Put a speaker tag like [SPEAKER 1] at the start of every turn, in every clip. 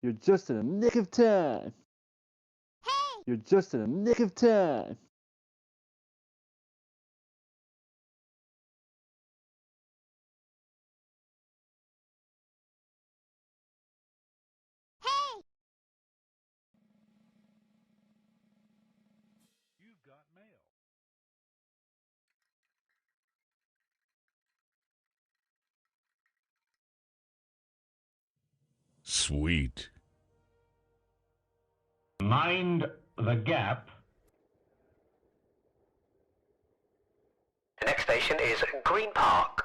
[SPEAKER 1] You're just in the nick of time. Hey! You're just in the nick of time.
[SPEAKER 2] Hey!
[SPEAKER 3] You've got mail.
[SPEAKER 4] Sweet.
[SPEAKER 5] Mind the gap.
[SPEAKER 6] The next station is Green Park.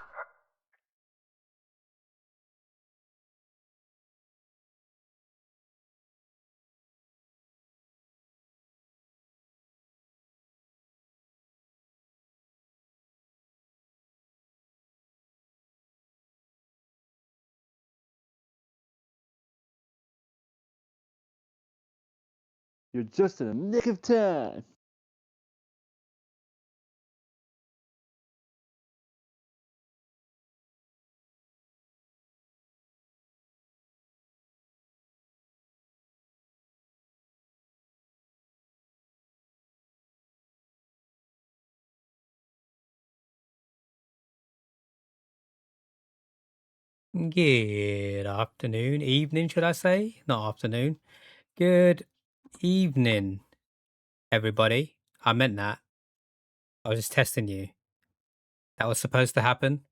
[SPEAKER 1] You're just in the nick of time.
[SPEAKER 2] Good afternoon, evening, should I say? Not afternoon. Good evening, everybody. I meant that. I was just testing you. That was supposed to happen.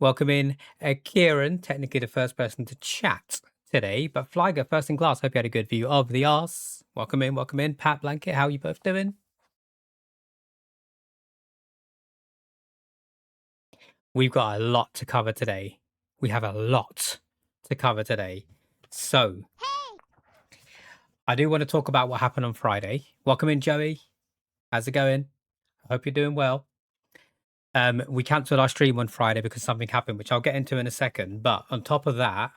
[SPEAKER 2] Welcome in, Kieran, technically the first person to chat today, but Flyger, first in class. Hope you had a good view of the arse. Welcome in, welcome in. Pat Blanket, how are you both doing? We've got a lot to cover today. We have a lot to cover today. So, I do want to talk about what happened on Friday. Welcome in, Joey. How's it going? I hope you're doing well. We cancelled our stream on Friday because something happened, which I'll get into in a second. But on top of that,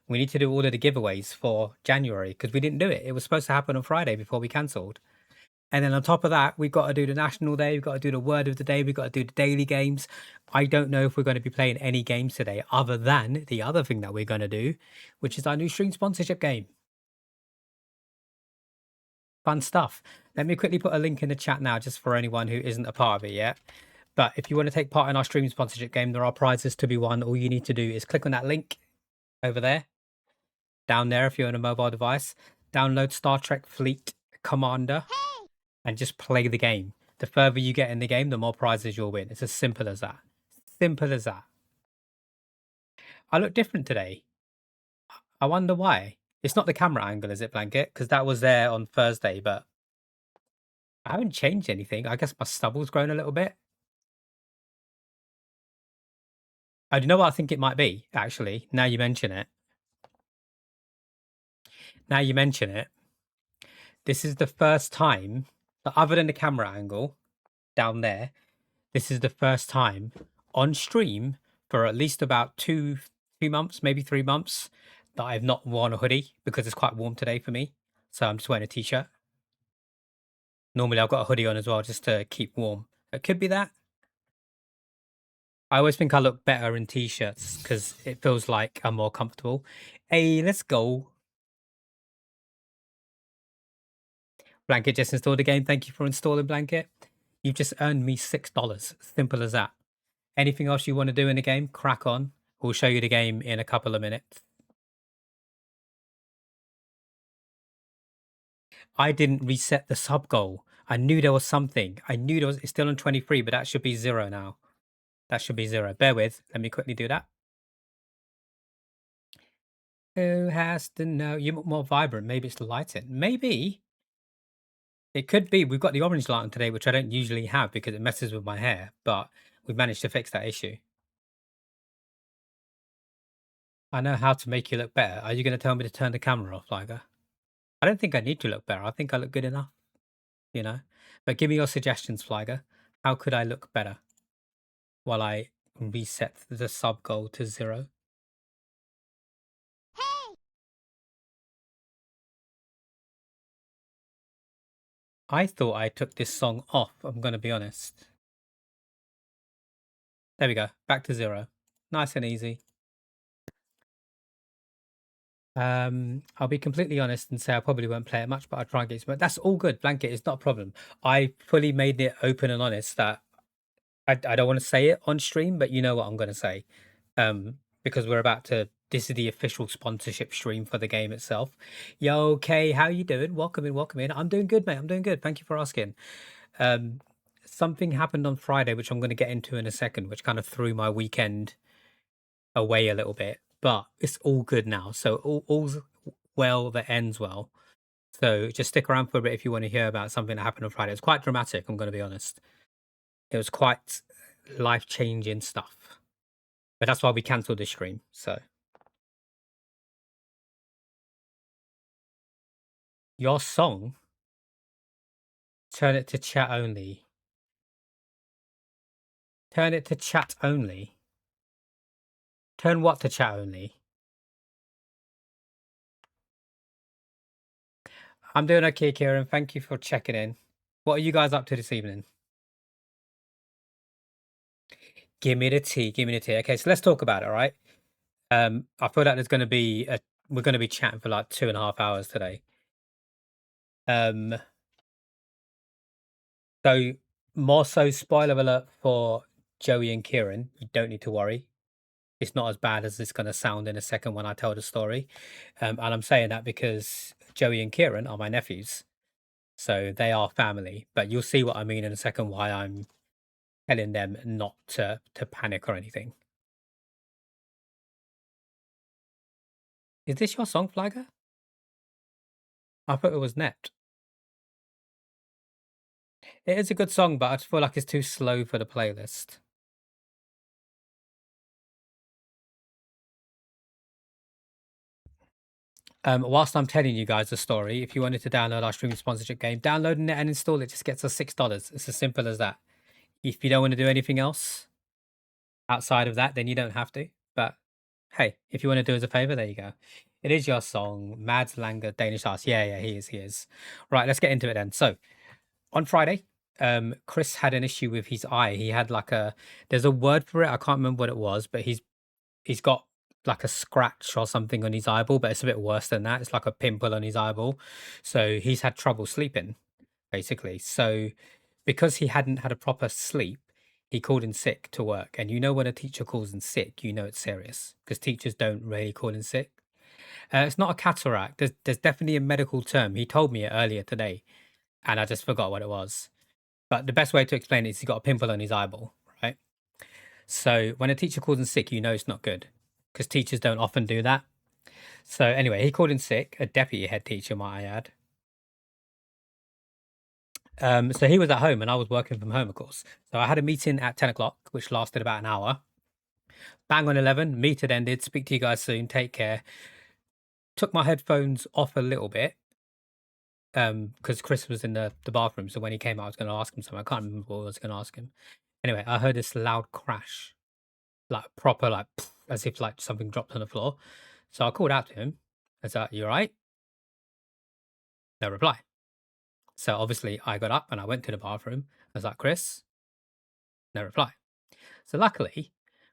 [SPEAKER 2] we need to do all of the giveaways for January because we didn't do it. It was supposed to happen on Friday before we cancelled. And then on top of that, we've got to do the National Day. We've got to do the Word of the Day. We've got to do the daily games. I don't know if we're going to be playing any games today other than the other thing that we're going to do, which is our new stream sponsorship game. Fun stuff. Let me quickly put a link in the chat now just for anyone who isn't a part of it yet. But if you want to take part in our stream sponsorship game, there are prizes to be won. All you need to do is click on that link over there, down there if you're on a mobile device. Download Star Trek Fleet Commander and just play the game. The further you get in the game, the more prizes you'll win. It's as simple as that. Simple as that. I look different today. I wonder why. It's not the camera angle, is it, Blanket? Because that was there on Thursday, but I haven't changed anything. I guess my stubble's grown a little bit. Oh, do you know what I think it might be, actually? Now you mention it. Now you mention it. This is the first time, other than the camera angle down there, this is the first time on stream for at least about two months, maybe 3 months, that I've not worn a hoodie because it's quite warm today for me. So I'm just wearing a t-shirt. Normally I've got a hoodie on as well just to keep warm. It could be that. I always think I look better in t-shirts because it feels like I'm more comfortable. Hey, let's go. Blanket just installed the game. Thank you for installing, Blanket. You've just earned me $6. Simple as that. Anything else you want to do in the game, crack on. We'll show you the game in a couple of minutes. I didn't reset the sub goal. I knew there was something. I knew there was, it's still on 23, but that should be 0 now. That should be 0. Bear with. Let me quickly do that. Who has to know? You look more vibrant. Maybe it's the lighting. Maybe. It could be. We've got the orange light on today, which I don't usually have because it messes with my hair, but we've managed to fix that issue. I know how to make you look better. Are you going to tell me to turn the camera off, Liger? I don't think I need to look better. I think I look good enough, you know? But give me your suggestions, Flyger. How could I look better while I reset the sub goal to 0? Hey! I thought I took this song off, I'm going to be honest. There we go. Back to 0. Nice and easy. I'll be completely honest and say I probably won't play it much, but I'll try and get some. That's all good. Blanket, it's not a problem. I fully made it open and honest that I don't want to say it on stream, but you know what I'm going to say. Because we're about to. This is the official sponsorship stream for the game itself. Yo, Kay, how you doing? Welcome in, welcome in. I'm doing good, mate. I'm doing good. Thank you for asking. Something happened on Friday, which I'm going to get into in a second, which kind of threw my weekend away a little bit, but it's all good now. So all's well that ends well. So just stick around for a bit if you want to hear about something that happened on Friday. It's quite dramatic, I'm going to be honest. It was quite life-changing stuff. But that's why we cancelled the stream. So your song, turn it to chat only. Turn it to chat only. Turn what to chat only? I'm doing okay, Kieran. Thank you for checking in. What are you guys up to this evening? Give me the tea. Give me the tea. Okay, so let's talk about it, all right? I feel like we're going to be chatting for like 2.5 hours today. So more so spoiler alert for Joey and Kieran. You don't need to worry. It's not as bad as it's going to sound in a second when I tell the story. And I'm saying that because Joey and Kieran are my nephews. So they are family. But you'll see what I mean in a second why I'm telling them not to panic or anything. Is this your song, Flagger? I thought it was Net. It is a good song, but I just feel like it's too slow for the playlist. Whilst I'm telling you guys the story, if you wanted to download our streaming sponsorship game, downloading it and install it just gets us $6. It's as simple as that. If you don't want to do anything else outside of that, then you don't have to. But hey, if you want to do us a favor, there you go. It is your song, Mads Langer, Danish Arts. Yeah, he is. Right, let's get into it then. So on Friday, Chris had an issue with his eye. He had there's a word for it. I can't remember what it was, but he's got like a scratch or something on his eyeball, but it's a bit worse than that. It's like a pimple on his eyeball. So he's had trouble sleeping, basically. So because he hadn't had a proper sleep, he called in sick to work. And you know when a teacher calls in sick, you know it's serious because teachers don't really call in sick. It's not a cataract. There's definitely a medical term. He told me it earlier today, and I just forgot what it was. But the best way to explain it is he's got a pimple on his eyeball, right? So when a teacher calls in sick, you know it's not good because teachers don't often do that. So anyway, he called in sick, a deputy head teacher, might I add. So he was at home and I was working from home, of course. So I had a meeting at 10 o'clock, which lasted about an hour. Bang on 11, meet had ended. Speak to you guys soon. Take care. Took my headphones off a little bit because Chris was in the bathroom. So when he came out, I was going to ask him something. I can't remember what I was going to ask him. Anyway, I heard this loud crash, like proper, like as if like something dropped on the floor. So I called out to him. I said, "You all right?" No reply. So obviously I got up and I went to the bathroom. I was like, "Chris?" No reply. So luckily,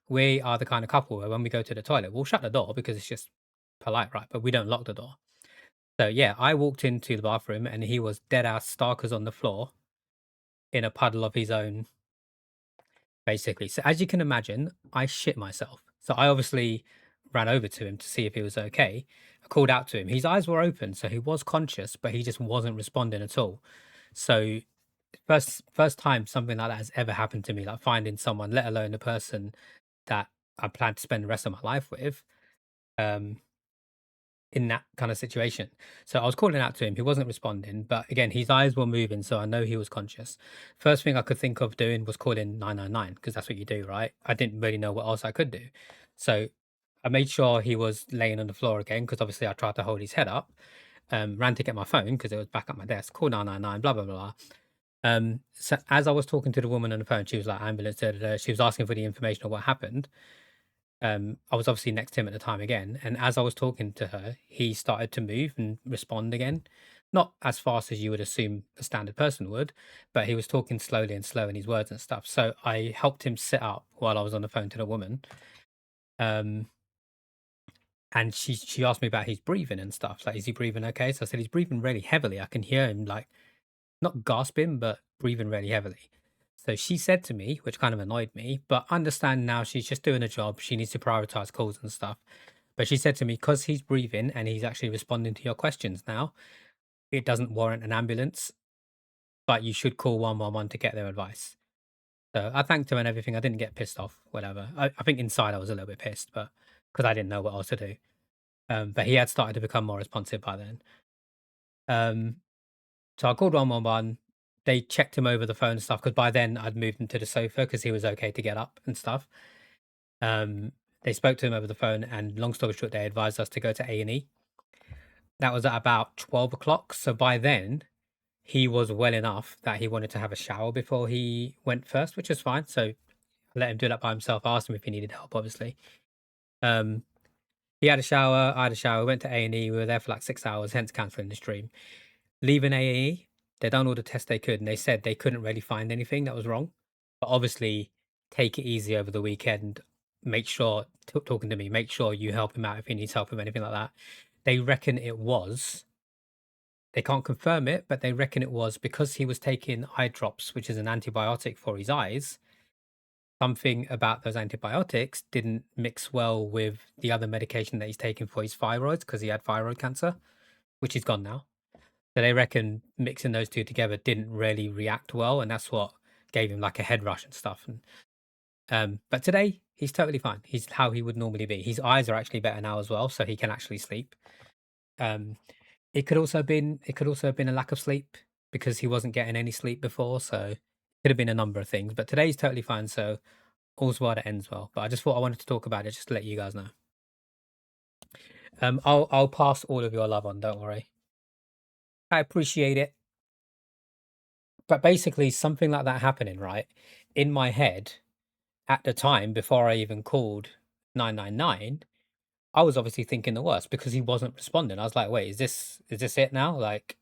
[SPEAKER 2] we are the kind of couple where when we go to the toilet, we'll shut the door because it's just polite, right? But we don't lock the door. So yeah, I walked into the bathroom and he was dead ass starkers on the floor in a puddle of his own, basically. So as you can imagine, I shit myself. So I obviously ran over to him to see if he was okay. I called out to him. His eyes were open, so he was conscious, but he just wasn't responding at all. So first time something like that has ever happened to me, like finding someone, let alone the person that I plan to spend the rest of my life with, in that kind of situation. So I was calling out to him. He wasn't responding, but again, his eyes were moving, so I know he was conscious. First thing I could think of doing was calling 999 because that's what you do, right? I didn't really know what else I could do. So I made sure he was laying on the floor again because obviously I tried to hold his head up. Ran to get my phone because it was back at my desk. Call 999, blah, blah, blah. So as I was talking to the woman on the phone, she was like, ambulance, da, da, da. She was asking for the information of what happened. I was obviously next to him at the time again. And as I was talking to her, he started to move and respond again. Not as fast as you would assume a standard person would, but he was talking slowly and slow in his words and stuff. So I helped him sit up while I was on the phone to the woman. And she asked me about his breathing and stuff. Like, is he breathing okay? So I said he's breathing really heavily. I can hear him like not gasping, but breathing really heavily. So she said to me, which kind of annoyed me, but understand now she's just doing a job. She needs to prioritize calls and stuff. But she said to me, because he's breathing and he's actually responding to your questions now, it doesn't warrant an ambulance, but you should call 111 to get their advice. So I thanked her and everything. I didn't get pissed off, whatever. I think inside I was a little bit pissed, but because I didn't know what else to do. But he had started to become more responsive by then. So I called 111. They checked him over the phone and stuff because by then I'd moved him to the sofa because he was okay to get up and stuff. They spoke to him over the phone, and long story short, they advised us to go to A&E. That was at about 12 o'clock. So by then, he was well enough that he wanted to have a shower before he went first, which is fine. So I let him do that by himself. I asked him if he needed help, obviously. He had a shower, I had a shower, went to A&E. We were there for like 6 hours, hence cancelling the stream. Leaving A&E, they done all the tests they could, and they said they couldn't really find anything that was wrong. But obviously, take it easy over the weekend. Make sure, talking to me, make sure you help him out if he needs help with anything like that. They reckon it was, they can't confirm it, but they reckon it was because he was taking eye drops, which is an antibiotic for his eyes. Something about those antibiotics didn't mix well with the other medication that he's taking for his thyroid because he had thyroid cancer, which is gone now. So they reckon mixing those two together didn't really react well, and that's what gave him like a head rush and stuff. And but today he's totally fine. He's how he would normally be. His eyes are actually better now as well, so he can actually sleep. It could also have been a lack of sleep because he wasn't getting any sleep before, so it could have been a number of things. But today's totally fine, so all's well that ends well. But I just thought I wanted to talk about it just to let you guys know. I'll pass all of your love on, don't worry. I appreciate it. But basically, something like that happening, right? In my head, at the time, before I even called 999, I was obviously thinking the worst because he wasn't responding. I was like, wait, is this it now? Like,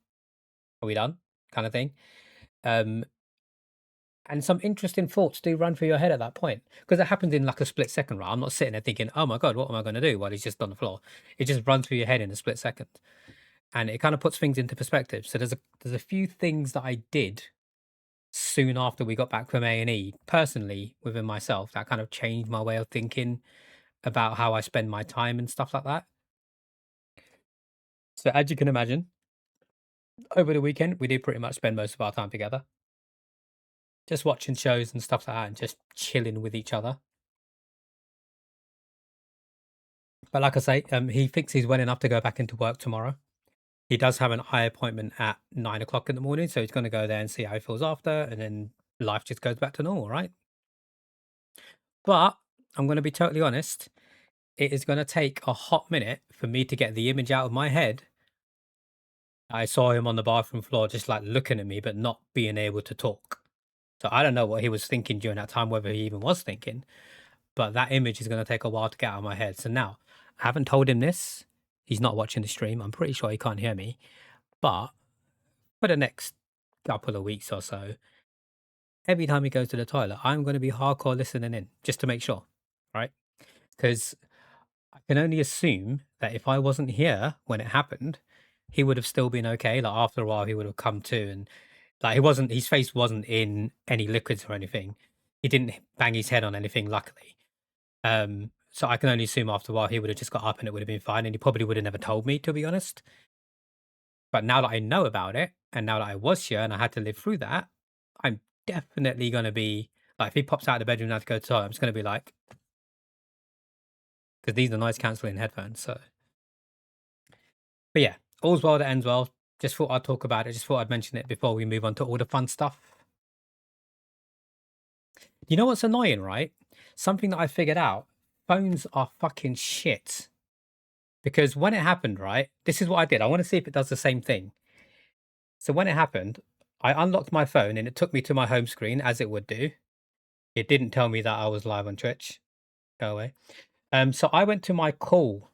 [SPEAKER 2] are we done? Kind of thing. And some interesting thoughts do run through your head at that point because it happens in like a split second, right? I'm not sitting there thinking, oh my God, what am I going to do while he's just on the floor? It just runs through your head in a split second. And it kind of puts things into perspective. So there's a few things that I did soon after we got back from A&E, personally, within myself, that kind of changed my way of thinking about how I spend my time and stuff like that. So as you can imagine, over the weekend, we did pretty much spend most of our time together. Just watching shows and stuff like that and just chilling with each other. But like I say, he thinks he's well enough to go back into work tomorrow. He does have an eye appointment at 9 o'clock in the morning, so he's going to go there and see how he feels after, and then life just goes back to normal, right? But I'm going to be totally honest. It is going to take a hot minute for me to get the image out of my head. I saw him on the bathroom floor just like looking at me, but not being able to talk. So I don't know what he was thinking during that time, whether he even was thinking, but that image is going to take a while to get out of my head. So now I haven't told him this. He's not watching the stream. I'm pretty sure he can't hear me. But for the next couple of weeks or so, every time he goes to the toilet, I'm going to be hardcore listening in just to make sure, right? Because I can only assume that if I wasn't here when it happened, he would have still been okay. Like after a while, he would have come to, and like his face wasn't in any liquids or anything. He didn't bang his head on anything, luckily. So I can only assume after a while he would have just got up and it would have been fine, and he probably would have never told me, to be honest. But now that I know about it, and now that I was here and I had to live through that, I'm definitely going to be like, if he pops out of the bedroom now to go to the toilet, I'm just going to be like, because these are noise cancelling headphones. So, but yeah, all's well that ends well. Just thought I'd talk about it. Just thought I'd mention it before we move on to all the fun stuff. You know what's annoying, right? Something that I figured out. Phones are fucking shit. Because when it happened, right? This is what I did. I want to see if it does the same thing. So when it happened, I unlocked my phone and it took me to my home screen as it would do. It didn't tell me that I was live on Twitch. Go away. So I went to my call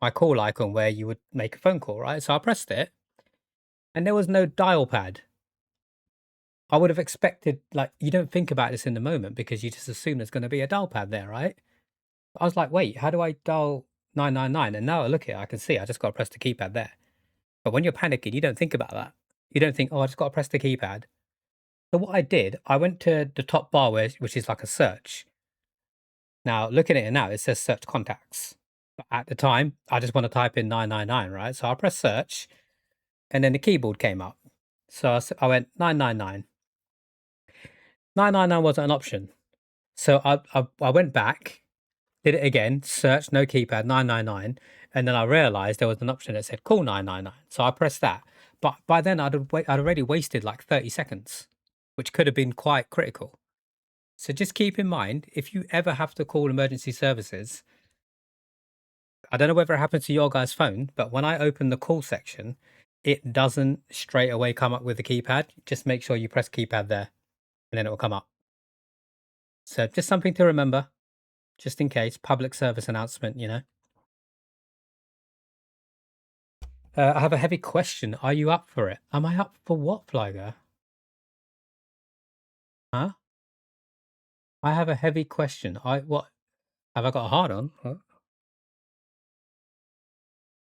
[SPEAKER 2] icon where you would make a phone call, right? So I pressed it and there was no dial pad. I would have expected, like, you don't think about this in the moment because you just assume there's going to be a dial pad there, right? I was like, wait, how do I dial 999. And now I look at it, I can see I just got to press the keypad there. But when you're panicking, you don't think about that. You don't think, oh, I just got to press the keypad. So what I did, I went to the top bar, which is like a search. Now, looking at it now, it says search contacts. But at the time, I just want to type in 999, right? So I press search, and then the keyboard came up. So I went 999. 999 wasn't an option. So I went back, did it again, search, no keypad, 999. And then I realized there was an option that said call 999. So I pressed that. But by then, I'd already wasted like 30 seconds, which could have been quite critical. So just keep in mind, if you ever have to call emergency services, I don't know whether it happens to your guys' phone, but when I open the call section, it doesn't straight away come up with the keypad. Just make sure you press keypad there and then it will come up. So just something to remember, just in case, public service announcement, you know. I have a heavy question. Are you up for it? Am I up for what, Flyger? Huh? I have a heavy question. What? Have I got a hard on?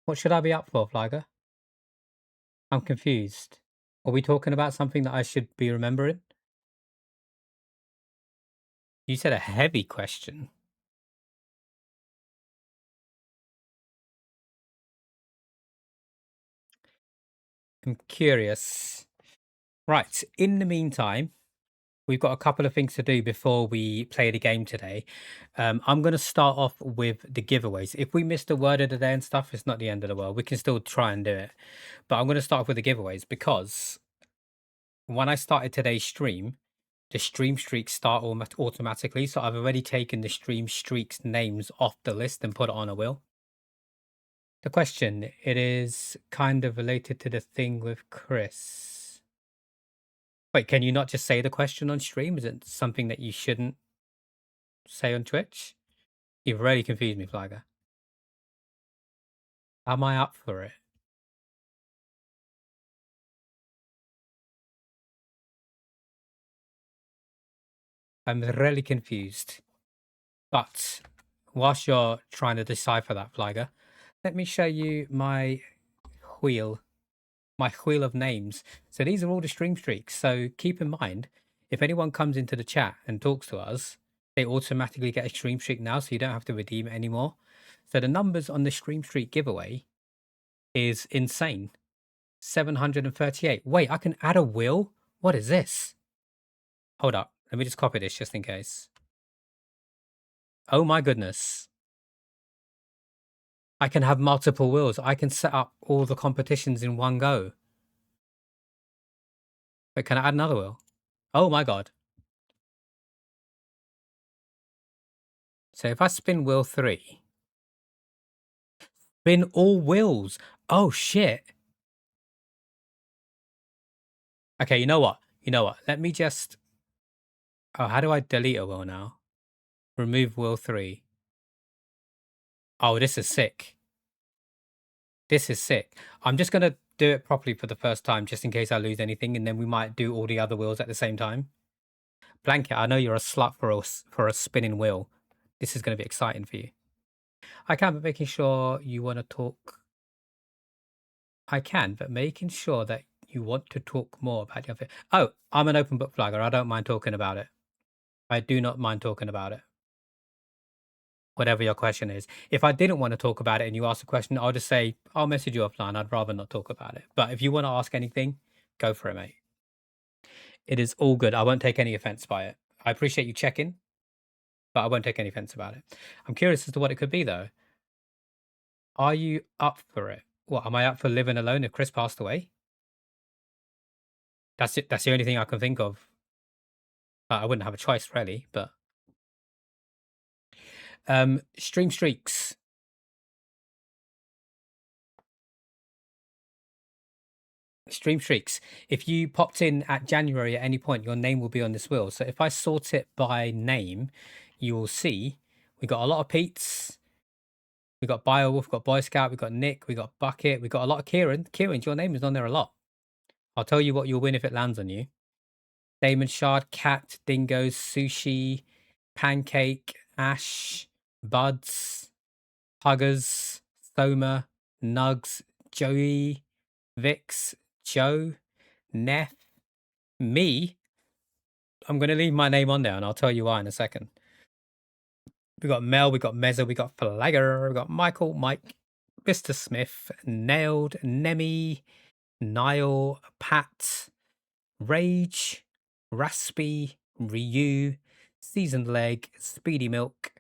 [SPEAKER 2] What should I be up for, Flyger? I'm confused. Are we talking about something that I should be remembering? You said a heavy question. I'm curious. Right. In the meantime, we've got a couple of things to do before we play the game today. I'm going to start off with the giveaways. If we missed a word of the day and stuff, it's not the end of the world. We can still try and do it. But I'm going to start off with the giveaways because when I started today's stream, the stream streaks start automatically. So I've already taken the stream streaks names off the list and put it on a wheel. The question, it is kind of related to the thing with Chris. Wait, can you not just say the question on stream? Is it something that you shouldn't say on Twitch? You've really confused me, Flagger. Am I up for it? I'm really confused. But whilst you're trying to decipher that, Flagger, let me show you my wheel of names. So these are all the stream streaks. So keep in mind, if anyone comes into the chat and talks to us, they automatically get a stream streak now, so you don't have to redeem it anymore. So the numbers on the stream streak giveaway is insane. 738. Wait, I can add a wheel? What is this? Hold up. Let me just copy this just in case. Oh my goodness. I can have multiple wheels. I can set up all the competitions in one go. But can I add another wheel? Oh my god. So if I spin wheel 3, spin all wheels. Oh shit. Okay, you know what? Let me just... Oh, how do I delete a wheel now? Remove wheel 3. Oh, this is sick. This is sick. I'm just going to do it properly for the first time, just in case I lose anything, and then we might do all the other wheels at the same time. Blanket, I know you're a slut for a spinning wheel. This is going to be exciting for you. I can, but making sure you want to talk... I can, but making sure that you want to talk more about the other... Oh, I'm an open book flagger. I don't mind talking about it. I do not mind talking about it. Whatever your question is. If I didn't want to talk about it and you ask a question, I'll just say, I'll message you offline. I'd rather not talk about it. But if you want to ask anything, go for it, mate. It is all good. I won't take any offense by it. I appreciate you checking, but I won't take any offense about it. I'm curious as to what it could be, though. Are you up for it? What, am I up for living alone if Chris passed away? That's it. That's the only thing I can think of. I wouldn't have a choice, really, but... Stream streaks. Stream streaks. If you popped in at January at any point, your name will be on this wheel. So if I sort it by name, you will see we got a lot of Pete's. We got Biowolf, we got Boy Scout, we got Nick, we got Bucket, we got a lot of Kieran. Kieran, your name is on there a lot. I'll tell you what you'll win if it lands on you. Damon Shard, Cat, Dingoes, Sushi, Pancake, Ash, Buds, Huggers, Soma, Nugs, Joey, Vix, Joe, Neff, me. I'm going to leave my name on there and I'll tell you why in a second. We got Mel, we got Mezza, we got Flagger, we got Michael, Mike, Mr. Smith, Nailed, Nemi, Niall, Pat, Rage, Raspy, Ryu, Seasoned Leg, Speedy Milk,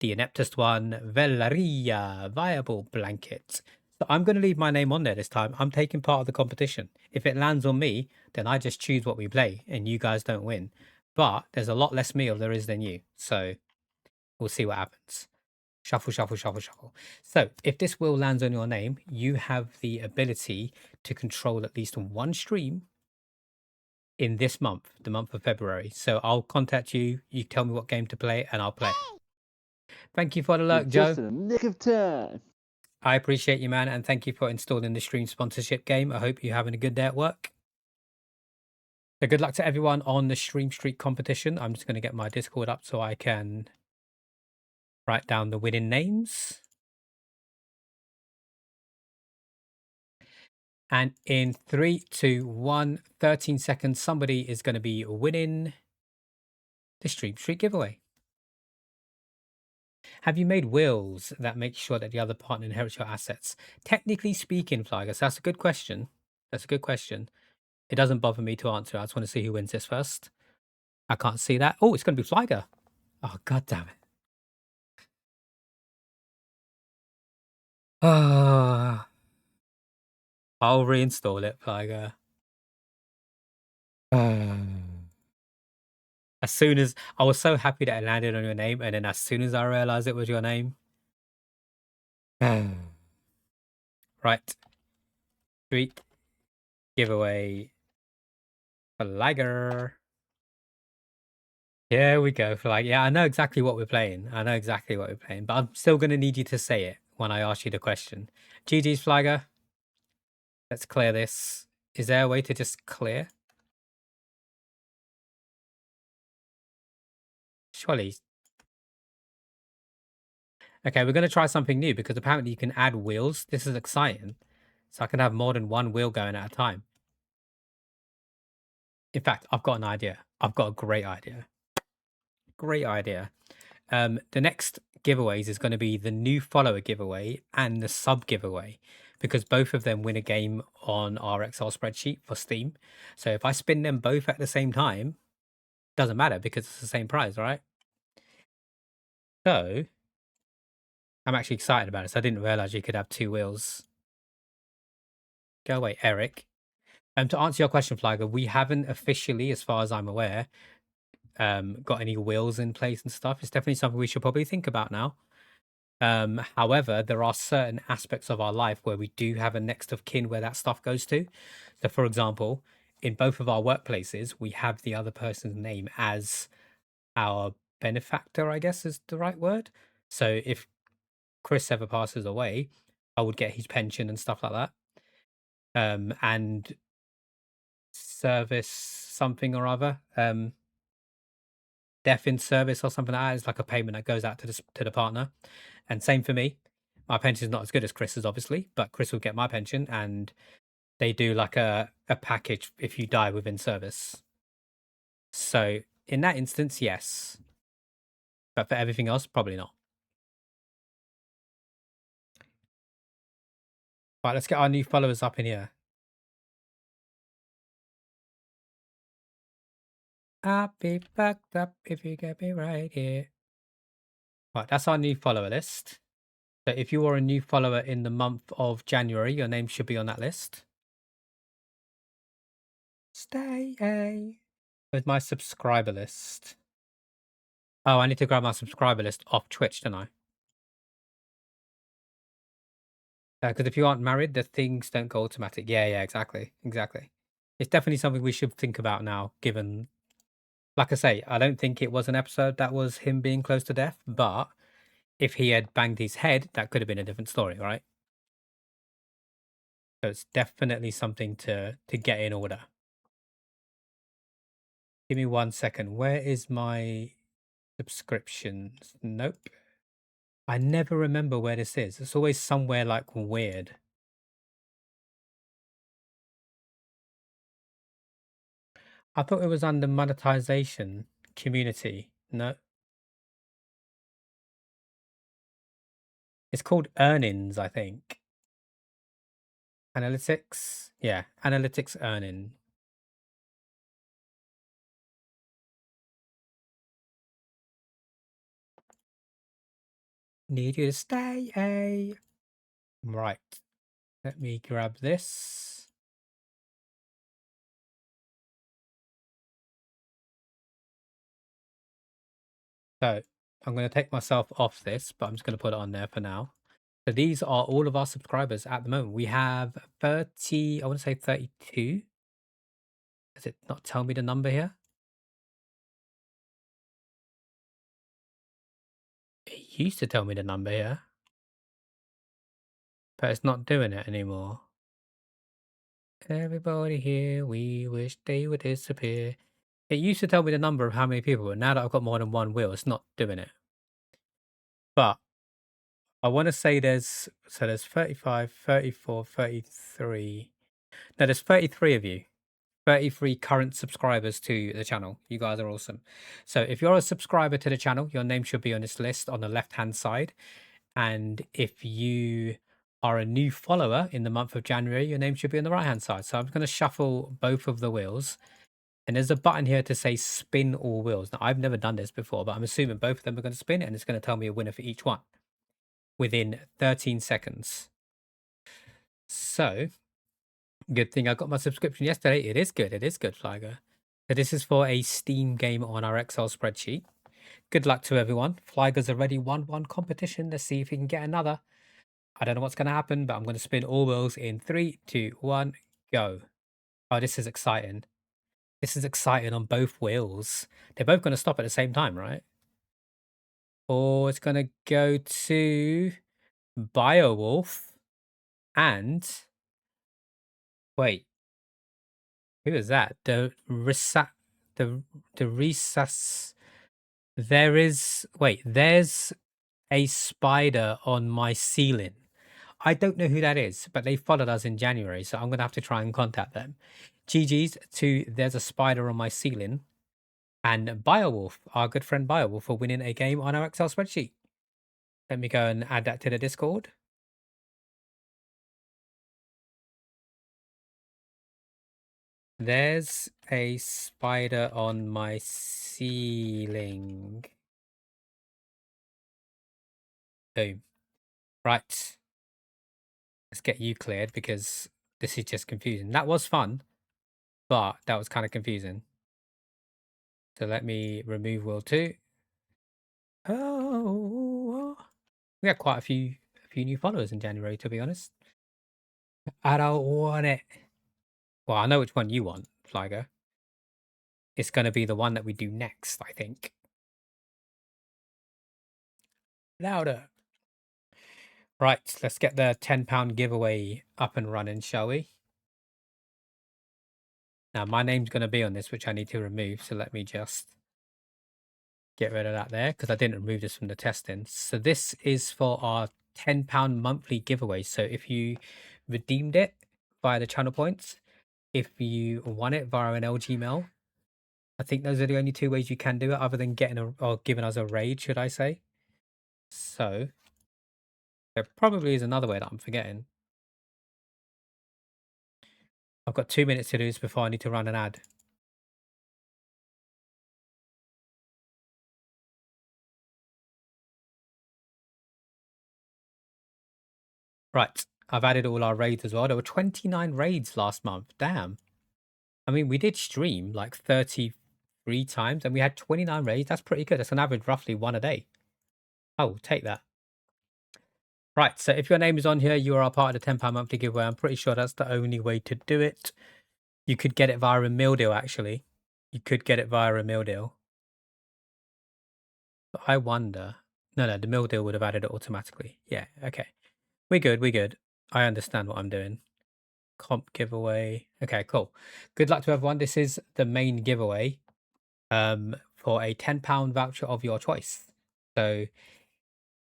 [SPEAKER 2] the Ineptest One, Velaria, Viable Blanket. So I'm going to leave my name on there this time. I'm taking part of the competition. If it lands on me, then I just choose what we play and you guys don't win. But there's a lot less meal there is than you. So we'll see what happens. Shuffle, shuffle, shuffle, shuffle. So if this wheel lands on your name, you have the ability to control at least one stream in this month, the month of February. So I'll contact you. You tell me what game to play and I'll play. Thank you for the
[SPEAKER 1] You're
[SPEAKER 2] lurk, Joe.
[SPEAKER 1] just in the nick of time.
[SPEAKER 2] I appreciate you, man. And thank you for installing the stream sponsorship game. I hope you're having a good day at work. So good luck to everyone on the Stream Streak competition. I'm just going to get my Discord up so I can write down the winning names. And in 3, 2, 1, 13 seconds, somebody is going to be winning the Stream Streak giveaway. Have you made wills that make sure that the other partner inherits your assets? Technically speaking, Flygus, that's a good question. That's a good question. It doesn't bother me to answer. I just want to see who wins this first. I can't see that. Oh, it's going to be Flyger. Oh, God damn it. Ah, I'll reinstall it, Flyger. As soon as I was so happy that it landed on your name, and then as soon as I realized it was your name. Right. Street giveaway Flyger. Here we go. For yeah, I know exactly what we're playing. I know exactly what we're playing, but I'm still going to need you to say it when I ask you the question. GG's Flagger. Let's clear this. Is there a way to just clear? Surely. Okay, we're going to try something new because apparently you can add wheels. This is exciting. So I can have more than one wheel going at a time. In fact, I've got an idea. I've got a great idea. Great idea. The next giveaways is going to be the new follower giveaway and the sub giveaway because both of them win a game on our Excel spreadsheet for Steam. So if I spin them both at the same time, doesn't matter because it's the same prize, right? So I'm actually excited about it. So I didn't realize you could have two wheels. Go away, Eric. To answer your question, Flagger, we haven't officially, as far as I'm aware, got any wheels in place and stuff. It's definitely something we should probably think about now. However, there are certain aspects of our life where we do have a next of kin where that stuff goes to. So, for example, in both of our workplaces, we have the other person's name as our benefactor, I guess is the right word. So, if Chris ever passes away, I would get his pension and stuff like that. And service something or other. Death in service or something like that is like a payment that goes out to the partner. And same for me. My pension is not as good as Chris's, obviously, but Chris will get my pension, and they do like a package if you die within service. So in that instance, yes, but for everything else, probably not. Right, let's get our new followers up in here. I'll be fucked up if you get me right here. Right, that's our new follower list. So if you are a new follower in the month of January, your name should be on that list. Stay. With my subscriber list. Oh, I need to grab my subscriber list off Twitch, don't I? Because if you aren't married, the things don't go automatic. Yeah, exactly. It's definitely something we should think about now, given, like I say, I don't think it was an episode that was him being close to death, but if he had banged his head, that could have been a different story, right? So it's definitely something to get in order. Give me 1 second. Where is my subscriptions? Nope. I never remember where this is. It's always somewhere like weird. I thought it was under monetization community. No, it's called earnings, I think. Analytics. Yeah, analytics earning. Need you to stay. Right. Let me grab this. So I'm going to take myself off this, but I'm just going to put it on there for now. So these are all of our subscribers at the moment. We have 30, I want to say 32. Does it not tell me the number here? It used to tell me the number here, but it's not doing it anymore. Everybody here, we wish they would disappear. It used to tell me the number of how many people, but now that I've got more than one wheel, it's not doing it. But I want to say there's 35, 34, 33. No, there's 33 of you. 33 current subscribers to the channel. You guys are awesome. So if you're a subscriber to the channel, your name should be on this list on the left-hand side. And if you are a new follower in the month of January, your name should be on the right-hand side. So I'm going to shuffle both of the wheels. And there's a button here to say spin all wheels. Now, I've never done this before, but I'm assuming both of them are going to spin, and it's going to tell me a winner for each one within 13 seconds. So, good thing I got my subscription yesterday. It is good, Flyger. So this is for a Steam game on our Excel spreadsheet. Good luck to everyone. Flyger's already won one competition. Let's see if he can get another. I don't know what's going to happen, but I'm going to spin all wheels in 3, 2, 1, go. Oh, this is exciting. This is exciting on both wheels. They're both going to stop at the same time, right? Or it's going to go to Biowolf and... Wait. Who is that? The Resus... There is... Wait, there's a spider on my ceiling. I don't know who that is, but they followed us in January, so I'm going to have to try and contact them. GG's to There's a spider on my ceiling. And Biowolf, our good friend Biowolf, for winning a game on our Excel spreadsheet. Let me go and add that to the Discord. There's a spider on my ceiling. Boom. Right. Let's get you cleared because this is just confusing. That was fun, but that was kind of confusing. So let me remove Will 2. Oh, we had quite a few new followers in January, to be honest. I don't want it. Well, I know which one you want, Flyger. It's going to be the one that we do next, I think. Louder. Right, let's get the £10 giveaway up and running, shall we? Now, my name's going to be on this, which I need to remove. So let me just get rid of that there because I didn't remove this from the testing. So this is for our £10 monthly giveaway. So if you redeemed it via the channel points, if you won it via an LG mail, I think those are the only two ways you can do it other than getting or giving us a raid, should I say. So there probably is another way that I'm forgetting. I've got 2 minutes to do this before I need to run an ad. Right, I've added all our raids as well. There were 29 raids last month. Damn. I mean, we did stream like 33 times and we had 29 raids. That's pretty good. That's an average roughly one a day. Oh, take that. Right, so if your name is on here, you are a part of the £10 monthly giveaway. I'm pretty sure that's the only way to do it. You could get it via a meal deal, actually. You could get it via a meal deal. But I wonder... No, the meal deal would have added it automatically. Yeah, okay. We're good. I understand what I'm doing. Comp giveaway. Okay, cool. Good luck to everyone. This is the main giveaway for a £10 voucher of your choice. So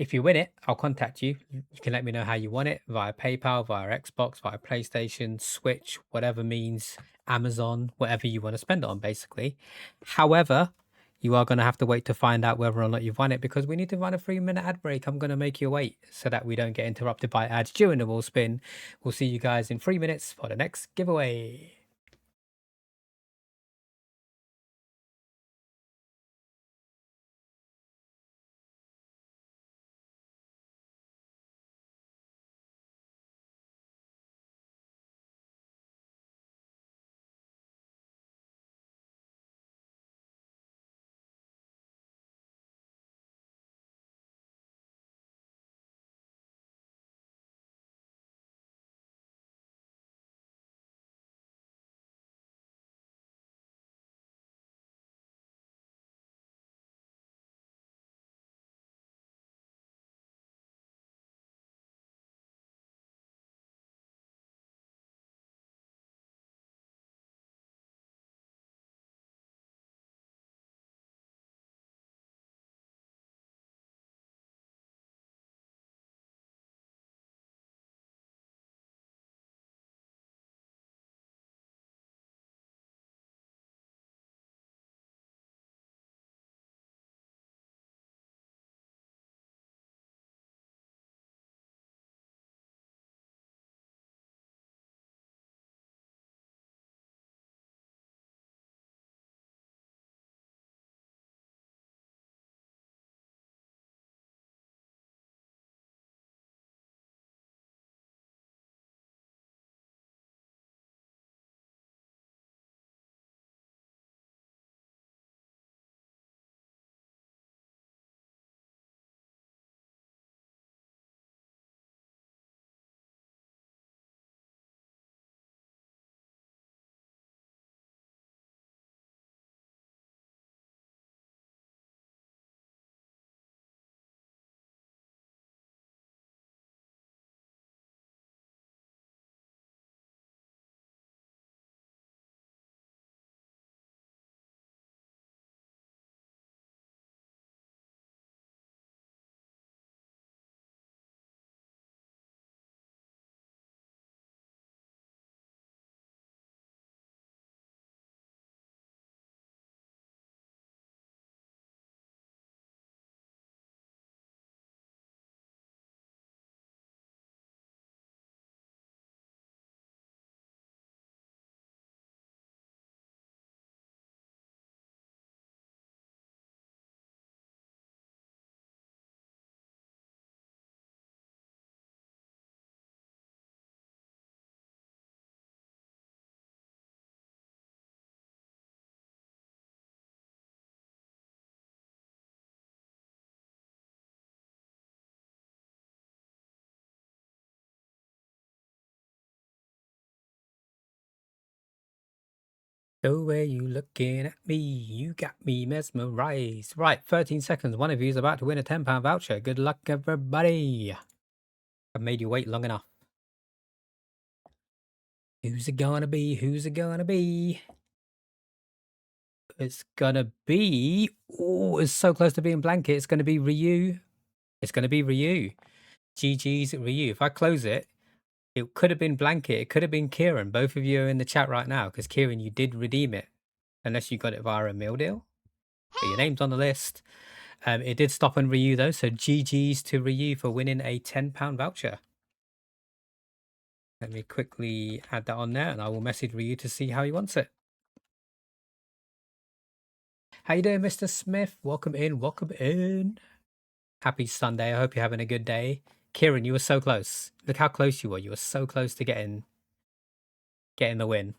[SPEAKER 2] If you win it, I'll contact you. You can let me know how you want it via PayPal, via Xbox, via PlayStation, Switch, whatever means, Amazon, whatever you want to spend it on, basically. However, you are going to have to wait to find out whether or not you've won it because we need to run a 3-minute ad break. I'm going to make you wait so that we don't get interrupted by ads during the wall spin. We'll see you guys in 3 minutes for the next giveaway. The way you looking at me, you got me mesmerized. Right, 13 seconds. One of you is about to win a £10 voucher. Good luck, everybody. I've made you wait long enough. Who's it gonna be? Who's it gonna be? It's gonna be... Oh, it's so close to being blanket. It's gonna be Ryu. It's gonna be Ryu. GG's Ryu. If I close it, it could have been blanket. It could have been Kieran. Both of you are in the chat right now because Kieran, you did redeem it. Unless you got it via a meal deal. But your name's on the list. It did stop on Ryu though, so GG's to Ryu for winning a £10 voucher. Let me quickly add that on there and I will message Ryu to see how he wants it. How you doing, Mr. Smith? Welcome in, welcome in. Happy Sunday. I hope you're having a good day. Kieran, you were so close. Look how close you were. You were so close to getting the win.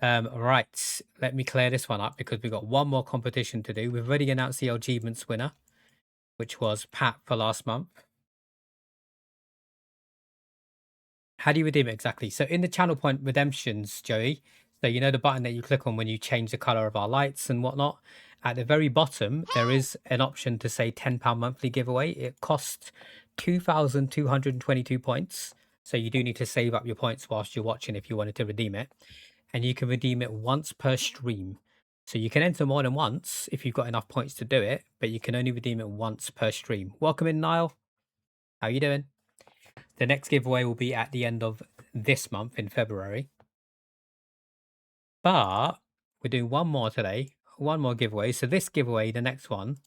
[SPEAKER 2] Right, let me clear this one up because we've got one more competition to do. We've already announced the achievements winner, which was Pat for last month. How do you redeem it exactly? So in the channel point redemptions, Joey, so you know the button that you click on when you change the color of our lights and whatnot, at the very bottom, there is an option to say £10 monthly giveaway. It costs 2,222 points. So you do need to save up your points whilst you're watching if you wanted to redeem it. And you can redeem it once per stream. So you can enter more than once if you've got enough points to do it, but you can only redeem it once per stream. Welcome in, Niall. How you doing? The next giveaway will be at the end of this month in February. But we're doing one more today, one more giveaway. So this giveaway, the next one,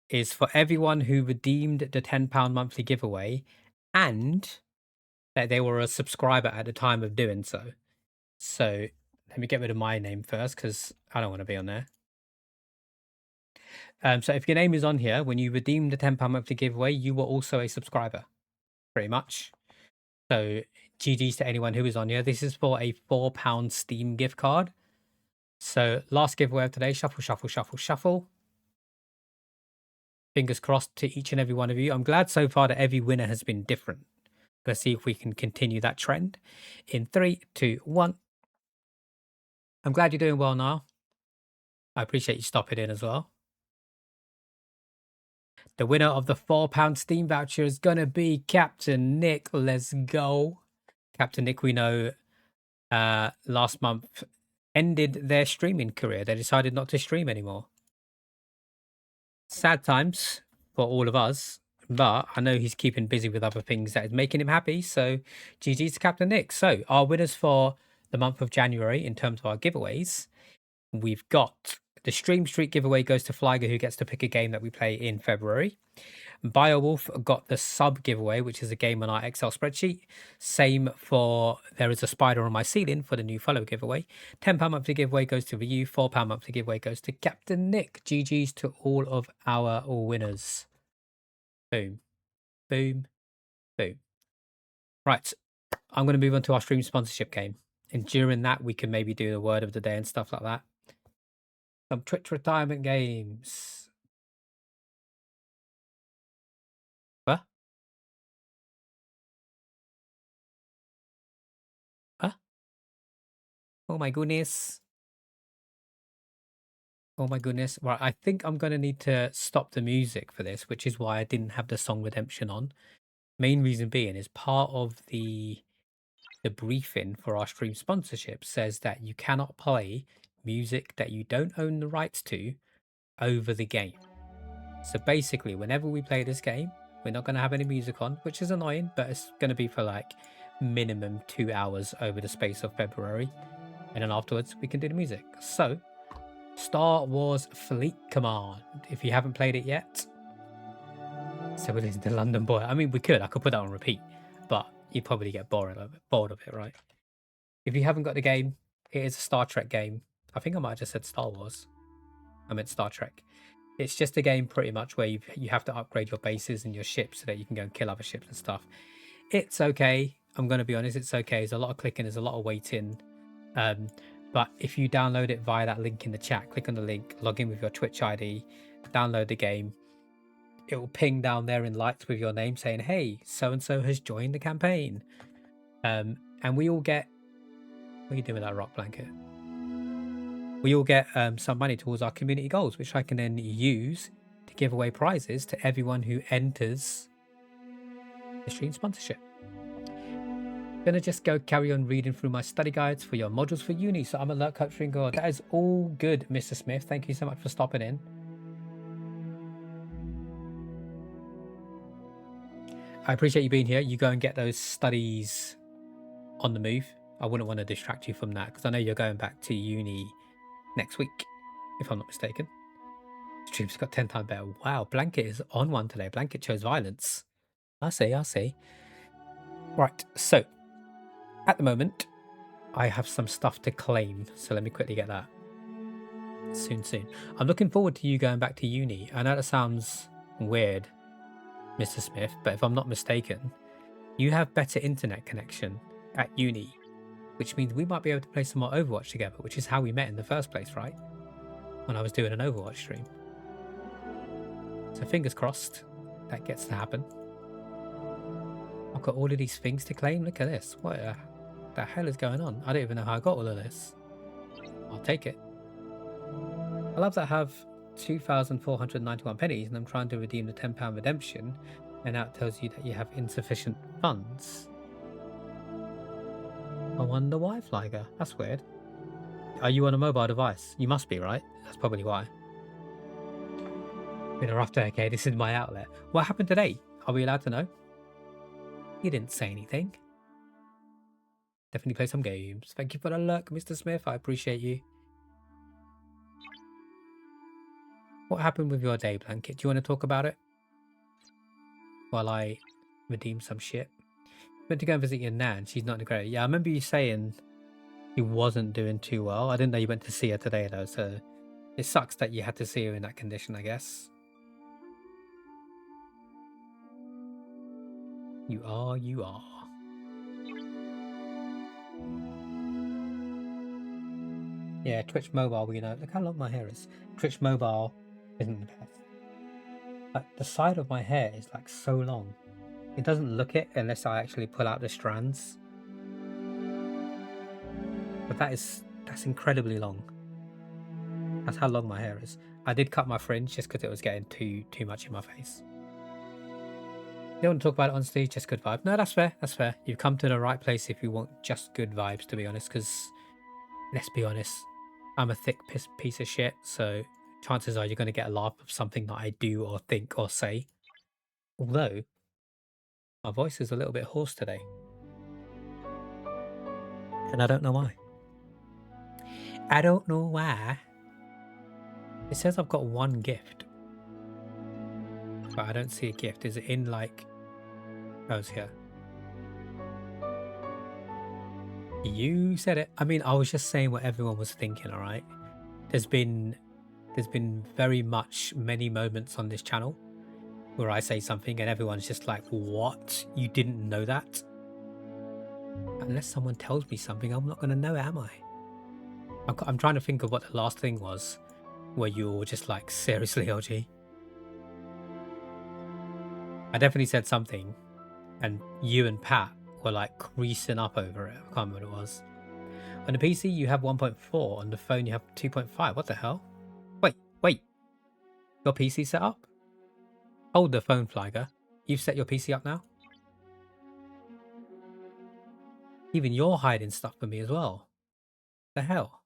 [SPEAKER 2] is for everyone who redeemed the £10 monthly giveaway and that they were a subscriber at the time of doing so. So let me get rid of my name first because I don't want to be on there. So if your name is on here, when you redeem the £10 monthly giveaway, you were also a subscriber, pretty much. So GG's to anyone who is on here. This is for a £4 Steam gift card. So last giveaway of today, shuffle, shuffle, shuffle, shuffle. Fingers crossed to each and every one of you. I'm glad so far that every winner has been different. Let's see if we can continue that trend. In 3, 2, 1. I'm glad you're doing well now. I appreciate you stopping in as well. The winner of the £4 Steam voucher is going to be Captain Nick. Let's go. Captain Nick, we know last month ended their streaming career. They decided not to stream anymore. Sad times for all of us, but I know he's keeping busy with other things that is making him happy. So GG's to Captain Nick. So our winners for the month of January in terms of our giveaways, we've got the Stream Street giveaway goes to Flyger, who gets to pick a game that we play in February. Biowolf got the sub giveaway, which is a game on our Excel spreadsheet. Same for There Is a Spider on My Ceiling for the new follow giveaway. £10 monthly giveaway goes to Ryu. £4 monthly giveaway goes to Captain Nick. GG's to all of our winners. Boom, boom, boom. Right, I'm going to move on to our stream sponsorship game. And during that, we can maybe do the word of the day and stuff like that. Some Twitch retirement games. What? Huh? Oh my goodness. Oh my goodness. Right, I think I'm going to need to stop the music for this, which is why I didn't have the song Redemption on. Main reason being is part of the briefing for our stream sponsorship says that you cannot play music that you don't own the rights to over the game. So basically, whenever we play this game, we're not going to have any music on, which is annoying, but it's going to be for like minimum 2 hours over the space of February. And then afterwards, we can do the music. So, Star Wars Fleet Command. If you haven't played it yet, so we're listening to London Boy. I mean, we could. I could put that on repeat, but you'd probably get bored of it, right? If you haven't got the game, it is a Star Trek game. I think I might have just said Star Wars. I meant Star Trek. It's just a game pretty much where you have to upgrade your bases and your ships so that you can go and kill other ships and stuff. It's okay. I'm going to be honest, it's okay. There's a lot of clicking, there's a lot of waiting. But if you download it via that link in the chat, click on the link, log in with your Twitch ID, download the game. It will ping down there in lights with your name saying, hey, so-and-so has joined the campaign. And we all get... What are you doing with that rock blanket? We all get some money towards our community goals, which I can then use to give away prizes to everyone who enters the stream sponsorship. Gonna just go carry on reading through my study guides for your modules for uni. So I'm alert coach and God. That is all good, Mr. Smith. Thank you so much for stopping in. I appreciate you being here. You go and get those studies on the move. I wouldn't want to distract you from that because I know you're going back to uni next week, if I'm not mistaken. Stream's got 10 times better. Wow, Blanket is on one today. Blanket chose violence. I see. Right, so at the moment, I have some stuff to claim. So let me quickly get that. Soon. I'm looking forward to you going back to uni. I know that sounds weird, Mr. Smith, but if I'm not mistaken, you have better internet connection at uni, which means we might be able to play some more Overwatch together, which is how we met in the first place, right? When I was doing an Overwatch stream. So fingers crossed that gets to happen. I've got all of these things to claim. Look at this. What the hell is going on? I don't even know how I got all of this. I'll take it. I love that I have 2,491 pennies and I'm trying to redeem the £10 redemption, and now it tells you that you have insufficient funds. I wonder why, Flyger. That's weird. Are you on a mobile device? You must be, right? That's probably why. Been a rough day, okay? This is my outlet. What happened today? Are we allowed to know? You didn't say anything. Definitely play some games. Thank you for the lurk, Mr. Smith. I appreciate you. What happened with your day, Blanket? Do you want to talk about it? While I redeem some shit. Went to go and visit your nan. She's not great. Yeah, I remember you saying she wasn't doing too well. I didn't know you went to see her today, though, so it sucks that you had to see her in that condition, I guess. You are, you are. Yeah, Twitch Mobile, you know, look how long my hair is. Twitch Mobile isn't the best. Like, the side of my hair is like so long. It doesn't look it unless I actually pull out the strands. But that's incredibly long. That's how long my hair is. I did cut my fringe just because it was getting too much in my face. You don't want to talk about it honestly, just good vibe. No, that's fair. That's fair. You've come to the right place if you want just good vibes, to be honest. Because let's be honest, I'm a thick piece of shit. So chances are you're going to get a laugh of something that I do or think or say. Although my voice is a little bit hoarse today, and I don't know why. I don't know why. It says I've got one gift, but I don't see a gift. Is it in like... Oh, it's here. You said it. I mean, I was just saying what everyone was thinking, all right? There's been very much many moments on this channel where I say something and everyone's just like, what? You didn't know that? Unless someone tells me something, I'm not going to know, am I? I'm trying to think of what the last thing was where you were just like, seriously, LG? I definitely said something and you and Pat were like creasing up over it. I can't remember what it was. On the PC, you have 1.4. On the phone, you have 2.5. What the hell? Wait. Your PC set up? Hold the phone, Flyger. You've set your PC up now? Even you're hiding stuff from me as well. The hell?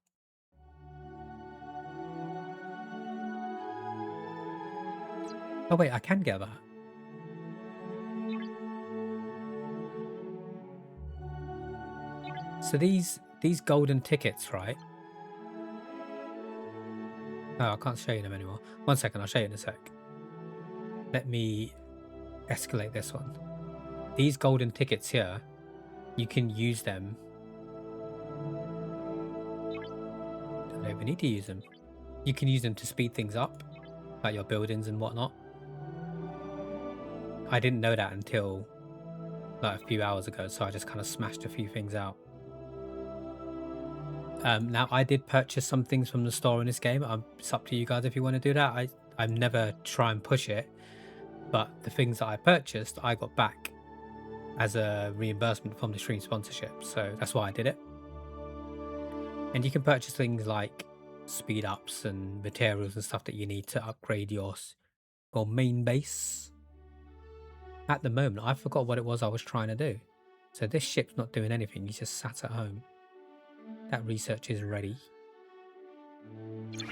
[SPEAKER 2] Oh wait, I can get that. So these golden tickets, right? Oh, I can't show you them anymore. 1 second, I'll show you in a sec. Let me escalate this one. These golden tickets here, you can use them. Don't even need to use them. You can use them to speed things up, like your buildings and whatnot. I didn't know that until like a few hours ago, so I just kind of smashed a few things out. Now, I did purchase some things from the store in this game. It's up to you guys if you want to do that. I never try and push it, but the things that I purchased, I got back as a reimbursement from the stream sponsorship. So that's why I did it. And you can purchase things like speed ups and materials and stuff that you need to upgrade your main base. At the moment, I forgot what it was I was trying to do. So this ship's not doing anything. You just sat at home. That research is ready.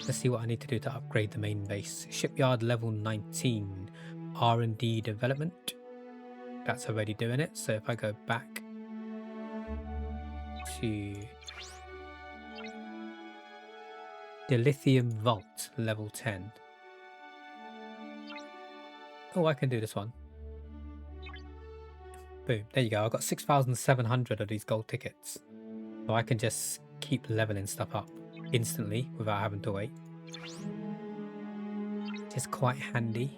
[SPEAKER 2] Let's see what I need to do to upgrade the main base. Shipyard level 19. R&D development. That's already doing it. So if I go back to the lithium vault level 10. Oh, I can do this one. Boom. There you go. I've got 6,700 of these gold tickets. So I can just keep leveling stuff up instantly without having to wait. Which is quite handy.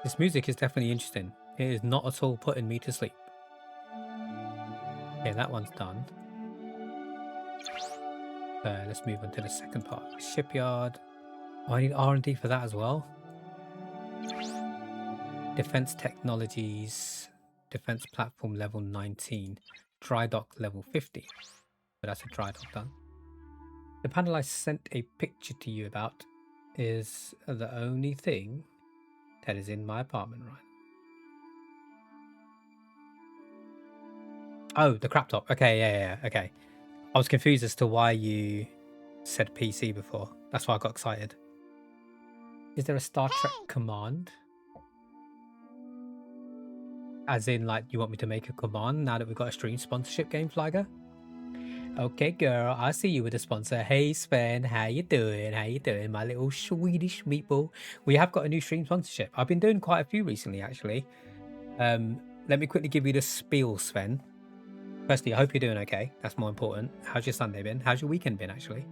[SPEAKER 2] This music is definitely interesting. It is not at all putting me to sleep. Okay, that one's done. Let's move on to the second part. Shipyard. Oh, I need R&D for that as well. Defense technologies. Defense platform level 19. Dry dock level 50. But that's a dry dock done. The panel I sent a picture to you about is the only thing that is in my apartment right Oh, the crap top. Okay, yeah, okay. I was confused as to why you said PC before. That's why I got excited. Is there a Star Trek command? As in, like, you want me to make a command now that we've got a stream sponsorship game, Flagger? Okay, girl, I see you with a sponsor. Hey, Sven, how you doing? How you doing, my little Swedish meatball? We have got a new stream sponsorship. I've been doing quite a few recently, actually. Let me quickly give you the spiel, Sven. Firstly, I hope you're doing okay. That's more important. How's your Sunday been? How's your weekend been, actually?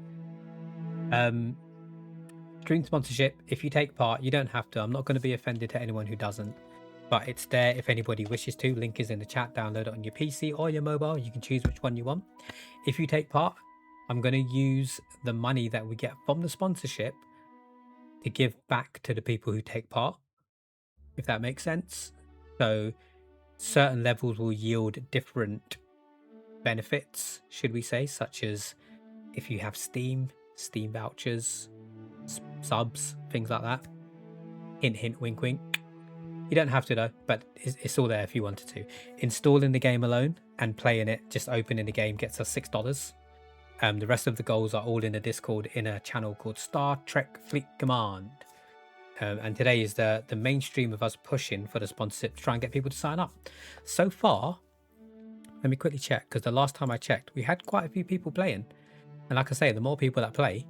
[SPEAKER 2] Stream sponsorship, if you take part, you don't have to. I'm not going to be offended to anyone who doesn't. But it's there if anybody wishes to. Link is in the chat. Download it on your PC or your mobile. You can choose which one you want. If you take part, I'm going to use the money that we get from the sponsorship to give back to the people who take part, if that makes sense. So certain levels will yield different benefits, should we say, such as if you have Steam vouchers, subs, things like that. Hint, hint, wink, wink. You don't have to though, but it's all there if you wanted to. Installing the game alone and playing it, just opening the game, gets us $6. The rest of the goals are all in a Discord in a channel called Star Trek Fleet Command. And today is the mainstream of us pushing for the sponsorship to try and get people to sign up. So far, let me quickly check, because the last time I checked, we had quite a few people playing. And like I say, the more people that play,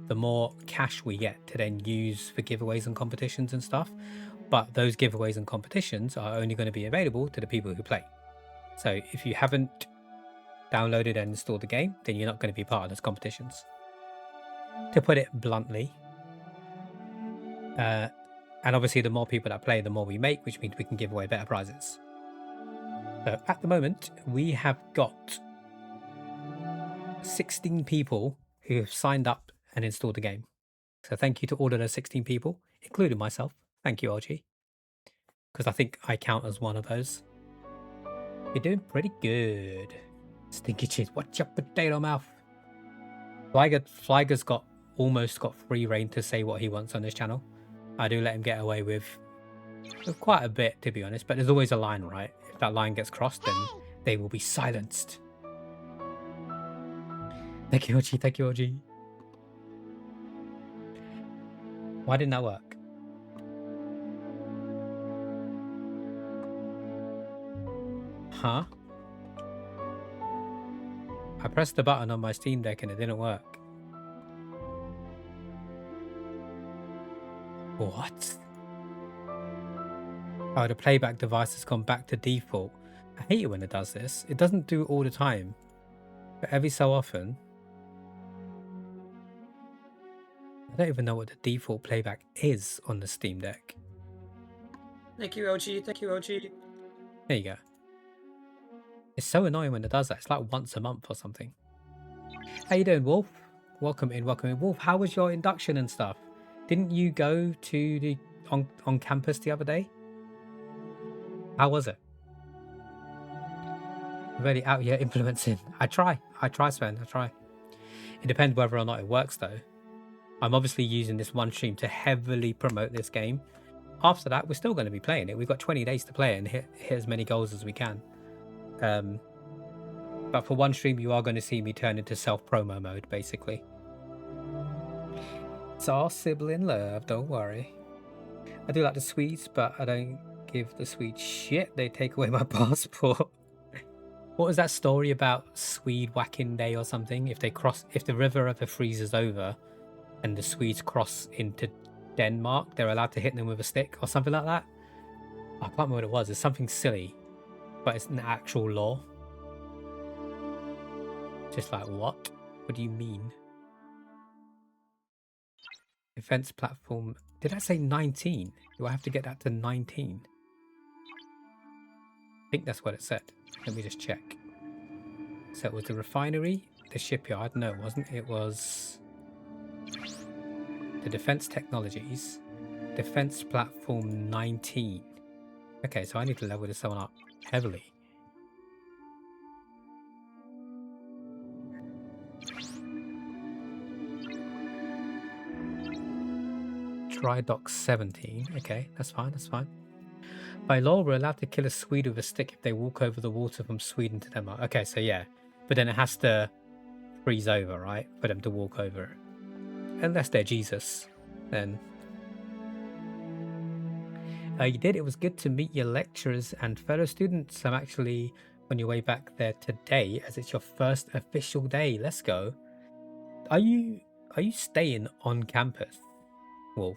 [SPEAKER 2] the more cash we get to then use for giveaways and competitions and stuff. But those giveaways and competitions are only going to be available to the people who play. So if you haven't downloaded and installed the game, then you're not going to be part of those competitions. To put it bluntly. And obviously the more people that play, the more we make, which means we can give away better prizes. So at the moment, we have got 16 people who have signed up and installed the game. So thank you to all of those 16 people, including myself. Thank you, LG. Because I think I count as one of those. You're doing pretty good. Stinky cheese, watch your potato mouth. Flyger's almost got free reign to say what he wants on this channel. I do let him get away with quite a bit, to be honest, but there's always a line, right? If that line gets crossed, then they will be silenced. Thank you, OG. Thank you, OG. Why didn't that work? Huh? I pressed the button on my Steam Deck and it didn't work. What? Oh, the playback device has gone back to default. I hate it when it does this. It doesn't do it all the time, but every so often. I don't even know what the default playback is on the Steam Deck. Thank you, LG. Thank you, LG. There you go. It's so annoying when it does that. It's like once a month or something. How you doing, Wolf? Welcome in, welcome in. Wolf, how was your induction and stuff? Didn't you go to the on campus the other day? How was it? Really out here implementing. I try, Sven, I try. It depends whether or not it works though. I'm obviously using this one stream to heavily promote this game. After that, we're still going to be playing it. We've got 20 days to play it and hit as many goals as we can. But for one stream, you are going to see me turn into self-promo mode, basically. It's all sibling love, don't worry. I do like the Swedes, but I don't give the Swedes shit. They take away my passport. What was that story about Swede whacking day or something? If the river ever freezes over and the Swedes cross into Denmark, they're allowed to hit them with a stick or something like that? I can't remember what it was. It's something silly, but it's an actual law. Just like, what? What do you mean? Defense platform. Did I say 19? Do I have to get that to 19? I think that's what it said. Let me just check. So it was the refinery, the shipyard. No, it wasn't. It was the defense technologies. Defense platform 19. Okay, so I need to level this one up heavily. Dry dock 17. Okay, that's fine, that's fine. By law, we're allowed to kill a Swede with a stick if they walk over the water from Sweden to Denmark. Okay, so yeah. But then it has to freeze over, right? For them to walk over it. Unless they're Jesus, then... you did. It was good to meet your lecturers and fellow students. I'm actually on your way back there today, as it's your first official day. Let's go. Are you staying on campus, Wolf?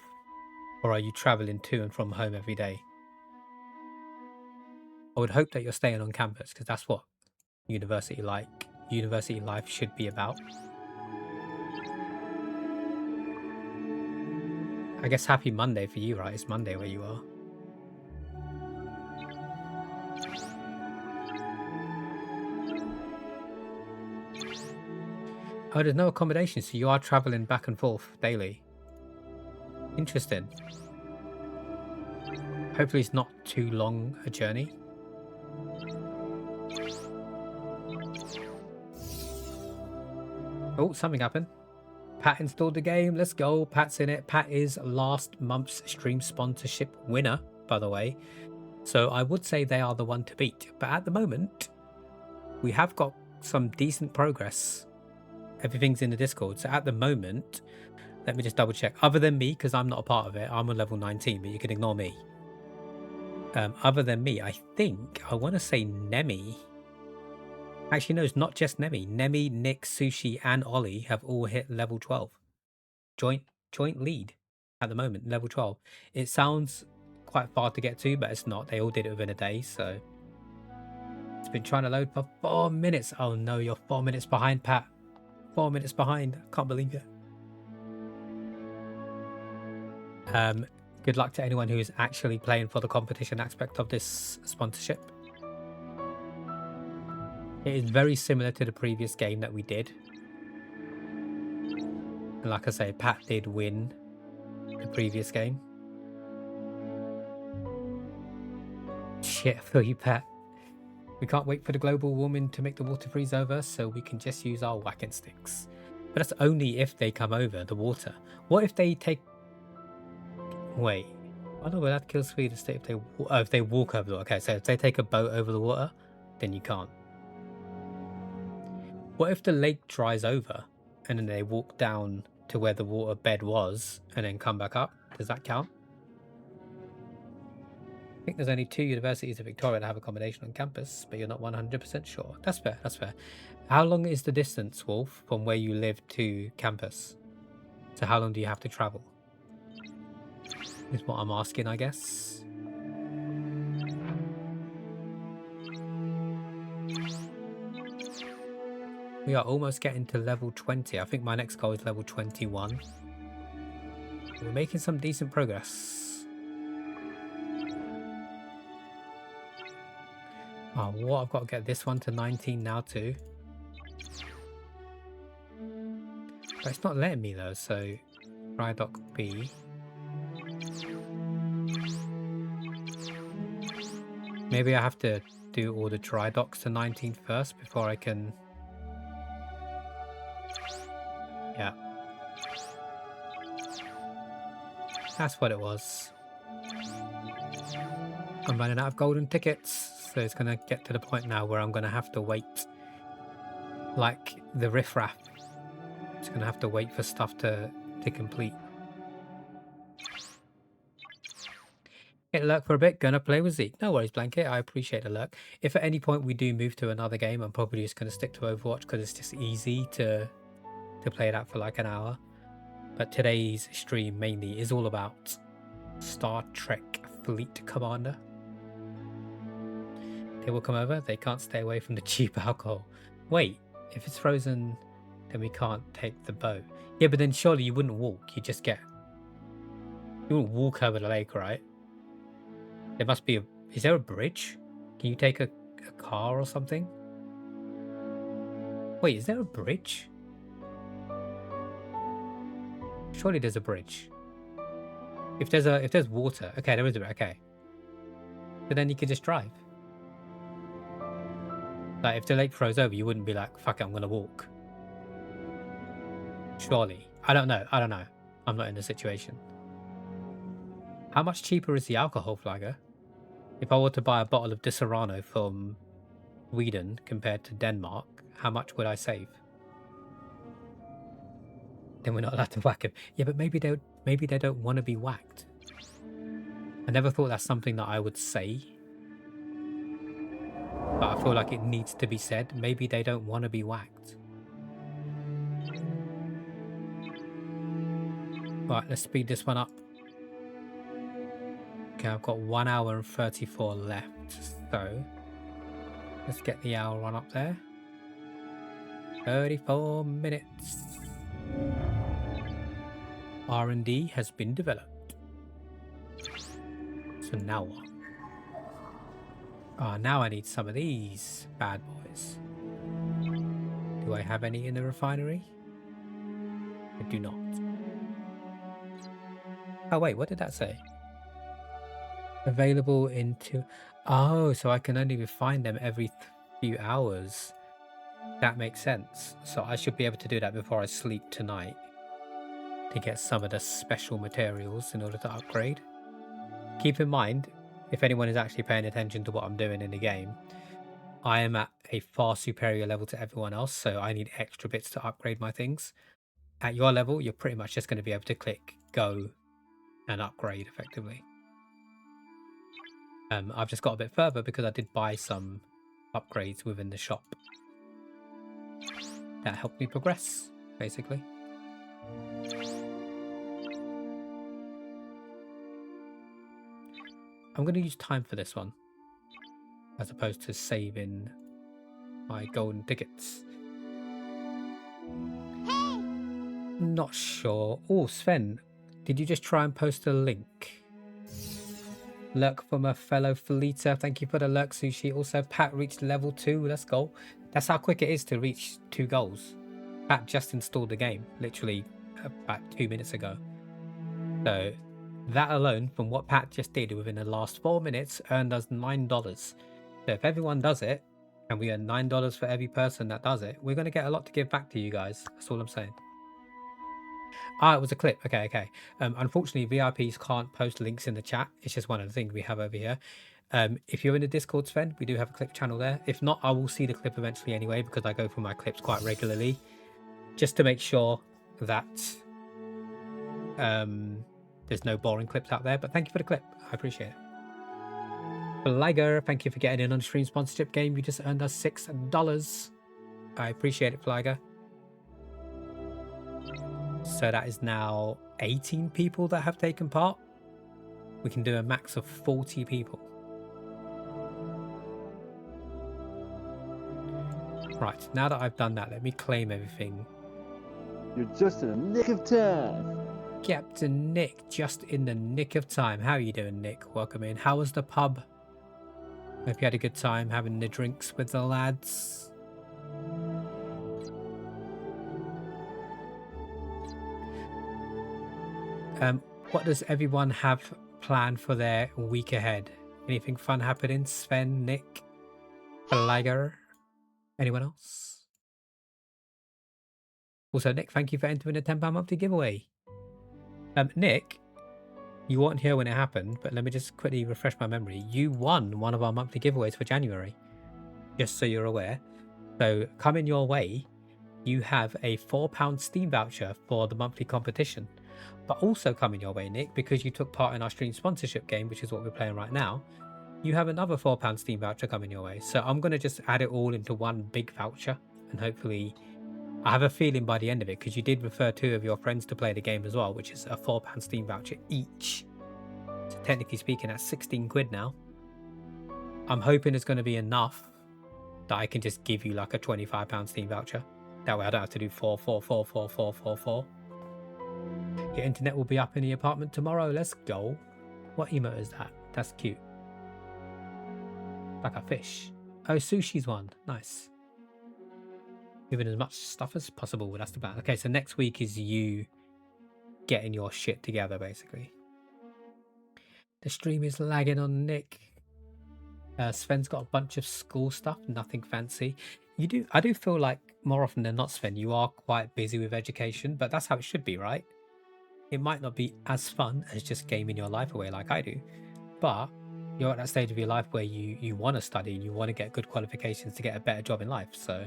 [SPEAKER 2] Or are you traveling to and from home every day? I would hope that you're staying on campus, because that's what university life should be about. I guess happy Monday for you, right? It's Monday where you are. Oh, there's no accommodation, so you are traveling back and forth daily. Interesting. Hopefully it's not too long a journey. Oh, something happened. Pat installed the game. Let's go. Pat's in it. Pat is last month's stream sponsorship winner, by the way. So I would say they are the one to beat. But at the moment, we have got some decent progress. Everything's in the Discord. So at the moment, let me just double check. Other than me, because I'm not a part of it, I'm on level 19, but you can ignore me. Other than me, I want to say Nemi. Actually, no, it's not just Nemi. Nemi, Nick, Sushi, and Ollie have all hit level 12. Joint lead at the moment, level 12. It sounds quite far to get to, but it's not. They all did it within a day, so... It's been trying to load for 4 minutes. Oh no, you're 4 minutes behind, Pat. 4 minutes behind. I can't believe it. Good luck to anyone who is actually playing for the competition aspect of this sponsorship. It is very similar to the previous game that we did. And like I say, Pat did win the previous game. Shit for you, Pat. We can't wait for the global warming to make the water freeze over, so we can just use our whacking sticks. But that's only if they come over the water. What if they take... Wait. I don't know, that kills Sweden State if they walk over the water. Okay, so if they take a boat over the water, then you can't. What if the lake dries over and then they walk down to where the water bed was and then come back up? Does that count? I think there's only 2 universities in Victoria that have accommodation on campus, but you're not 100% sure. That's fair, that's fair. How long is the distance, Wolf, from where you live to campus? So how long do you have to travel? Is what I'm asking, I guess. We are almost getting to level 20. I think my next goal is level 21. We're making some decent progress. Oh, what? I've got to get this one to 19 now too. But it's not letting me though, so... Dry dock B. Maybe I have to do all the dry docks to 19 first before I can... Yeah. That's what it was. I'm running out of golden tickets, so it's going to get to the point now where I'm going to have to wait. Like the riffraff. It's going to have to wait for stuff to complete. Get lurk for a bit, gonna play with Zeke. No worries, Blanket, I appreciate the lurk. If at any point we do move to another game, I'm probably just going to stick to Overwatch because it's just easy to play that for like an hour. But today's stream mainly is all about Star Trek Fleet Commander. They will come over, they can't stay away from the cheap alcohol. Wait, if it's frozen, then we can't take the boat. Yeah, but then surely you wouldn't walk, you just get... You wouldn't walk over the lake, right? There must be a... Is there a bridge? Can you take a car or something? Wait, is there a bridge? Surely there's a bridge. If there's water, okay, there is a bridge, okay. But then you could just drive. Like if the lake froze over, you wouldn't be like, fuck it, I'm gonna walk. Surely. I don't know. I'm not in the situation. How much cheaper is the alcohol, Flagger? If I were to buy a bottle of Disaronno from Sweden compared to Denmark, how much would I save? Then we're not allowed to whack him. Yeah, but maybe they don't want to be whacked. I never thought that's something that I would say, but I feel like it needs to be said. Maybe they don't want to be whacked. Right, let's speed this one up. Okay, I've got 1 hour and 34 left, so let's get the hour one up there. 34 minutes. R&D has been developed. So now what? Now I need some of these bad boys. Do I have any in the refinery? I do not. Oh wait, what did that say? Available into... Oh, so I can only refine them every few hours. That makes sense. So I should be able to do that before I sleep tonight, to get some of the special materials in order to upgrade. Keep in mind, if anyone is actually paying attention to what I'm doing in the game, I am at a far superior level to everyone else, so I need extra bits to upgrade my things. At your level, you're pretty much just going to be able to click go and upgrade effectively. I've just got a bit further because I did buy some upgrades within the shop that helped me progress, basically. I'm going to use time for this one, as opposed to saving my golden tickets. Not sure. Oh, Sven, did you just try and post a link? Lurk from a fellow Felita. Thank you for the lurk, Sushi. Also, Pat reached level 2. Let's go. That's how quick it is to reach 2 goals. Pat just installed the game, literally about 2 minutes ago. So that alone, from what Pat just did within the last 4 minutes, earned us $9. So if everyone does it, and we earn $9 for every person that does it, we're going to get a lot to give back to you guys. That's all I'm saying. Ah, it was a clip. Okay. Unfortunately, VIPs can't post links in the chat. It's just one of the things we have over here. If you're in the Discord, Sven, we do have a clip channel there. If not, I will see the clip eventually anyway, because I go through my clips quite regularly, just to make sure that there's no boring clips out there. But thank you for the clip. I appreciate it. Flyger, thank you for getting in on stream sponsorship game. You just earned us $6. I appreciate it, Flyger. So that is now 18 people that have taken part. We can do a max of 40 people. Right, now that I've done that, let me claim everything.
[SPEAKER 1] You're just in the nick of time.
[SPEAKER 2] Captain Nick, just in the nick of time. How are you doing, Nick? Welcome in. How was the pub? Hope you had a good time having the drinks with the lads. What does everyone have planned for their week ahead? Anything fun happening? Sven, Nick, Flyger, anyone else? Also, Nick, thank you for entering the £10 monthly giveaway. Nick, you weren't here when it happened, but let me just quickly refresh my memory. You won one of our monthly giveaways for January, just so you're aware. So coming your way, you have a £4 Steam voucher for the monthly competition. But also coming your way, Nick, because you took part in our stream sponsorship game, which is what we're playing right now, you have another £4 Steam voucher coming your way. So I'm going to just add it all into one big voucher, and hopefully, I have a feeling by the end of it, because you did refer 2 of your friends to play the game as well, which is a £4 Steam voucher each. So technically speaking, that's 16 quid now. I'm hoping it's going to be enough that I can just give you like a £25 Steam voucher. That way I don't have to do 4. Your internet will be up in the apartment tomorrow. Let's go. What emote is that? That's cute. Like a fish. Oh, sushi's one. Nice. Giving as much stuff as possible. That's the plan. Okay, so next week is you getting your shit together, basically. The stream is lagging on Nick. Sven's got a bunch of school stuff. Nothing fancy. I do feel like more often than not, Sven, you are quite busy with education, but that's how it should be, right? It might not be as fun as just gaming your life away like I do, but you're at that stage of your life where you want to study and you want to get good qualifications to get a better job in life. So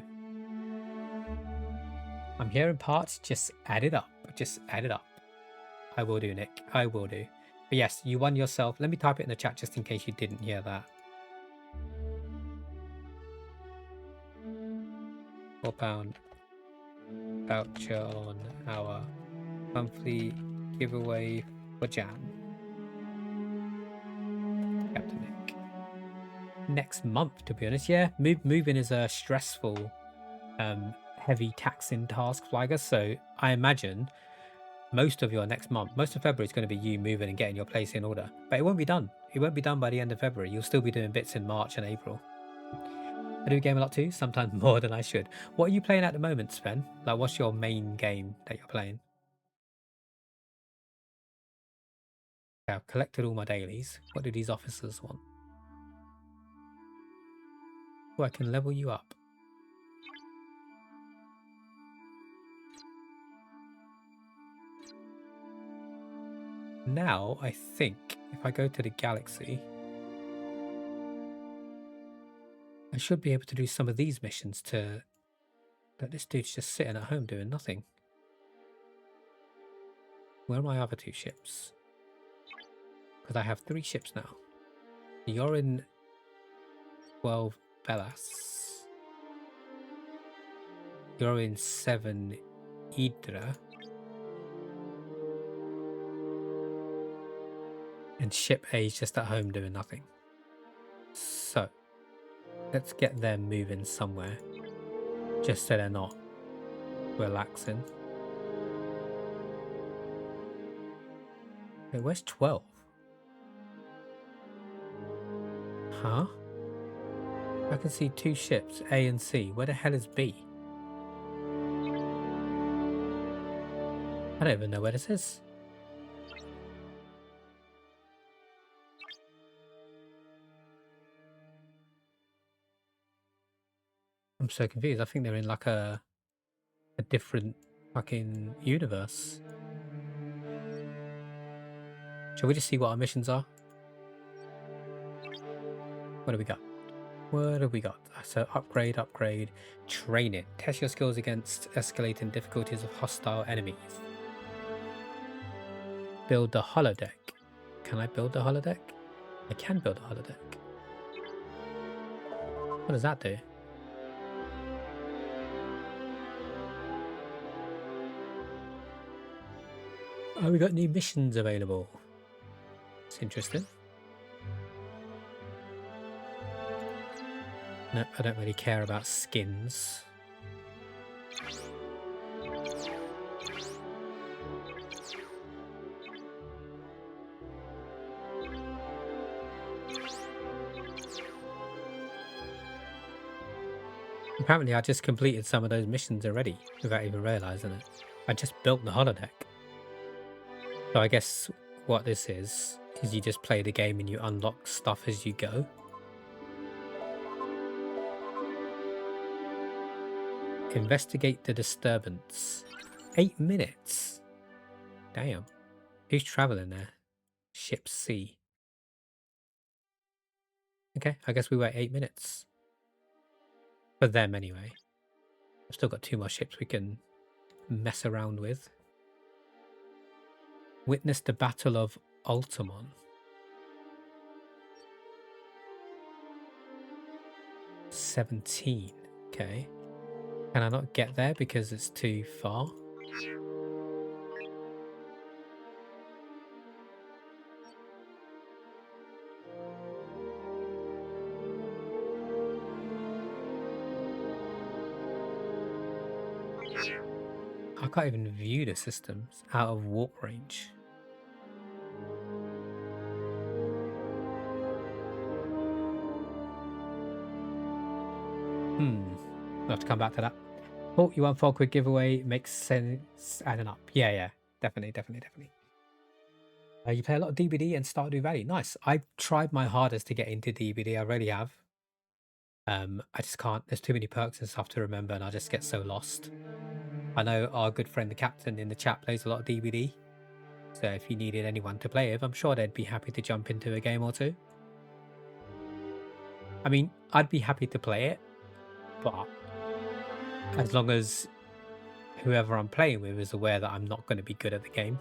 [SPEAKER 2] I'm hearing parts, just add it up. Just add it up. I will do, Nick. I will do. But yes, you won yourself. Let me type it in the chat just in case you didn't hear that. £4 voucher on our monthly giveaway for Jam. Captain Nick. Next month, to be honest. Yeah, moving is a stressful, heavy taxing task, Flyger. So I imagine most of your next month, most of February is going to be you moving and getting your place in order. But it won't be done. It won't be done by the end of February. You'll still be doing bits in March and April. I do game a lot too, sometimes more than I should. What are you playing at the moment, Sven? Like, what's your main game that you're playing? Okay, I've collected all my dailies. What do these officers want? Oh, I can level you up. Now, I think if I go to the galaxy, I should be able to do some of these missions to... But this dude's just sitting at home doing nothing. Where are my other 2 ships? Because I have 3 ships now. You're in 12 Bellas. You're in 7 Idra. And ship A is just at home doing nothing. So, let's get them moving somewhere. Just so they're not relaxing. Wait, where's 12? Huh? I can see 2 ships, A and C. Where the hell is B? I don't even know where this is. I'm so confused. I think they're in like a different fucking universe. Shall we just see what our missions are? What do we got? What have we got? So upgrade, train it. Test your skills against escalating difficulties of hostile enemies. Build the holodeck. Can I build the holodeck? I can build a holodeck. What does that do? Oh, we got new missions available. It's interesting. No, I don't really care about skins. Apparently I just completed some of those missions already without even realising it. I just built the holodeck. So I guess what this is you just play the game and you unlock stuff as you go. Investigate the disturbance. 8 minutes. Damn. Who's traveling there? Ship C. Okay, I guess we wait 8 minutes. For them anyway. I've still got 2 more ships we can mess around with. Witness the Battle of Altamont. $17. Okay. Can I not get there because it's too far? I can't even view the systems out of warp range. I'll have to come back to that. Oh, you won 4 quick giveaway. Makes sense adding up. Yeah. Definitely. You play a lot of DBD and Stardew Valley. Nice. I've tried my hardest to get into DBD. I really have. I just can't. There's too many perks and stuff to remember and I just get so lost. I know our good friend the captain in the chat plays a lot of DBD. So if you needed anyone to play with, I'm sure they'd be happy to jump into a game or 2. I mean, I'd be happy to play it, but as long as whoever I'm playing with is aware that I'm not going to be good at the game.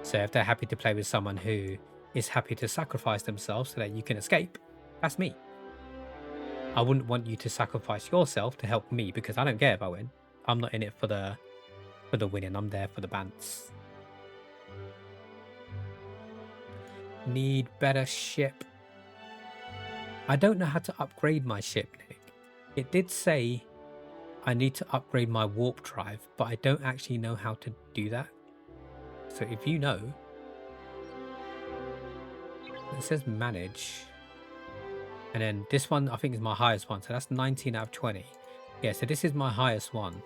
[SPEAKER 2] So if they're happy to play with someone who is happy to sacrifice themselves so that you can escape, that's me. I wouldn't want you to sacrifice yourself to help me because I don't care if I win. I'm not in it for the winning. I'm there for the bants. Need better ship. I don't know how to upgrade my ship, Nick. It did say I need to upgrade my warp drive, but I don't actually know how to do that. So if you know, it says manage. And then this one, I think, is my highest one. So that's 19 out of 20. Yeah, so this is my highest one.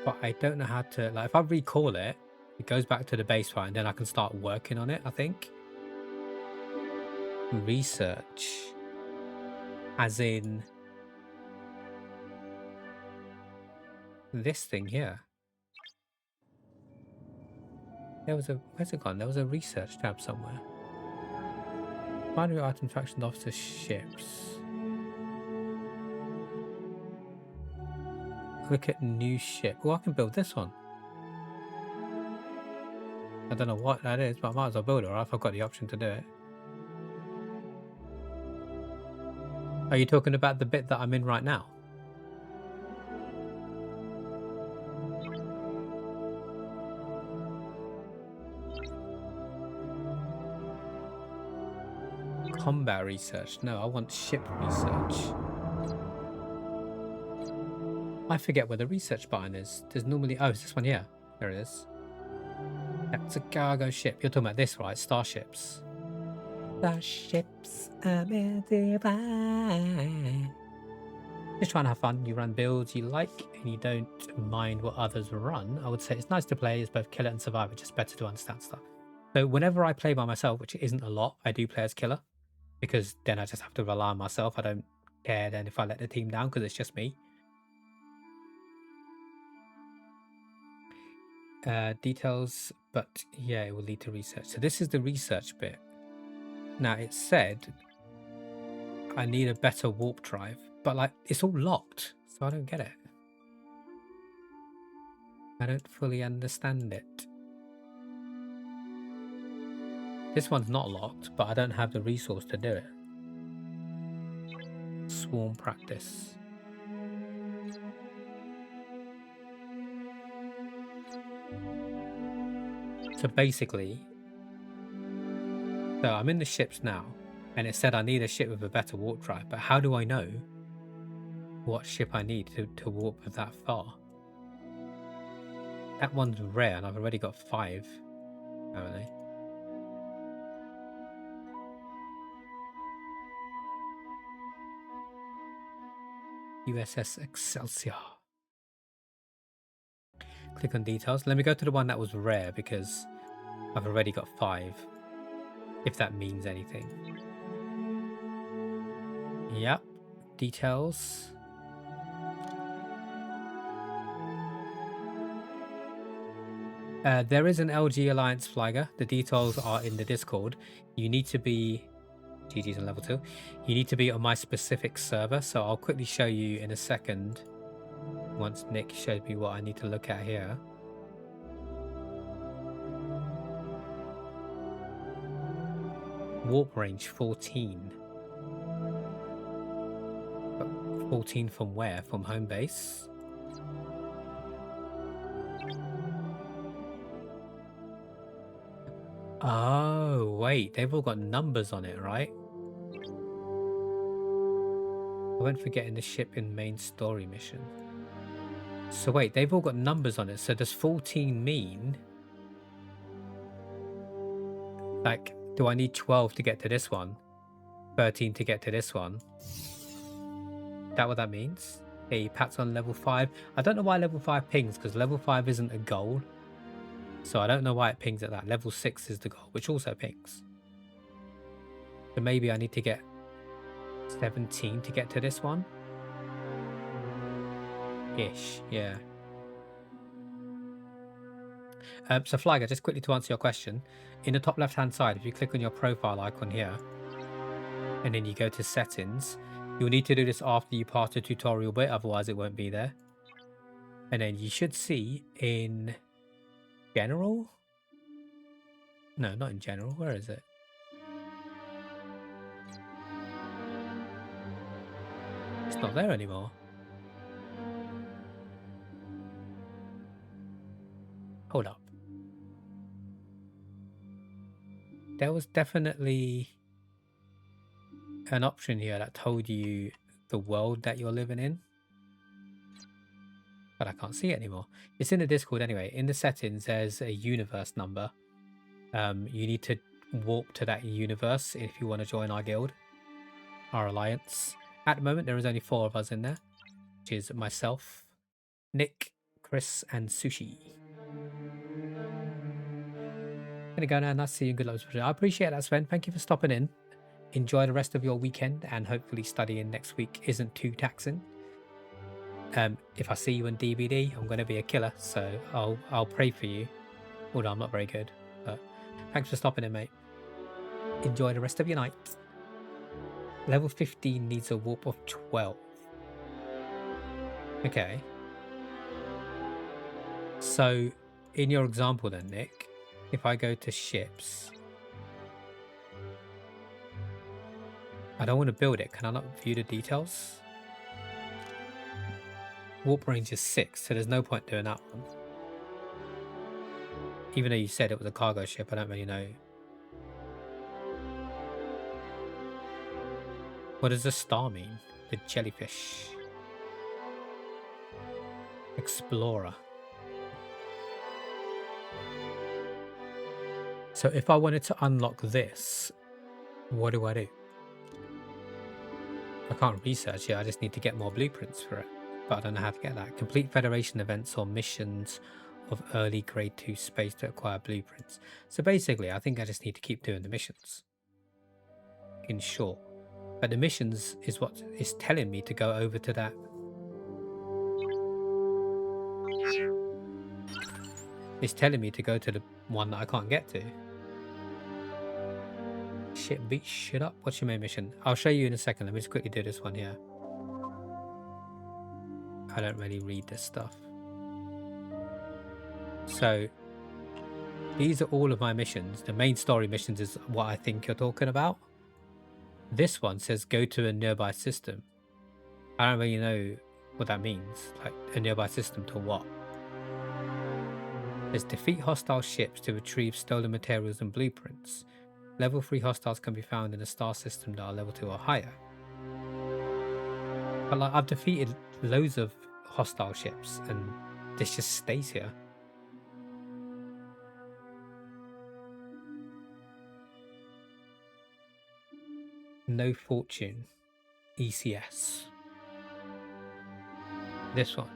[SPEAKER 2] But I don't know how to, like, if I recall it, it goes back to the base one, and then I can start working on it, I think. Research. As in this thing here. There was a, where's it gone? There was a research tab somewhere. Binary item faction officer ships. Look at new ship. Oh, I can build this one. I don't know what that is, but I might as well build it, right? If I've got the option to do it. Are you talking about the bit that I'm in right now? Combat research. No, I want ship research. I forget where the research button is. There's normally... Oh, it's this one here. There it is. That's a cargo ship. You're talking about this, right? Starships. Starships are meant to fly. Just trying to have fun. You run builds you like, and you don't mind what others run. I would say it's nice to play. It's both killer and survivor. Just better to understand stuff. So whenever I play by myself, which isn't a lot, I do play as killer. Because then I just have to rely on myself. I don't care then if I let the team down because it's just me. Details, but yeah, it will lead to research. So this is the research bit. Now it said I need a better warp drive, but like it's all locked, so I don't get it. I don't fully understand it. This one's not locked, but I don't have the resource to do it. Swarm practice. So basically, so I'm in the ships now, and it said I need a ship with a better warp drive, but how do I know what ship I need to warp with that far? That one's rare, and I've already got 5, apparently. USS Excelsior. Click on details. Let me go to the one that was rare because I've already got 5. If that means anything. Yep. Details. There is an LG Alliance flagger. The details are in the Discord. You need to be... GG's on level 2. You need to be on my specific server, so I'll quickly show you in a second once Nick showed me what I need to look at here. Warp range 14. But 14 from where? From home base? Oh, wait, they've all got numbers on it, right? I went for getting the ship in main story mission. So wait, they've all got numbers on it. So does 14 mean... like, do I need 12 to get to this one? 13 to get to this one? Is that what that means? Hey, Pat's on level 5. I don't know why level 5 pings, because level 5 isn't a goal. So I don't know why it pings at that. Level 6 is the goal, which also pings. So maybe I need to get 17 to get to this one? Ish, yeah. So Flagger, just quickly to answer your question. In the top left hand side, if you click on your profile icon here, and then you go to settings. You'll need to do this after you pass the tutorial bit, otherwise it won't be there. And then you should see in general. No, not in general. Where is it? It's not there anymore. Hold up. There was definitely an option here that told you the world that you're living in. But I can't see it anymore. It's in the Discord anyway. In the settings, there's a universe number. You need to warp to that universe if you want to join our guild, our alliance. At the moment, there is only 4 of us in there, which is myself, Nick, Chris, and Sushi. Gonna go now. Nice to see you. Good luck. I appreciate that, Sven. Thank you for stopping in. Enjoy the rest of your weekend, and hopefully studying next week isn't too taxing. If I see you in DBD, I'm going to be a killer, so I'll pray for you. Although I'm not very good, but thanks for stopping in, mate. Enjoy the rest of your night. Level 15 needs a warp of 12. Okay. So, in your example then, Nick, if I go to ships, I don't want to build it. Can I not view the details? Warp range is 6, so there's no point doing that one. Even though you said it was a cargo ship, I don't really know. What does the star mean? The jellyfish. Explorer. So if I wanted to unlock this, what do I do? I can't research it, I just need to get more blueprints for it. But I don't know how to get that. Complete Federation events or missions of early grade 2 space to acquire blueprints. So basically, I think I just need to keep doing the missions. In short. But the missions is what is telling me to go over to that. It's telling me to go to the one that I can't get to. Shit, beat shit up. What's your main mission? I'll show you in a second. Let me just quickly do this one here. I don't really read this stuff. So, these are all of my missions. The main story missions is what I think you're talking about. This one says go to a nearby system. I don't really know what that means. Like, a nearby system to what? There's defeat hostile ships to retrieve stolen materials and blueprints. Level 3 hostiles can be found in a star system that are level 2 or higher. But like, I've defeated loads of hostile ships and this just stays here. No fortune. ECS. This one.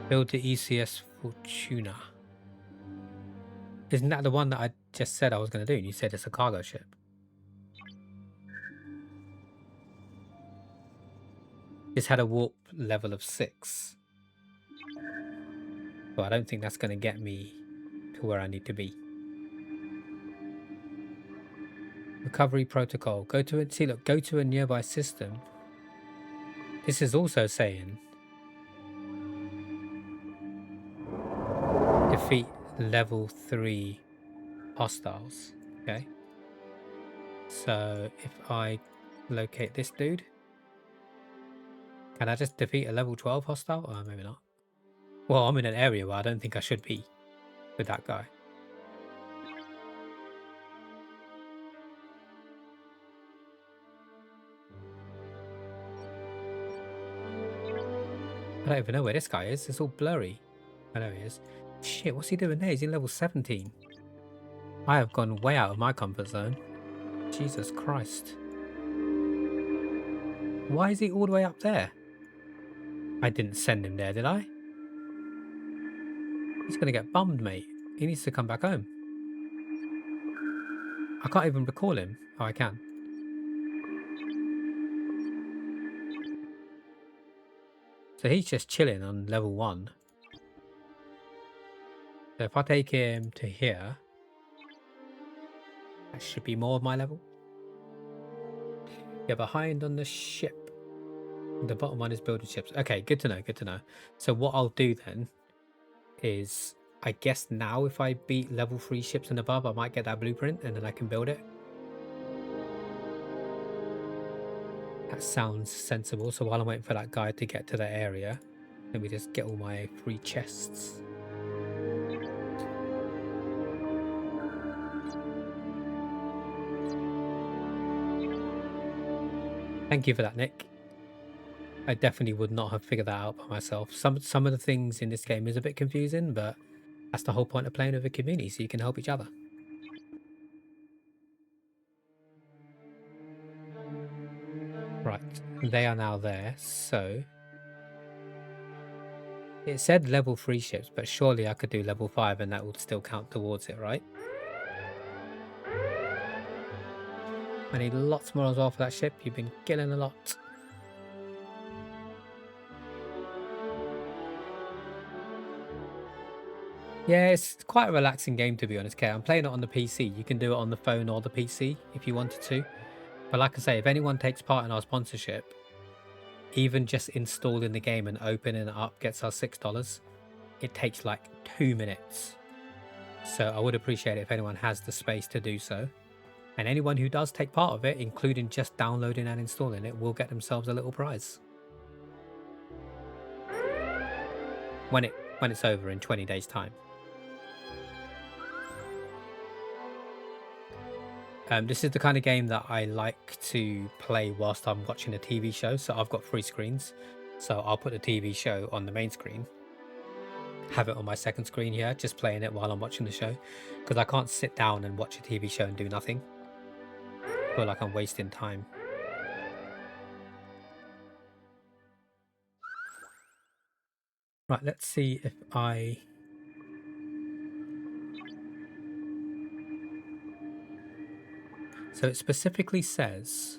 [SPEAKER 2] Build the ECS Fortuna. Isn't that the one that I just said I was going to do? And you said it's a cargo ship. This had a warp level of 6. But I don't think that's going to get me to where I need to be. Recovery protocol. Go to it. See, look, go to a nearby system. This is also saying defeat level 3 hostiles. Okay. So if I locate this dude, can I just defeat a level 12 hostile? Oh, maybe not. Well, I'm in an area where I don't think I should be with that guy. I don't even know where this guy is. It's all blurry. I know he is. Shit, what's he doing there? He's in level 17. I have gone way out of my comfort zone. Jesus Christ. Why is he all the way up there? I didn't send him there, did I? He's going to get bummed, mate. He needs to come back home. I can't even recall him. Oh, I can. So he's just chilling on level 1. So if I take him to here, that should be more of my level. You're behind on the ship. The bottom one is building ships. Okay, good to know, good to know. So what I'll do then is, I guess now if I beat level 3 ships and above, I might get that blueprint and then I can build it. That sounds sensible. So while I'm waiting for that guy to get to the area, let me just get all my free chests. Thank you for that, Nick. I definitely would not have figured that out by myself. Some of the things in this game is a bit confusing, but that's the whole point of playing with a community, so you can help each other. Right, they are now there, so it said level 3 ships, but surely I could do level 5 and that would still count towards it, right? I need lots more as well for that ship. You've been killing a lot. Yeah, it's quite a relaxing game, to be honest, Kay. I'm playing it on the PC. You can do it on the phone or the PC if you wanted to. But like I say, if anyone takes part in our sponsorship, even just installing the game and opening it up gets us $6. It takes like 2 minutes. So I would appreciate it if anyone has the space to do so. And anyone who does take part of it, including just downloading and installing it, will get themselves a little prize. When it's over in 20 days' time. This is the kind of game that I like to play whilst I'm watching a TV show. So I've got 3 screens. So I'll put the TV show on the main screen. Have it on my second screen here, just playing it while I'm watching the show. Because I can't sit down and watch a TV show and do nothing. I feel like I'm wasting time. Right, let's see if I... So it specifically says,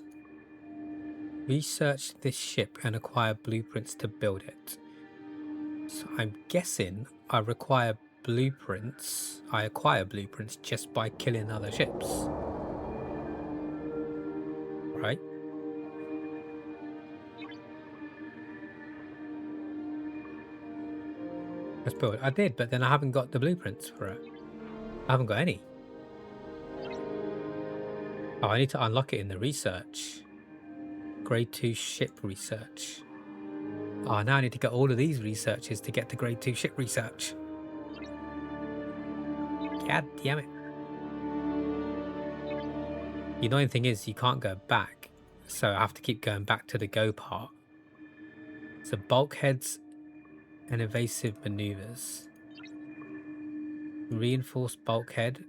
[SPEAKER 2] research this ship and acquire blueprints to build it. So I'm guessing I acquire blueprints just by killing other ships. Right? Let's build it. I did, but then I haven't got the blueprints for it. I haven't got any. Oh, I need to unlock it in the research. Grade 2 ship research. Oh, now I need to get all of these researches to get to grade 2 ship research. God damn it. The annoying thing is you can't go back, so I have to keep going back to the go part. So bulkheads and evasive maneuvers. Reinforced bulkhead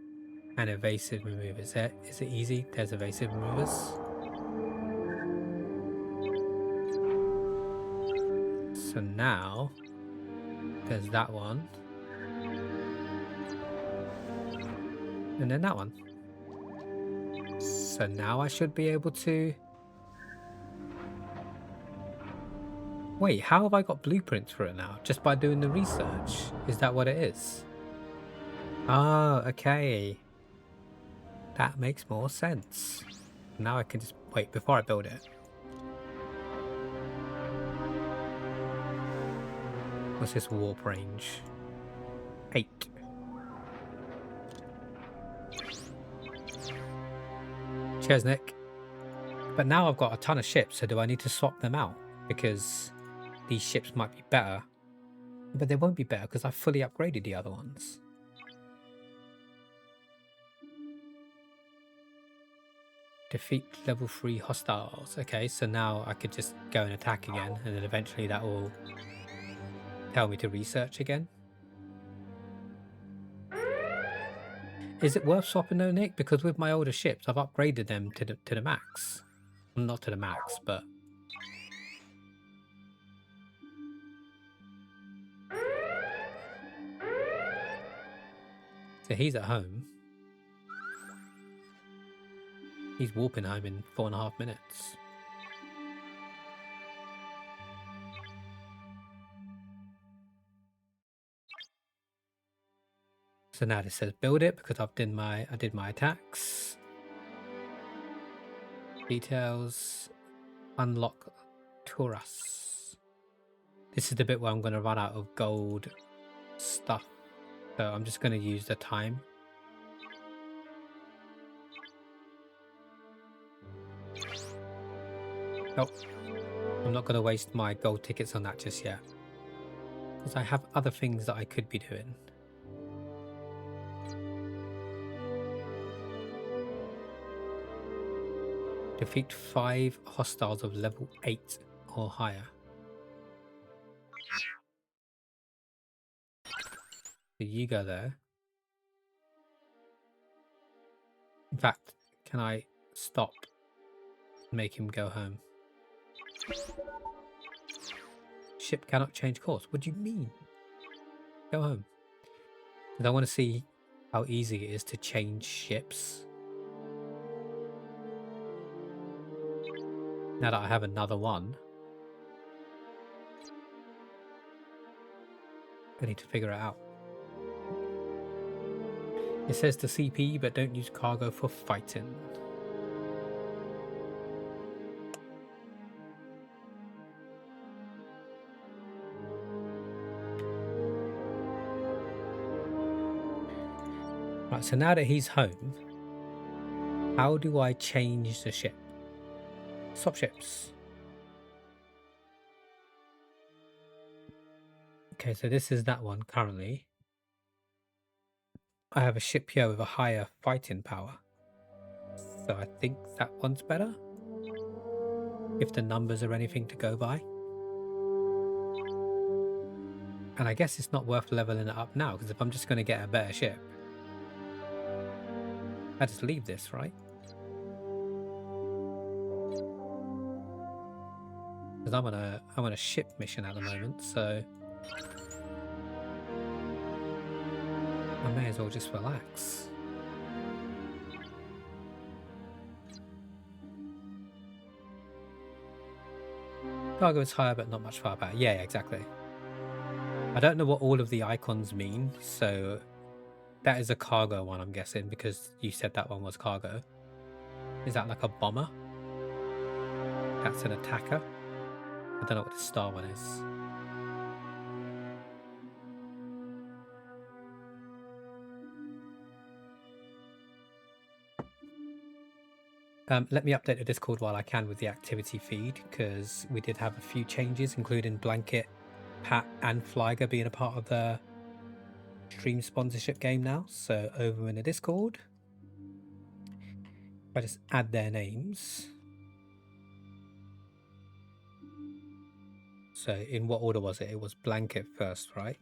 [SPEAKER 2] and evasive maneuvers. Is it easy? There's evasive maneuvers. So now there's that one. And then that one. So now I should be able to... Wait, how have I got blueprints for it now? Just by doing the research? Is that what it is? Oh, okay. That makes more sense. Now I can just... Wait, before I build it. What's this warp range? 8. Cheers, Nick. But now I've got a ton of ships, so do I need to swap them out? Because these ships might be better. But they won't be better because I fully upgraded the other ones. Defeat level 3 hostiles. Okay, so now I could just go and attack again, and then eventually that will tell me to research again. Is it worth swapping though, Nick? Because with my older ships, I've upgraded them to the max. Not to the max, but... So he's at home. He's warping home in 4.5 minutes. So now this says build it because I did my attacks. Details. Unlock Taurus. This is the bit where I'm going to run out of gold stuff. So I'm just going to use the time. Nope. I'm not going to waste my gold tickets on that just yet. Because I have other things that I could be doing. Defeat 5 hostiles of level 8 or higher. So you go there. In fact, can I stop and make him go home? Ship cannot change course. What do you mean? Go home. Because I want to see how easy it is to change ships. Now that I have another one, I need to figure it out. It says to CP, but don't use cargo for fighting. Right, so now that he's home, how do I change the ship? Swap ships. Okay, so this is that one currently. I have a ship here with a higher fighting power. So I think that one's better. If the numbers are anything to go by. And I guess it's not worth leveling it up now, because if I'm just going to get a better ship, I just leave this, right? Because I'm on a ship mission at the moment, so I may as well just relax. Cargo is higher, but not much firepower. Yeah, exactly. I don't know what all of the icons mean, so that is a cargo one, I'm guessing, because you said that one was cargo. Is that like a bomber? That's an attacker. I don't know what the star one is. Let me update the Discord while I can with the activity feed, because we did have a few changes, including Blanket, Pat, and Flyger being a part of the stream sponsorship game now. So over in the Discord, if I just add their names. So in what order was it? It was Blanket first, right?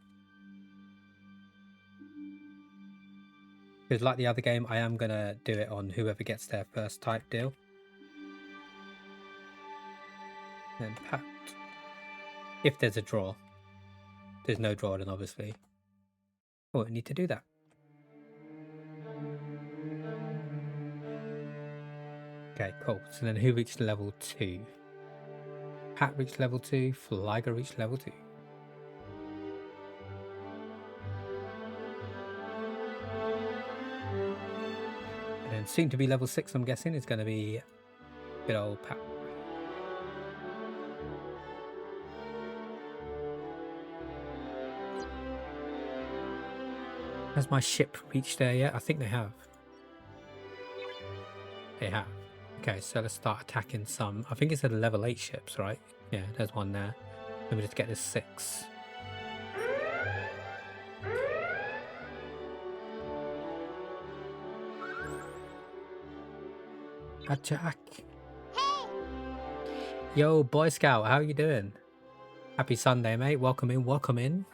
[SPEAKER 2] Because like the other game, I am going to do it on whoever gets their first type deal. And Pat. If there's a draw. There's no draw then obviously. Oh, I need to do that. Okay, cool. So then who reached level 2? Pat reached level 2, Flyger reached level 2. And then soon to be level 6, I'm guessing, is going to be good old Pat. Has my ship reached there yet? I think they have. They have. Okay, so let's start attacking some. I think it's at level 8 ships, right? Yeah, there's one there. Let me just get this 6. Attack. Yo, Boy Scout, how you doing? Happy Sunday, mate. Welcome in, welcome in.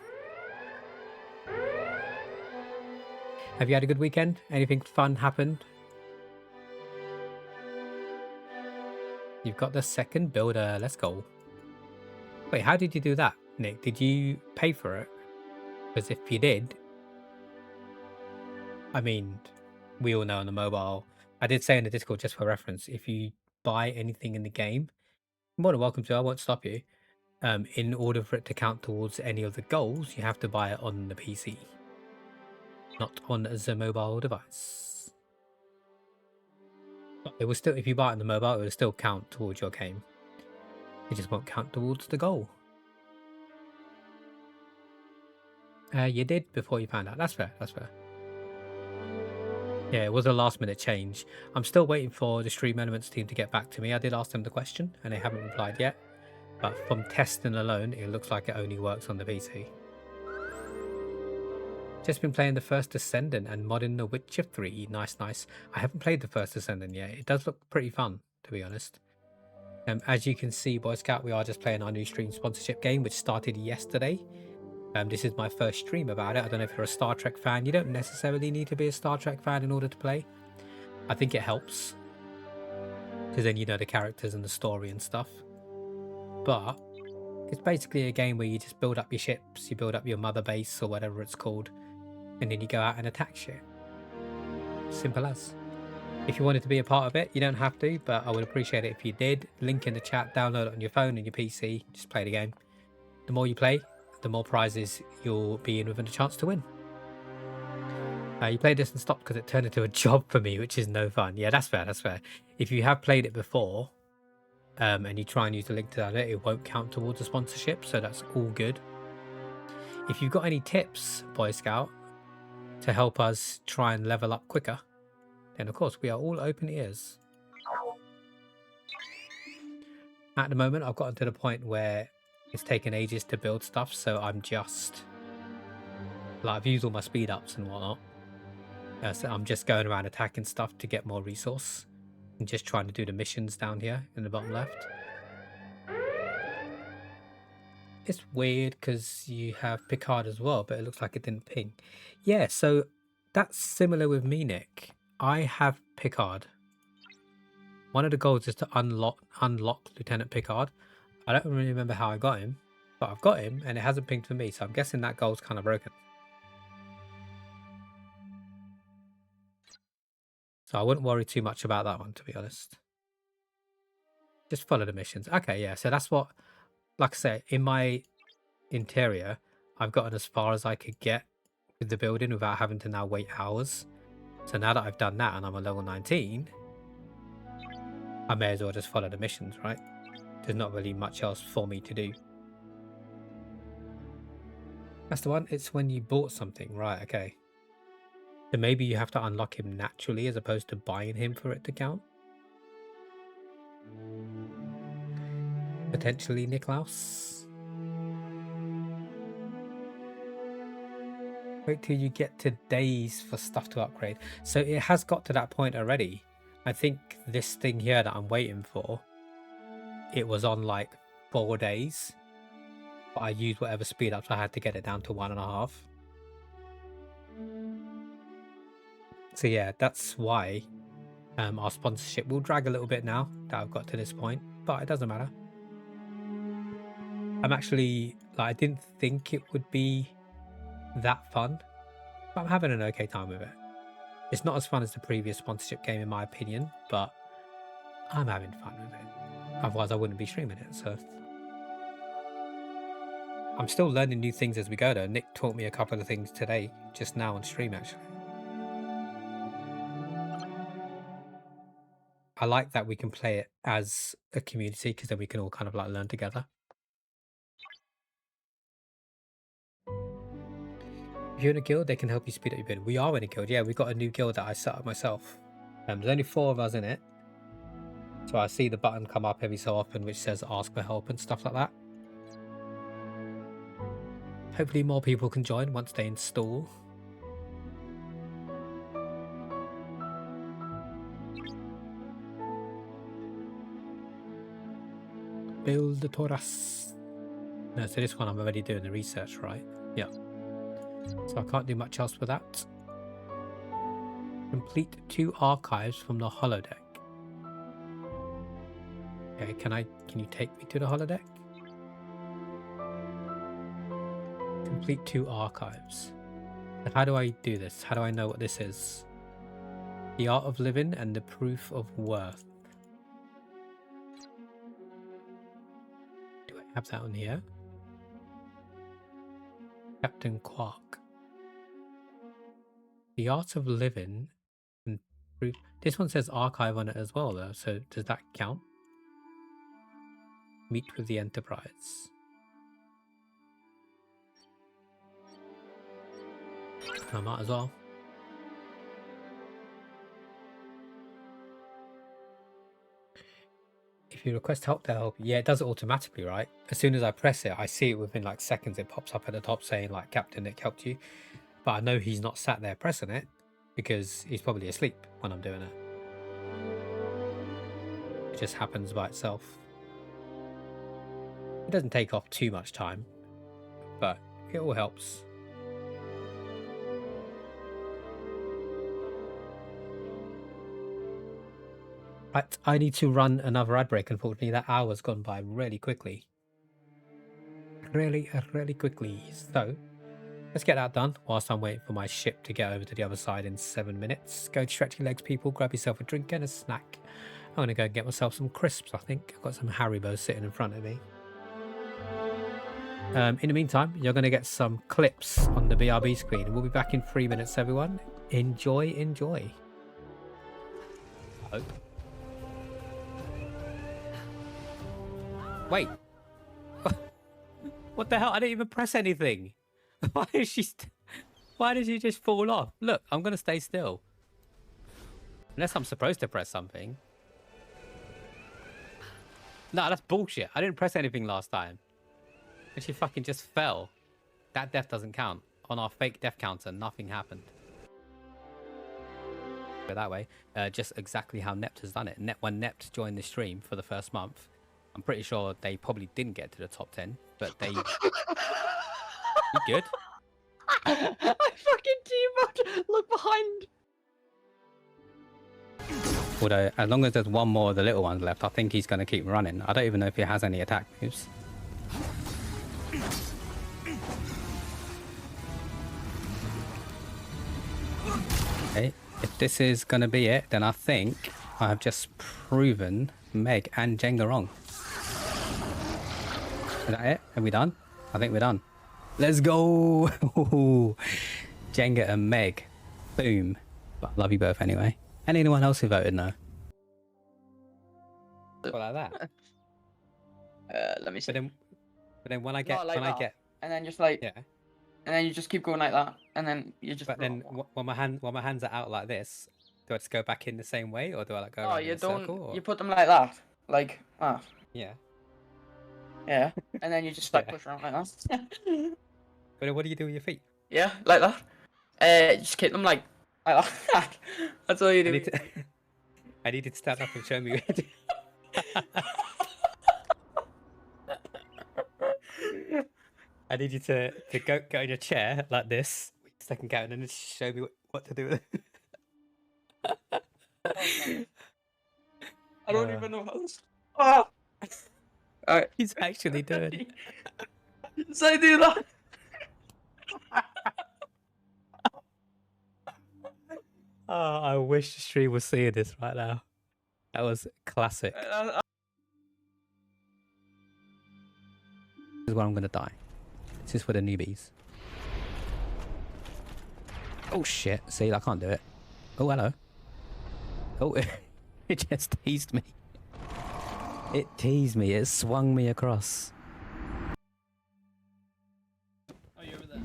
[SPEAKER 2] Have you had a good weekend? Anything fun happened? You've got the second builder. Let's go. Wait, how did you do that, Nick? Did you pay for it? Because if you did, I mean, we all know on the mobile. I did say in the Discord, just for reference, if you buy anything in the game, you're more than welcome to. I won't stop you. In order for it to count towards any of the goals, you have to buy it on the PC, not on the mobile device. But it will still, if you buy it on the mobile, it will still count towards your game. It just won't count towards the goal. You did before you found out. That's fair. That's fair. Yeah, it was a last minute change. I'm still waiting for the Stream Elements team to get back to me. I did ask them the question and they haven't replied yet. But from testing alone, it looks like it only works on the PC. Just been playing the First Descendant and modding The Witcher 3. Nice, nice. I haven't played the First Descendant yet. It does look pretty fun, to be honest. As you can see, Boy Scout, we are just playing our new stream sponsorship game, which started yesterday. This is my first stream about it. I don't know if you're a Star Trek fan. You don't necessarily need to be a Star Trek fan in order to play. I think it helps, because then you know the characters and the story and stuff. But it's basically a game where you just build up your ships, you build up your mother base or whatever it's called, and then you go out and attack shit. Simple as. If you wanted to be a part of it, you don't have to, but I would appreciate it if you did. Link in the chat, download it on your phone and your PC, just play the game. The more you play, the more prizes you'll be in within a chance to win. You played this and stopped because it turned into a job for me, which is no fun. Yeah, that's fair, that's fair. If you have played it before, and you try and use the link to that, it won't count towards the sponsorship, so that's all good. If you've got any tips, Boy Scout, to help us try and level up quicker, then of course we are all open ears. At the moment, I've gotten to the point where it's taken ages to build stuff, so I'm just like, I've used all my speed ups and whatnot. So I'm just going around attacking stuff to get more resource and just trying to do the missions down here in the bottom left. It's weird because you have Picard as well, but it looks like it didn't ping. Yeah, so that's similar with me, Nick. I have Picard. One of the goals is to unlock Lieutenant Picard. I don't really remember how I got him, but I've got him and it hasn't pinged for me, so I'm guessing that goal's kind of broken. So I wouldn't worry too much about that one, to be honest. Just follow the missions. Okay, yeah, so that's what, like I say, in my interior, I've gotten as far as I could get with the building without having to now wait hours. So now that I've done that and I'm a level 19, I may as well just follow the missions, right? There's not really much else for me to do. That's the one. It's when you bought something, right? Okay. So maybe you have to unlock him naturally as opposed to buying him for it to count. Potentially, Niklaus. Wait till you get to days for stuff to upgrade. So it has got to that point already. I think this thing here that I'm waiting for, it was on like 4 days. But I used whatever speed ups I had to get it down to 1.5. So yeah, that's why our sponsorship will drag a little bit now that I've got to this point, but it doesn't matter. I'm actually, like, I didn't think it would be that fun, but I'm having an okay time with it. It's not as fun as the previous sponsorship game in my opinion, but I'm having fun with it. Otherwise I wouldn't be streaming it, so. I'm still learning new things as we go though. Nick taught me a couple of things today, just now on stream actually. I like that we can play it as a community because then we can all kind of like learn together. If you're in a guild, they can help you speed up your build. We are in a guild, yeah. We've got a new guild that I set up myself. There's only 4 of us in it. So I see the button come up every so often which says ask for help and stuff like that. Hopefully more people can join once they install. Build the Taurus. No, so this one I'm already doing the research, right? Yeah. So I can't do much else with that. Complete 2 archives from the holodeck. Okay, can you take me to the holodeck? Complete 2 archives. So how do I do this? How do I know what this is? The Art of Living and the Proof of Worth. Do I have that on here? Captain Quark. The Art of Living and This one says archive on it as well, though. So does that count? Meet with the Enterprise. I might as well. If you request help, they'll help. Yeah, it does it automatically, right? As soon as I press it, I see it within like seconds. It pops up at the top saying like, Captain Nick helped you. But I know he's not sat there pressing it because he's probably asleep when I'm doing it. It just happens by itself. It doesn't take off too much time, but it all helps. Right, I need to run another ad break. Unfortunately, that hour's gone by really quickly. Really quickly. So, let's get that done whilst I'm waiting for my ship to get over to the other side in 7 minutes. Go stretch your legs, people. Grab yourself a drink and a snack. I'm going to go get myself some crisps, I think. I've got some Haribo sitting in front of me. In the meantime, you're going to get some clips on the BRB screen. We'll be back in 3 minutes, everyone. Enjoy. Oh. Wait. What the hell? I didn't even press anything. Why did she just fall off? Look, I'm going to stay still. Unless I'm supposed to press something. No, that's bullshit. I didn't press anything last time. And she fucking just fell. That death doesn't count. On our fake death counter, nothing happened. But that way, just exactly how Nept has done it. When Nept joined the stream for the first month, I'm pretty sure they probably didn't get to the top 10, but they... You good?
[SPEAKER 3] I fucking teamed. Look behind.
[SPEAKER 2] Although, as long as there's one more of the little ones left, I think he's going to keep running. I don't even know if he has any attack moves. Okay, if this is going to be it, then I think I have just proven Meg and Jenga wrong. Is that it? Are we done? I think we're done. Let's go! Jenga and Meg. Boom. But I love you both anyway. And anyone else who voted no? Like that.
[SPEAKER 3] Let me see.
[SPEAKER 2] But then when I get
[SPEAKER 3] and then just like
[SPEAKER 2] yeah.
[SPEAKER 3] And then you just keep going like that, and then you just.
[SPEAKER 2] But then when my hands are out like this, do I just go back in the same way, or do I like go around in a circle? Or...
[SPEAKER 3] You put them like that, like that.
[SPEAKER 2] Yeah.
[SPEAKER 3] Yeah, and then you just like push around like that.
[SPEAKER 2] But what do you do with your feet?
[SPEAKER 3] Yeah, like that. Just keep them like that. That's all you do.
[SPEAKER 2] I need to stand up and show me. I need you to go in your chair like this, second count, and then just show me what to do with it.
[SPEAKER 3] I don't even know how this. Oh! Alright.
[SPEAKER 2] He's actually doing it.
[SPEAKER 3] So I do that.
[SPEAKER 2] Oh, I wish the stream was seeing this right now. That was classic. This is where I'm gonna die. This is for the newbies. Oh shit, see, I can't do it. Oh, hello. Oh, it just teased me. It teased me, it swung me across.
[SPEAKER 4] Oh, you're over there.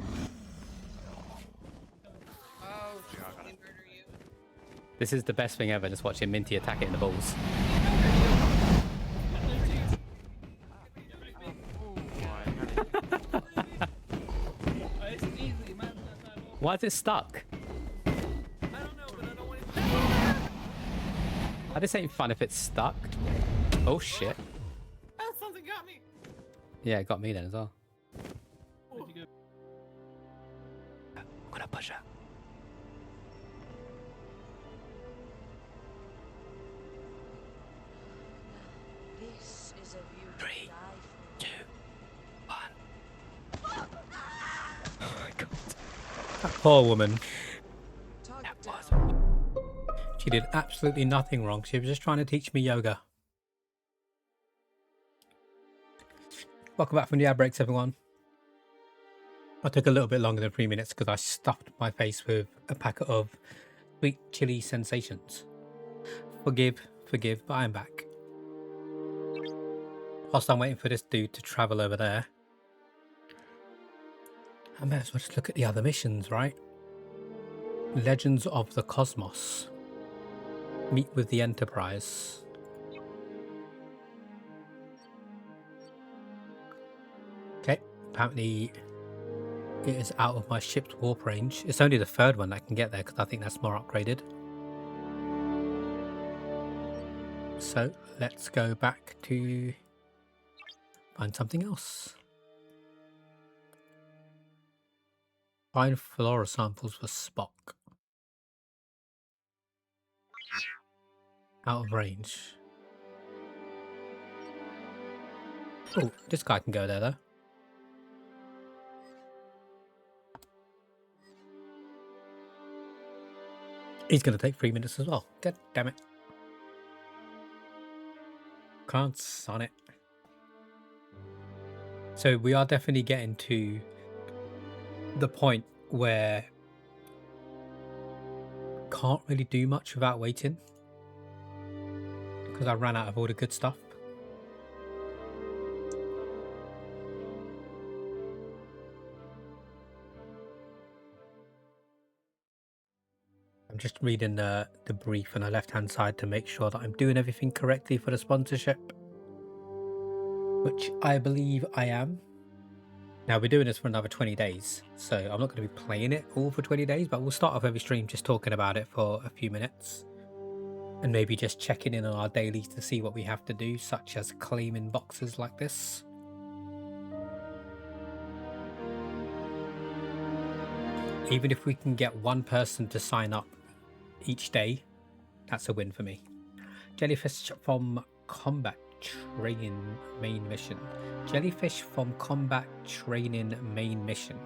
[SPEAKER 4] Oh, they murder you.
[SPEAKER 2] This is the best thing ever, just watching Minty attack it in the balls. Why is it stuck?
[SPEAKER 4] I don't know, but I don't want to.
[SPEAKER 2] This ain't fun if it's stuck. Oh shit.
[SPEAKER 4] Oh, something got me.
[SPEAKER 2] Yeah, it got me then as well.
[SPEAKER 4] Where'd you go?
[SPEAKER 2] I'm gonna push her.
[SPEAKER 7] This is a view
[SPEAKER 2] 3, 2, 1. Oh my god. That poor woman. She did absolutely nothing wrong. She was just trying to teach me yoga. Welcome back from the ad breaks, everyone. I took a little bit longer than 3 minutes because I stuffed my face with a packet of Sweet chili sensations. Forgive, but I'm back. Whilst I'm waiting for this dude to travel over there, I may as well just look at the other missions, right? Legends of the Cosmos. Meet with the Enterprise. Okay, apparently it is out of my ship's warp range. It's only the third one that can get there because I think that's more upgraded. So let's go back to find something else. Find flora samples for Spock. Out of range. Oh, this guy can go there though. He's going to take 3 minutes as well. God damn it. Can't son it. So we are definitely getting to the point where can't really do much without waiting because I ran out of all the good stuff. I'm just reading the brief on the left hand side to make sure that I'm doing everything correctly for the sponsorship, which I believe I am. Now we're doing this for another 20 days, so I'm not going to be playing it all for 20 days, but we'll start off every stream just talking about it for a few minutes and maybe just checking in on our dailies to see what we have to do, such as claiming boxes like this. Even if we can get one person to sign up each day, that's a win for me. Jellyfish from combat training main mission. Jellyfish from combat training main mission.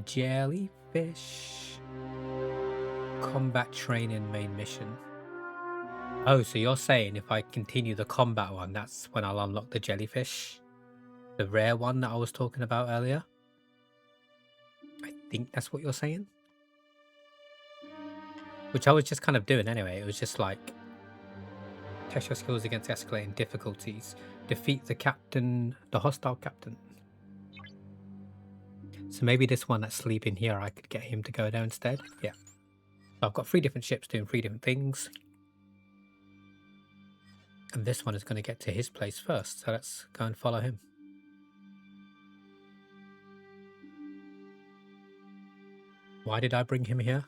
[SPEAKER 2] Jellyfish combat training main mission. Oh, so you're saying if I continue the combat one, that's when I'll unlock the jellyfish? The rare one that I was talking about earlier? I think that's what you're saying. Which I was just kind of doing anyway. It was just like, test your skills against escalating difficulties. Defeat the captain, the hostile captain. So maybe this one that's sleeping here, I could get him to go there instead. Yeah. So I've got 3 different ships doing 3 different things. And this one is going to get to his place first. So let's go and follow him. Why did I bring him here?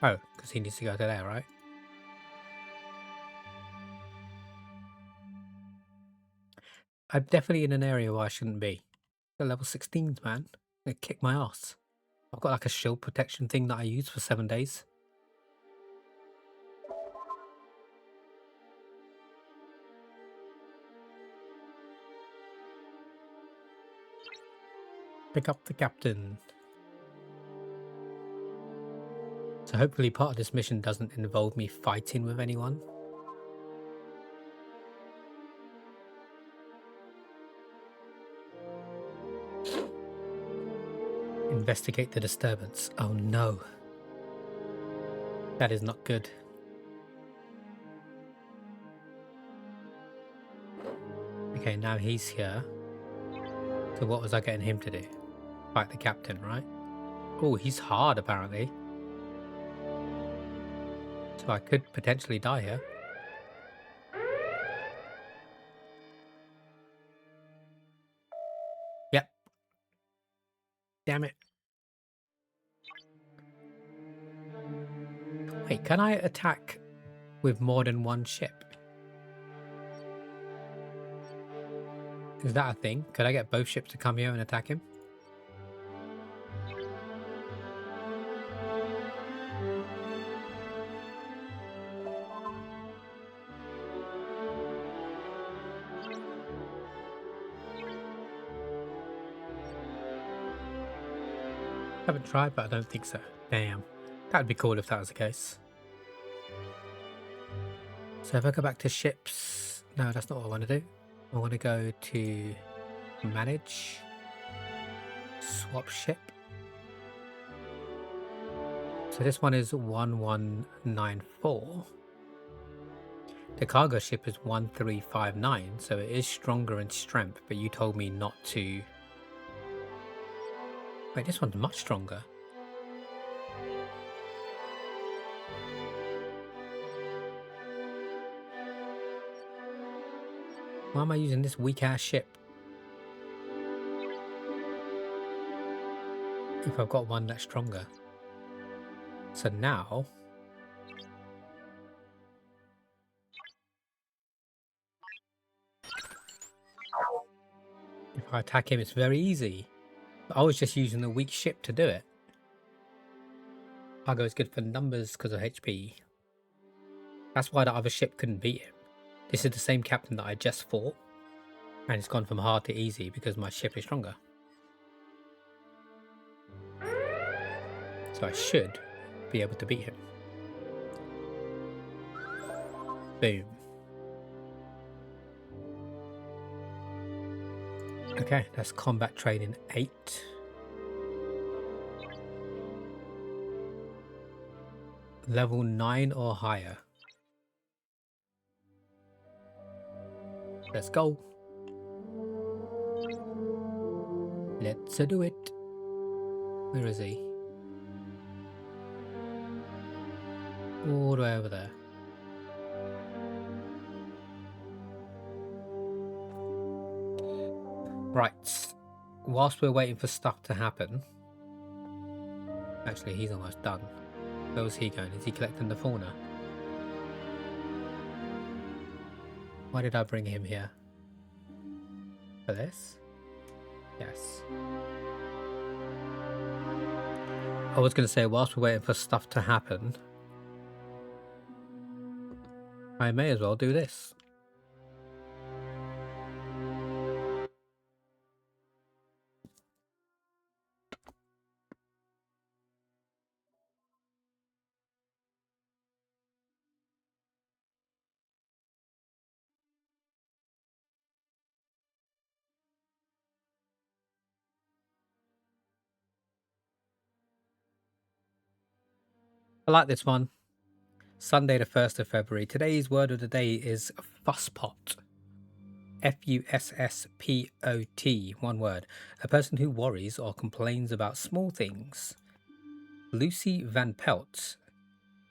[SPEAKER 2] Oh, because he needs to go to there, right? I'm definitely in an area where I shouldn't be. The level 16s, man. They kick my ass. I've got like a shield protection thing that I use for 7 days. Pick up the captain. So hopefully part of this mission doesn't involve me fighting with anyone. Investigate the disturbance. Oh no. That is not good. Okay, now he's here. So what was I getting him to do? Fight the captain, right? Oh, he's hard apparently. So I could potentially die here. Yep. Damn it. Wait, can I attack with more than one ship? Is that a thing? Could I get both ships to come here and attack him? Haven't tried, but I don't think so. Damn. That'd be cool if that was the case. So if I go back to ships... No, that's not what I want to do. I want to go to manage. Swap ship. So this one is 1194. The cargo ship is 1359, so it is stronger in strength, but you told me not to. Wait, this one's much stronger. Why am I using this weak ass ship? If I've got one that's stronger. So now if I attack him, it's very easy. But I was just using the weak ship to do it. Cargo is good for numbers because of HP. That's why the other ship couldn't beat him. This is the same captain that I just fought. And it's gone from hard to easy because my ship is stronger. So I should be able to beat him. Boom. Okay, that's combat training 8. Level 9 or higher. Let's go. Let's do it. Where is he? All the way over there. Right. Whilst we're waiting for stuff to happen. Actually, he's almost done. Where was he going? Is he collecting the fauna? Why did I bring him here? For this? Yes. I was going to say, whilst we're waiting for stuff to happen, I may as well do this. I like this one. Sunday the 1st of February. Today's word of the day is fusspot. F-U-S-S-P-O-T. One word. A person who worries or complains about small things. Lucy Van Pelt,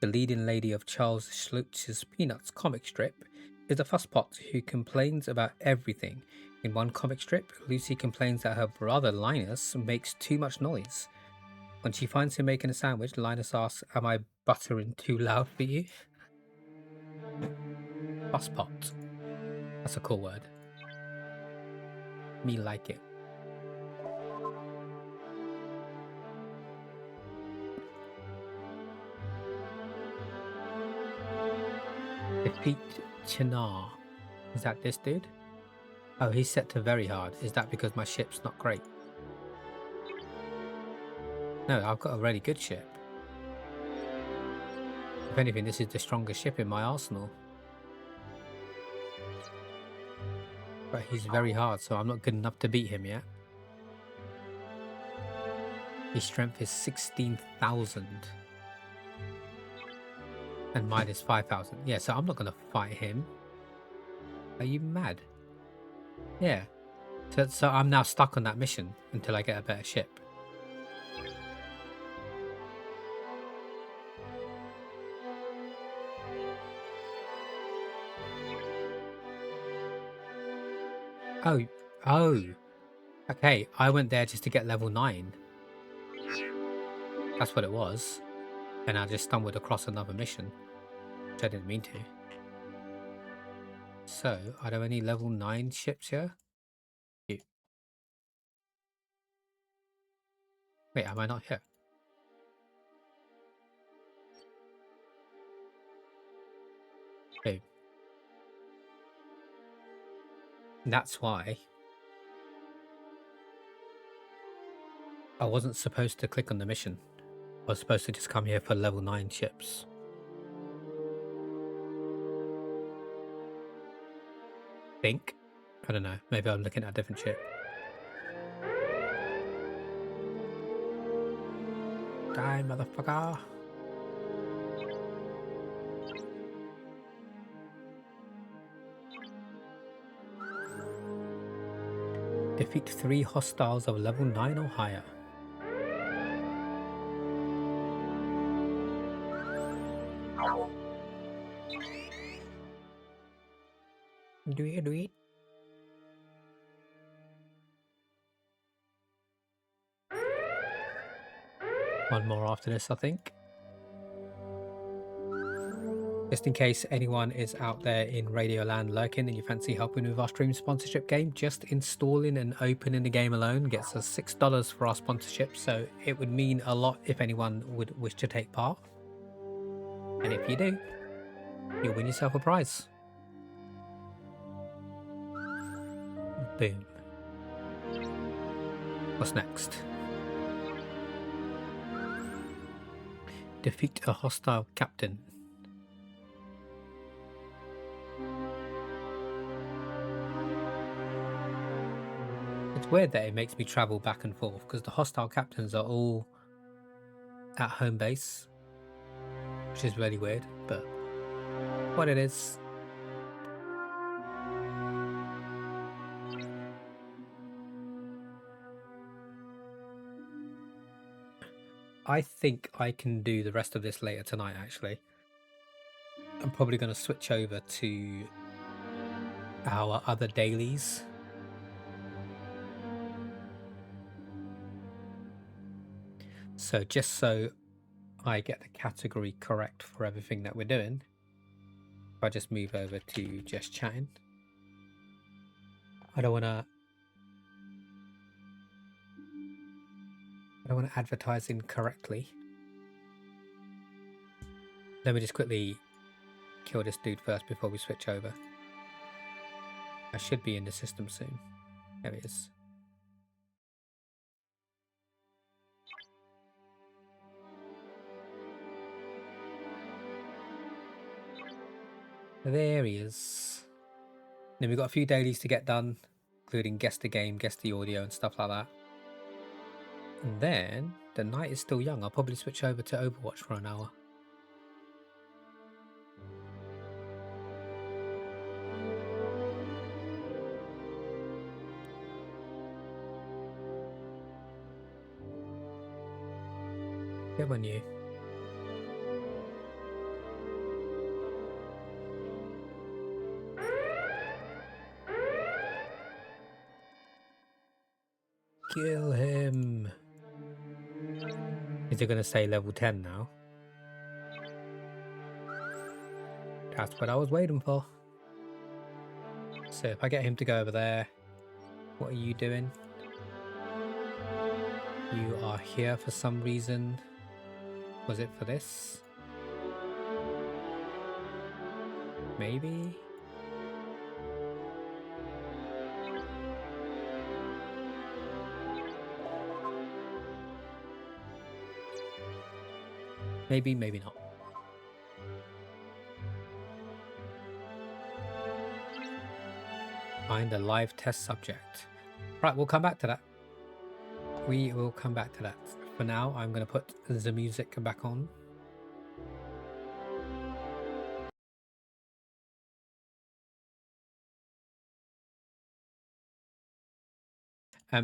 [SPEAKER 2] the leading lady of Charles Schulz's Peanuts comic strip, is a fusspot who complains about everything. In one comic strip, Lucy complains that her brother Linus makes too much noise. When she finds him making a sandwich, Linus asks, "Am I buttering too loud for you?" Fusspot. That's a cool word. Me like it. Defeat Chinar. Is that this dude? Oh, he's set to very hard. Is that because my ship's not great? No, I've got a really good ship. If anything, this is the strongest ship in my arsenal. But he's very hard, so I'm not good enough to beat him yet. His strength is 16,000. And mine is 5,000. Yeah, so I'm not going to fight him. Are you mad? Yeah. So I'm now stuck on that mission until I get a better ship. Oh. Okay, I went there just to get level 9. That's what it was. And I just stumbled across another mission, which I didn't mean to. So, are there any level 9 ships here? Wait, am I not here? Okay. That's why I wasn't supposed to click on the mission. I was supposed to just come here for level 9 ships. I don't know. Maybe I'm looking at a different ship. Die, motherfucker. Defeat 3 hostiles of level 9 or higher. Do it. One more after this, I think. Just in case anyone is out there in Radioland lurking and you fancy helping with our stream sponsorship game, just installing and opening the game alone gets us $6 for our sponsorship, so it would mean a lot if anyone would wish to take part. And if you do, you'll win yourself a prize. Boom. What's next? Defeat a hostile captain. It's weird that it makes me travel back and forth because the hostile captains are all at home base, which is really weird, but what it is. I think I can do the rest of this later tonight, actually. I'm probably going to switch over to our other dailies. So just so I get the category correct for everything that we're doing, if I just move over to just chatting. I don't want to advertise incorrectly. Let me just quickly kill this dude first before we switch over. I should be in the system soon. There he is. There he is. Then we've got a few dailies to get done, including guess the game, guess the audio and stuff like that. And then the night is still young. I'll probably switch over to Overwatch for an hour. Good on you. Kill him. Is it going to say level 10 now? That's what I was waiting for. So if I get him to go over there, what are you doing? You are here for some reason. Was it for this? Maybe? Maybe, maybe not. Find a live test subject. Right, we'll come back to that. We will come back to that. For now, I'm going to put the music back on.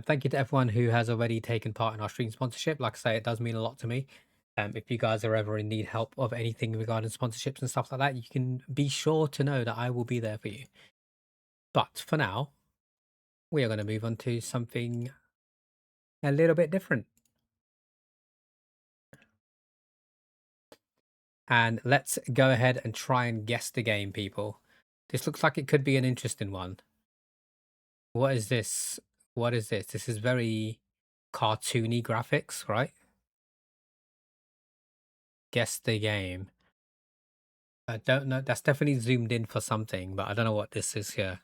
[SPEAKER 2] Thank you to everyone who has already taken part in our stream sponsorship. Like I say, it does mean a lot to me. If you guys are ever in need help of anything regarding sponsorships and stuff like that, you can be sure to know that I will be there for you. But for now, we are going to move on to something a little bit different. And let's go ahead and try and guess the game, people. This looks like it could be an interesting one. What is this? What is this? This is very cartoony graphics, right? Guess the game. I don't know. That's definitely zoomed in for something, but I don't know what this is here.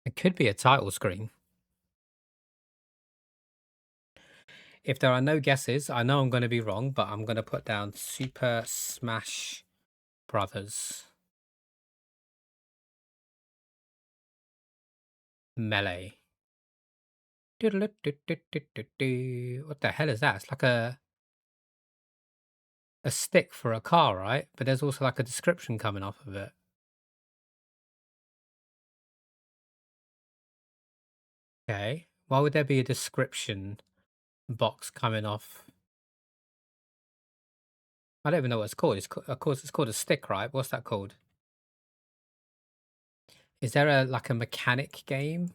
[SPEAKER 2] It could be a title screen. If there are no guesses, I know I'm going to be wrong, but I'm going to put down Super Smash Brothers. Melee. Doodle-doo-doo-doo-doo-doo. What the hell is that? It's like a stick for a car, right? But there's also like a description coming off of it. Okay. Why would there be a description box coming off? I don't even know what it's called. Of course, it's called a stick, right? What's that called? Is there a like a mechanic game?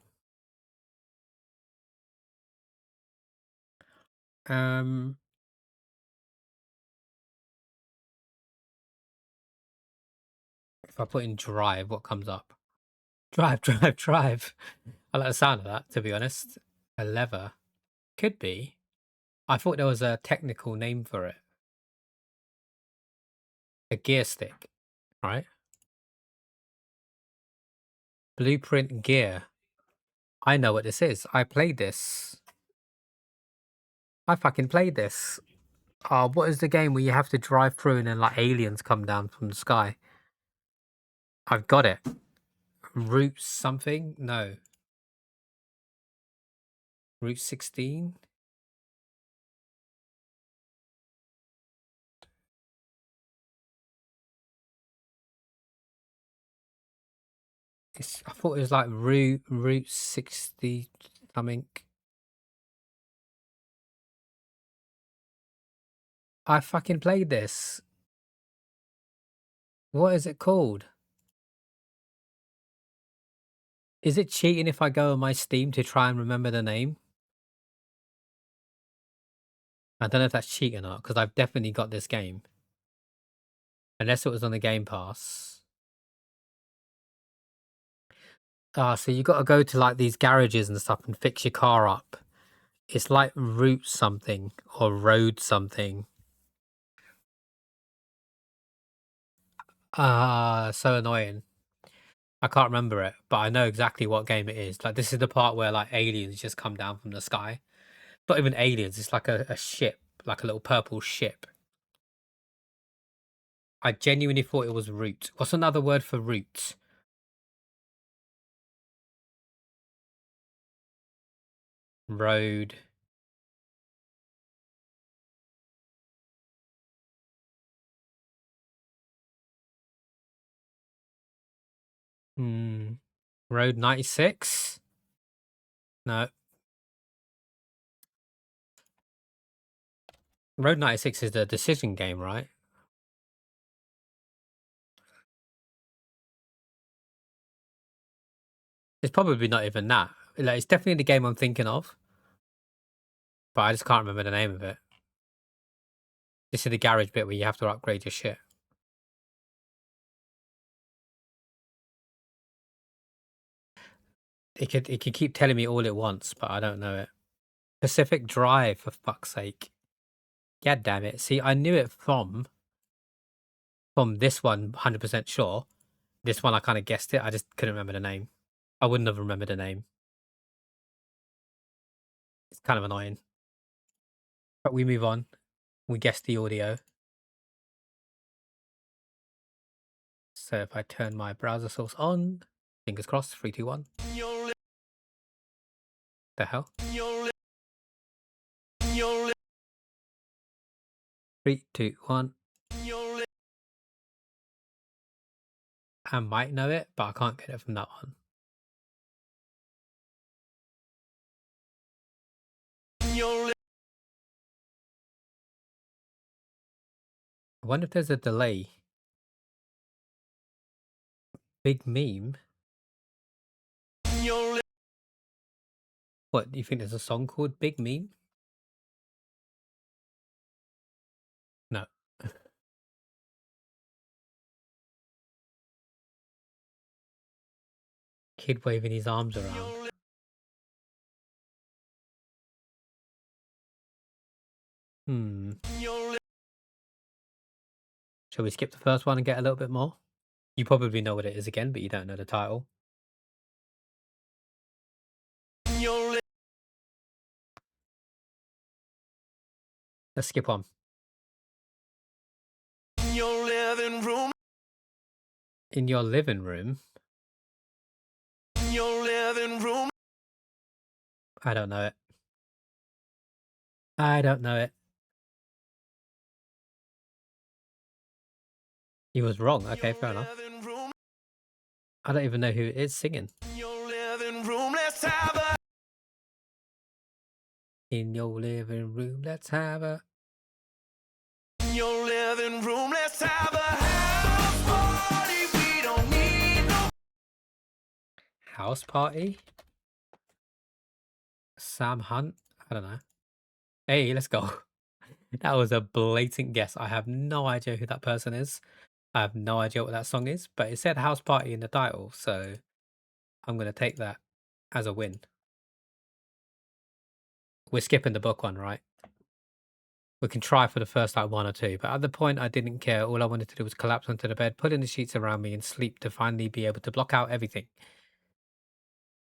[SPEAKER 2] Um, if I put in drive, what comes up? Drive, drive, drive. I like the sound of that, to be honest. A lever. Could be. I thought there was a technical name for it. A gear stick, right? Blueprint gear. I know what this is. I played this. I fucking played this. What is the game where you have to drive through and then like aliens come down from the sky? I've got it. Route something? No. Route 16? I thought it was like Route 60 something. I fucking played this. What is it called? Is it cheating if I go on my Steam to try and remember the name? I don't know if that's cheating or not, because I've definitely got this game. Unless it was on the Game Pass. So you got to go to like these garages and stuff and fix your car up. It's like Route something or Road something. So annoying. I can't remember it, but I know exactly what game it is. Like this is the part where like aliens just come down from the sky. Not even aliens, it's like a ship, like a little purple ship. I genuinely thought it was route. What's another word for route? Road. Road 96? No. Road 96 is the decision game, right? It's probably not even that. Like, it's definitely the game I'm thinking of. But I just can't remember the name of it. This is the garage bit where you have to upgrade your shit. It could keep telling me all it wants, but I don't know it. Pacific Drive, for fuck's sake. God damn it. See, I knew it from this one, 100% sure. This one, I kind of guessed it. I just couldn't remember the name. I wouldn't have remembered the name. It's kind of annoying. But we move on. We guess the audio. So if I turn my browser source on, fingers crossed, 3, 2, 1. The hell? 3, 2, 1. I might know it, but I can't get it from that one. I wonder if there's a delay. Big meme? What, do you think there's a song called Big Meme? No. Kid waving his arms around. Shall we skip the first one and get a little bit more? You probably know what it is again, but you don't know the title. Let's skip on. In your living room? In your living room? I don't know it. I don't know it. He was wrong. Okay, fair enough. I don't even know who it is singing. In your living room, let's have a. In your living room, let's have a house party. We don't need no house party. Sam Hunt. I don't know. Hey, let's go. That was a blatant guess. I have no idea who that person is. I have no idea what that song is, but it said house party in the title, so I'm gonna take that as a win. We're skipping the book one, right? We can try for the first like 1 or 2, but at the point I didn't care. All I wanted to do was collapse onto the bed, put in the sheets around me and sleep to finally be able to block out everything.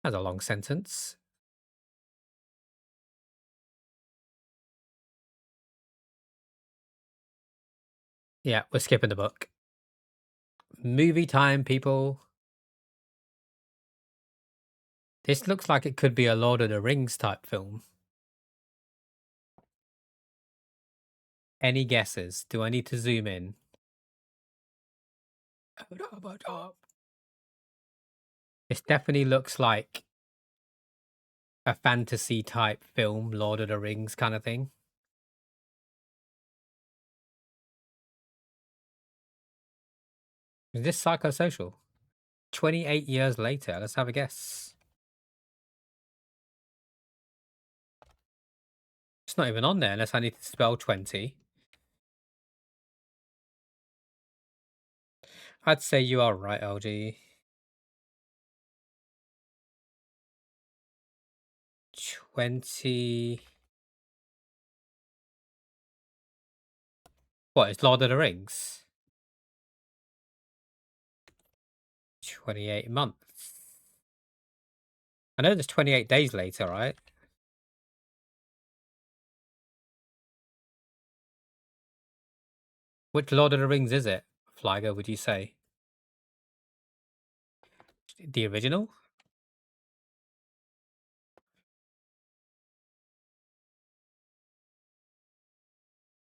[SPEAKER 2] That's a long sentence. Yeah, we're skipping the book. Movie time, people. This looks like it could be a Lord of the Rings type film. Any guesses? Do I need to zoom in? This definitely looks like a fantasy type film, Lord of the Rings kind of thing. Is this psychosocial? 28 years later, let's have a guess. It's not even on there unless I need to spell 20. I'd say you are right, LG. 20. What, it's Lord of the Rings? 28 months. I know there's 28 days later, right? Which Lord of the Rings is it, Flyger, would you say? The original?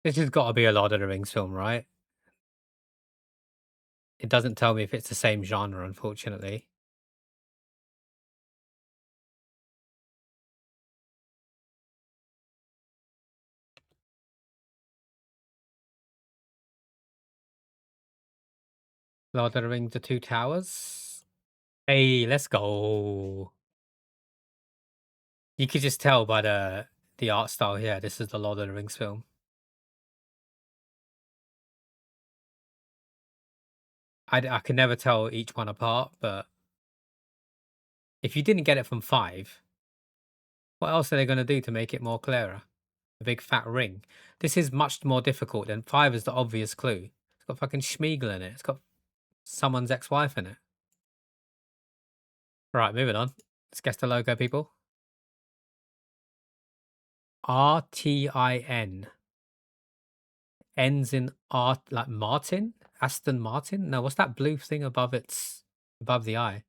[SPEAKER 2] This has got to be a Lord of the Rings film, right? It doesn't tell me if it's the same genre, unfortunately. Lord of the Rings, The Two Towers? Hey, let's go. You could just tell by the art style here, this is the Lord of the Rings film. I can never tell each one apart, but if you didn't get it from 5, what else are they going to do to make it more clearer? A big fat ring. This is much more difficult than 5 is the obvious clue. It's got fucking Schmeagol in it. It's got someone's ex-wife in it. Right, moving on. Let's guess the logo, people. RTIN. Ends in art, like Martin? Aston Martin? No, what's that blue thing above the eye?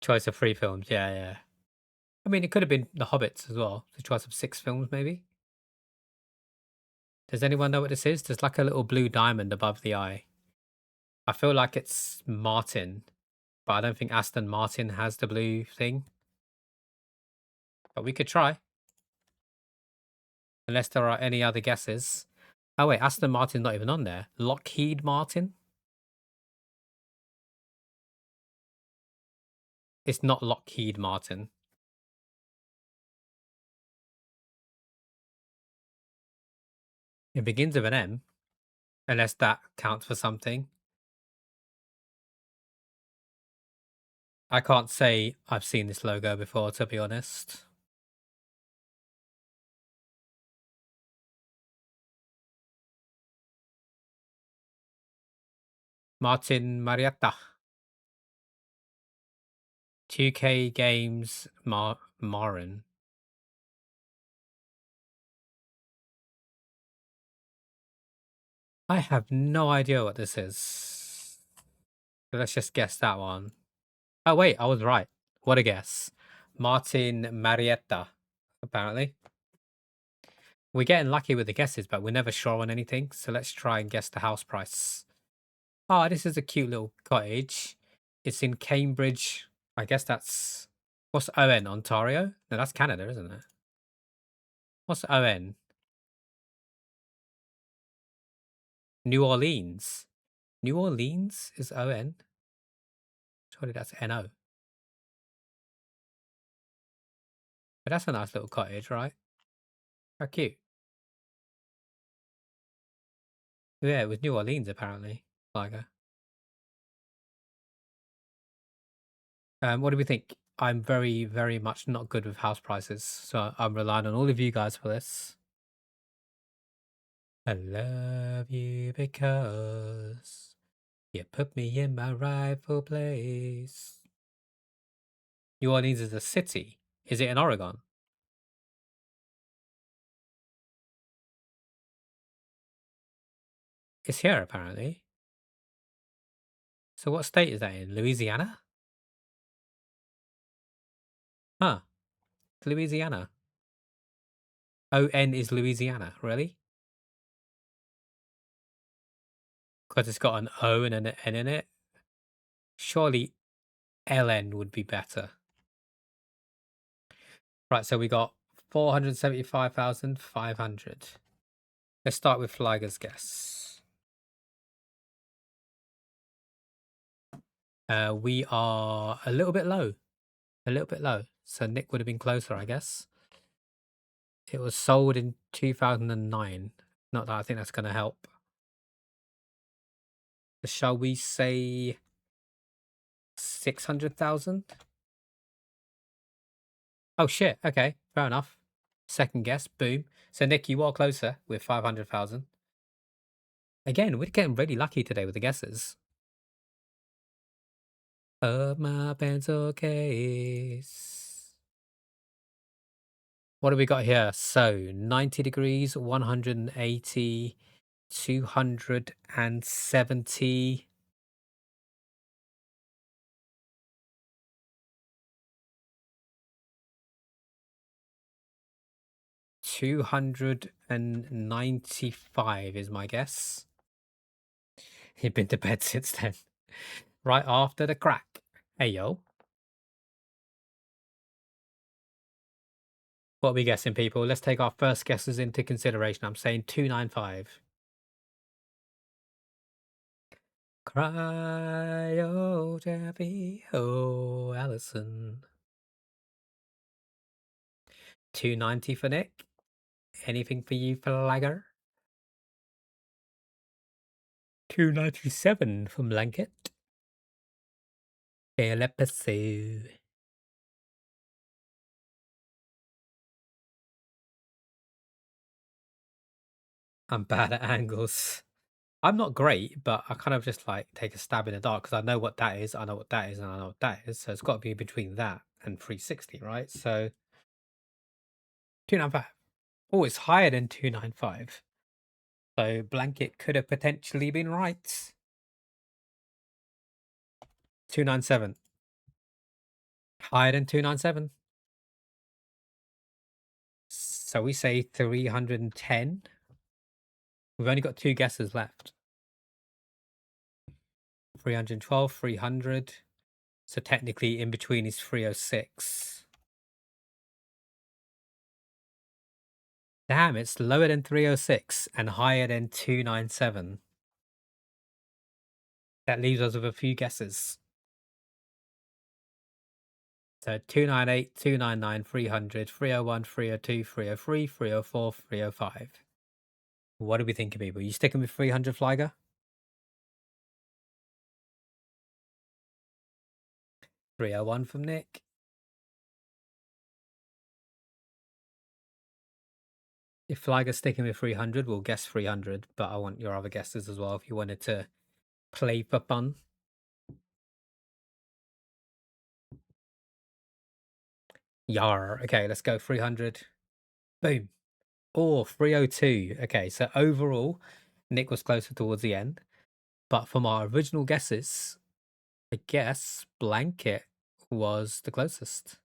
[SPEAKER 2] Choice of 3 films. Yeah, yeah. I mean, it could have been The Hobbits as well. The choice of 6 films, maybe. Does anyone know what this is? There's like a little blue diamond above the eye. I feel like it's Martin, but I don't think Aston Martin has the blue thing. But we could try. Unless there are any other guesses. Oh wait, Aston Martin's not even on there. Lockheed Martin? It's not Lockheed Martin. It begins with an M. Unless that counts for something. I can't say I've seen this logo before, to be honest. Martin Marietta. 2K Games Marin. I have no idea what this is. So let's just guess that one. Oh, wait, I was right. What a guess. Martin Marietta, apparently. We're getting lucky with the guesses, but we're never sure on anything. So let's try and guess the house price. Oh, this is a cute little cottage. It's in Cambridge. I guess that's... What's ON? Ontario? No, that's Canada, isn't it? What's ON? New Orleans. New Orleans is ON? Surely that's NO. But that's a nice little cottage, right? How cute. Yeah, it was New Orleans, apparently. What do we think? I'm very, very much not good with house prices, so I'm relying on all of you guys for this. I love you because you put me in my rightful place. New Orleans is a city. Is it in Oregon? It's here, apparently. So what state is that in? Louisiana? Huh. Louisiana. ON is Louisiana, really? Because it's got an O and an N in it. Surely LN would be better. Right, so we got 475,500. Let's start with Flyger's guess. We are a little bit low. A little bit low. So Nick would have been closer, I guess. It was sold in 2009. Not that I think that's going to help. Shall we say 600,000? Oh shit. Okay, fair enough. Second guess, boom. So Nick, you are closer with 500,000. Again, we're getting really lucky today with the guesses. Of my pencil case. What do we got here? So 90 degrees, 180, 270. 295 is my guess. He'd been to bed since then. Right after the crack. Hey, yo. What are we guessing, people? Let's take our first guesses into consideration. I'm saying 295. Cry, oh, Jeffy, oh, Allison. 290 for Nick. Anything for you, Flagger? 297 from Blanket. Episode. I'm bad at angles. I'm not great, but I kind of just like take a stab in the dark because I know what that is, I know what that is, and I know what that is. So it's got to be between that and 360, right? So 295. Oh, it's higher than 295. So Blanket could have potentially been right. 297. Higher than 297. So we say 310. We've only got two guesses left. 312, 300. So technically in between is 306. Damn, it's lower than 306 and higher than 297. That leaves us with a few guesses. So 298, 299, 300, 301, 302, 303, 304, 305. What do we think of people? You sticking with 300, Flyger? 301 from Nick. If Flyger's sticking with 300, we'll guess 300, but I want your other guesses as well if you wanted to play for fun. Yar. Okay, let's go 300. Boom. Or 302. Okay, so overall, Nick was closer towards the end. But from our original guesses, I guess Blanket was the closest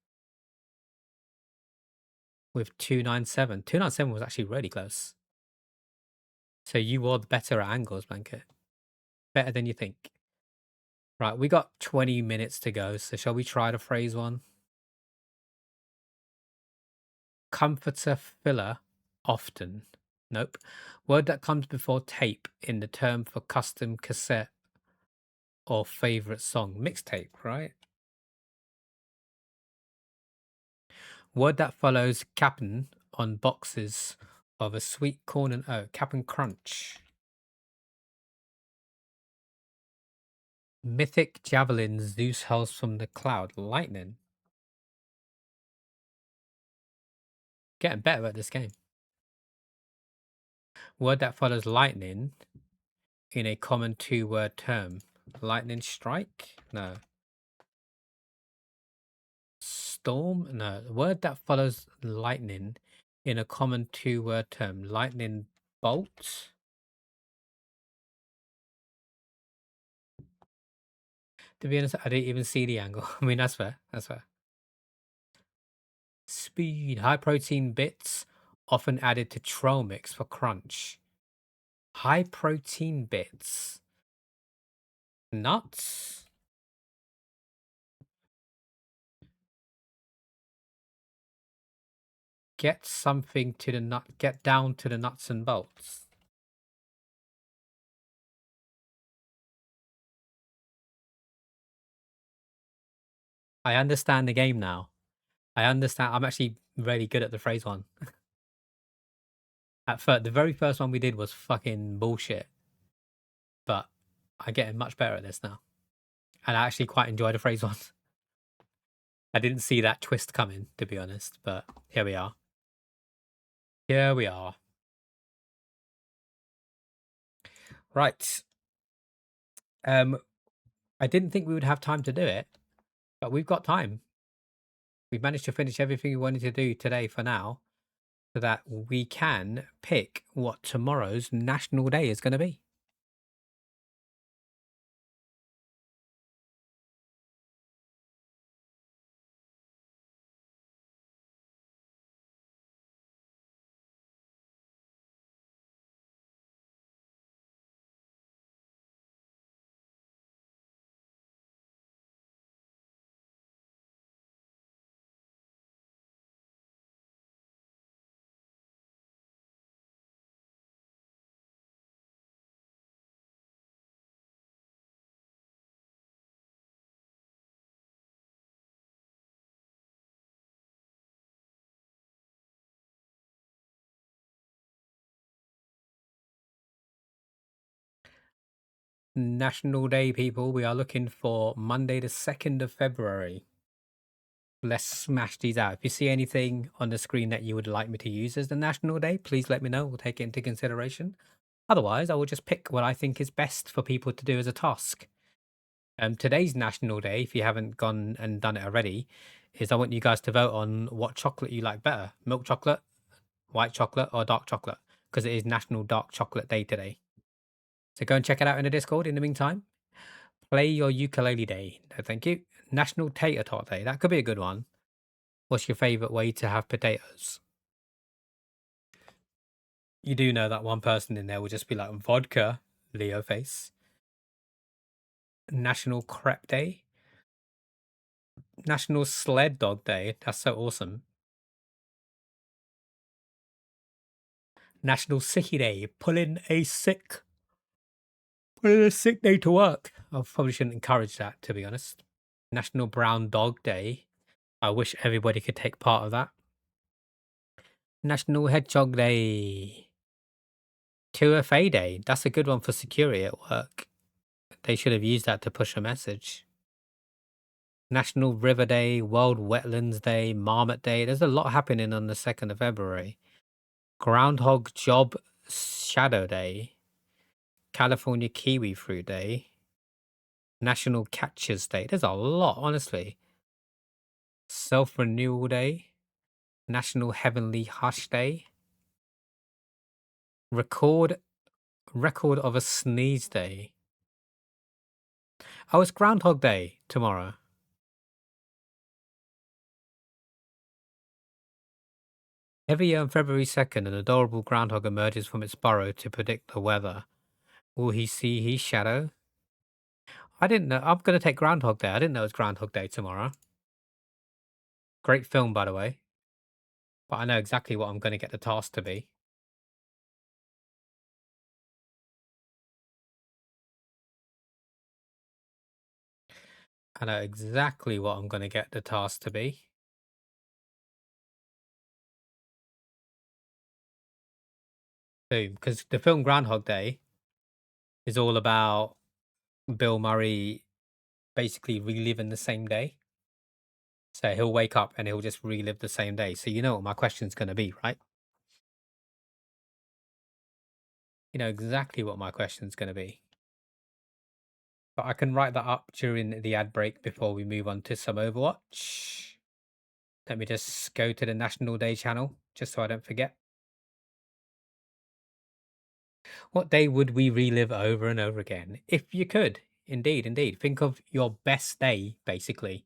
[SPEAKER 2] with 297. 297 was actually really close. So you were the better at angles, Blanket. Better than you think. Right, we got 20 minutes to go. So shall we try the phrase one? Comforter filler often. Nope. Word that comes before tape in the term for custom cassette or favorite song. Mixtape, right? Word that follows Cap'n on boxes of a sweet corn and oat. Cap'n Crunch. Mythic javelin Zeus hurls from the cloud. Lightning. Getting better at this game. Word that follows lightning in a common two-word term. Lightning strike? No. Storm? No. Word that follows lightning in a common two-word term. Lightning bolt? To be honest, I didn't even see the angle. I mean, that's fair. That's fair. Speed. High protein bits often added to trail mix for crunch. High protein bits. Nuts? Get something to the nut. Get down to the nuts and bolts. I understand the game now. I understand. I'm actually really good at the phrase one. At first, the very first one we did was fucking bullshit, but I'm getting much better at this now, and I actually quite enjoy the phrase one. I didn't see that twist coming, to be honest, but here we are. Here we are. Right. I didn't think we would have time to do it, but we've got time. We've managed to finish everything we wanted to do today for now, so that we can pick what tomorrow's National Day is going to be. National Day, people. We are looking for Monday, the 2nd of February. Let's smash these out. If you see anything on the screen that you would like me to use as the National Day, please let me know. We'll take it into consideration. Otherwise, I will just pick what I think is best for people to do as a task. Today's National Day, if you haven't gone and done it already, is I want you guys to vote on what chocolate you like better. Milk chocolate, white chocolate, or dark chocolate. Because it is National Dark Chocolate Day today. So go and check it out in the Discord. In the meantime, play your ukulele day. No, thank you. National Tater Tot Day. That could be a good one. What's your favorite way to have potatoes? You do know that one person in there will just be like vodka, Leo face. National Crepe Day. National Sled Dog Day. That's so awesome. National Sicky Day. Pull in a sick day to work. I probably shouldn't encourage that, to be honest. National Brown Dog Day. I wish everybody could take part of that. National Hedgehog Day. 2FA Day. That's a good one for security at work. They should have used that to push a message. National River Day, World Wetlands Day, Marmot Day. There's a lot happening on the 2nd of February. Groundhog Job Shadow Day. California Kiwi Fruit Day. National Catchers Day. There's a lot, honestly. Self-Renewal Day. National Heavenly Hush Day. Record of a Sneeze Day. Oh, it's Groundhog Day tomorrow. Every year on February 2nd, an adorable groundhog emerges from its burrow to predict the weather. Will he see his shadow? I didn't know. I'm going to take Groundhog Day. I didn't know it was Groundhog Day tomorrow. Great film, by the way. But I know exactly what I'm going to get the task to be. I know exactly what I'm going to get the task to be. Boom. Because the film Groundhog Day is all about Bill Murray basically reliving the same day. So he'll wake up and he'll just relive the same day. So you know what my question's going to be, right? You know exactly what my question's going to be. But I can write that up during the ad break before we move on to some Overwatch. Let me just go to the National Day channel, just so I don't forget. What day would we relive over and over again? If you could, indeed, indeed. Think of your best day, basically.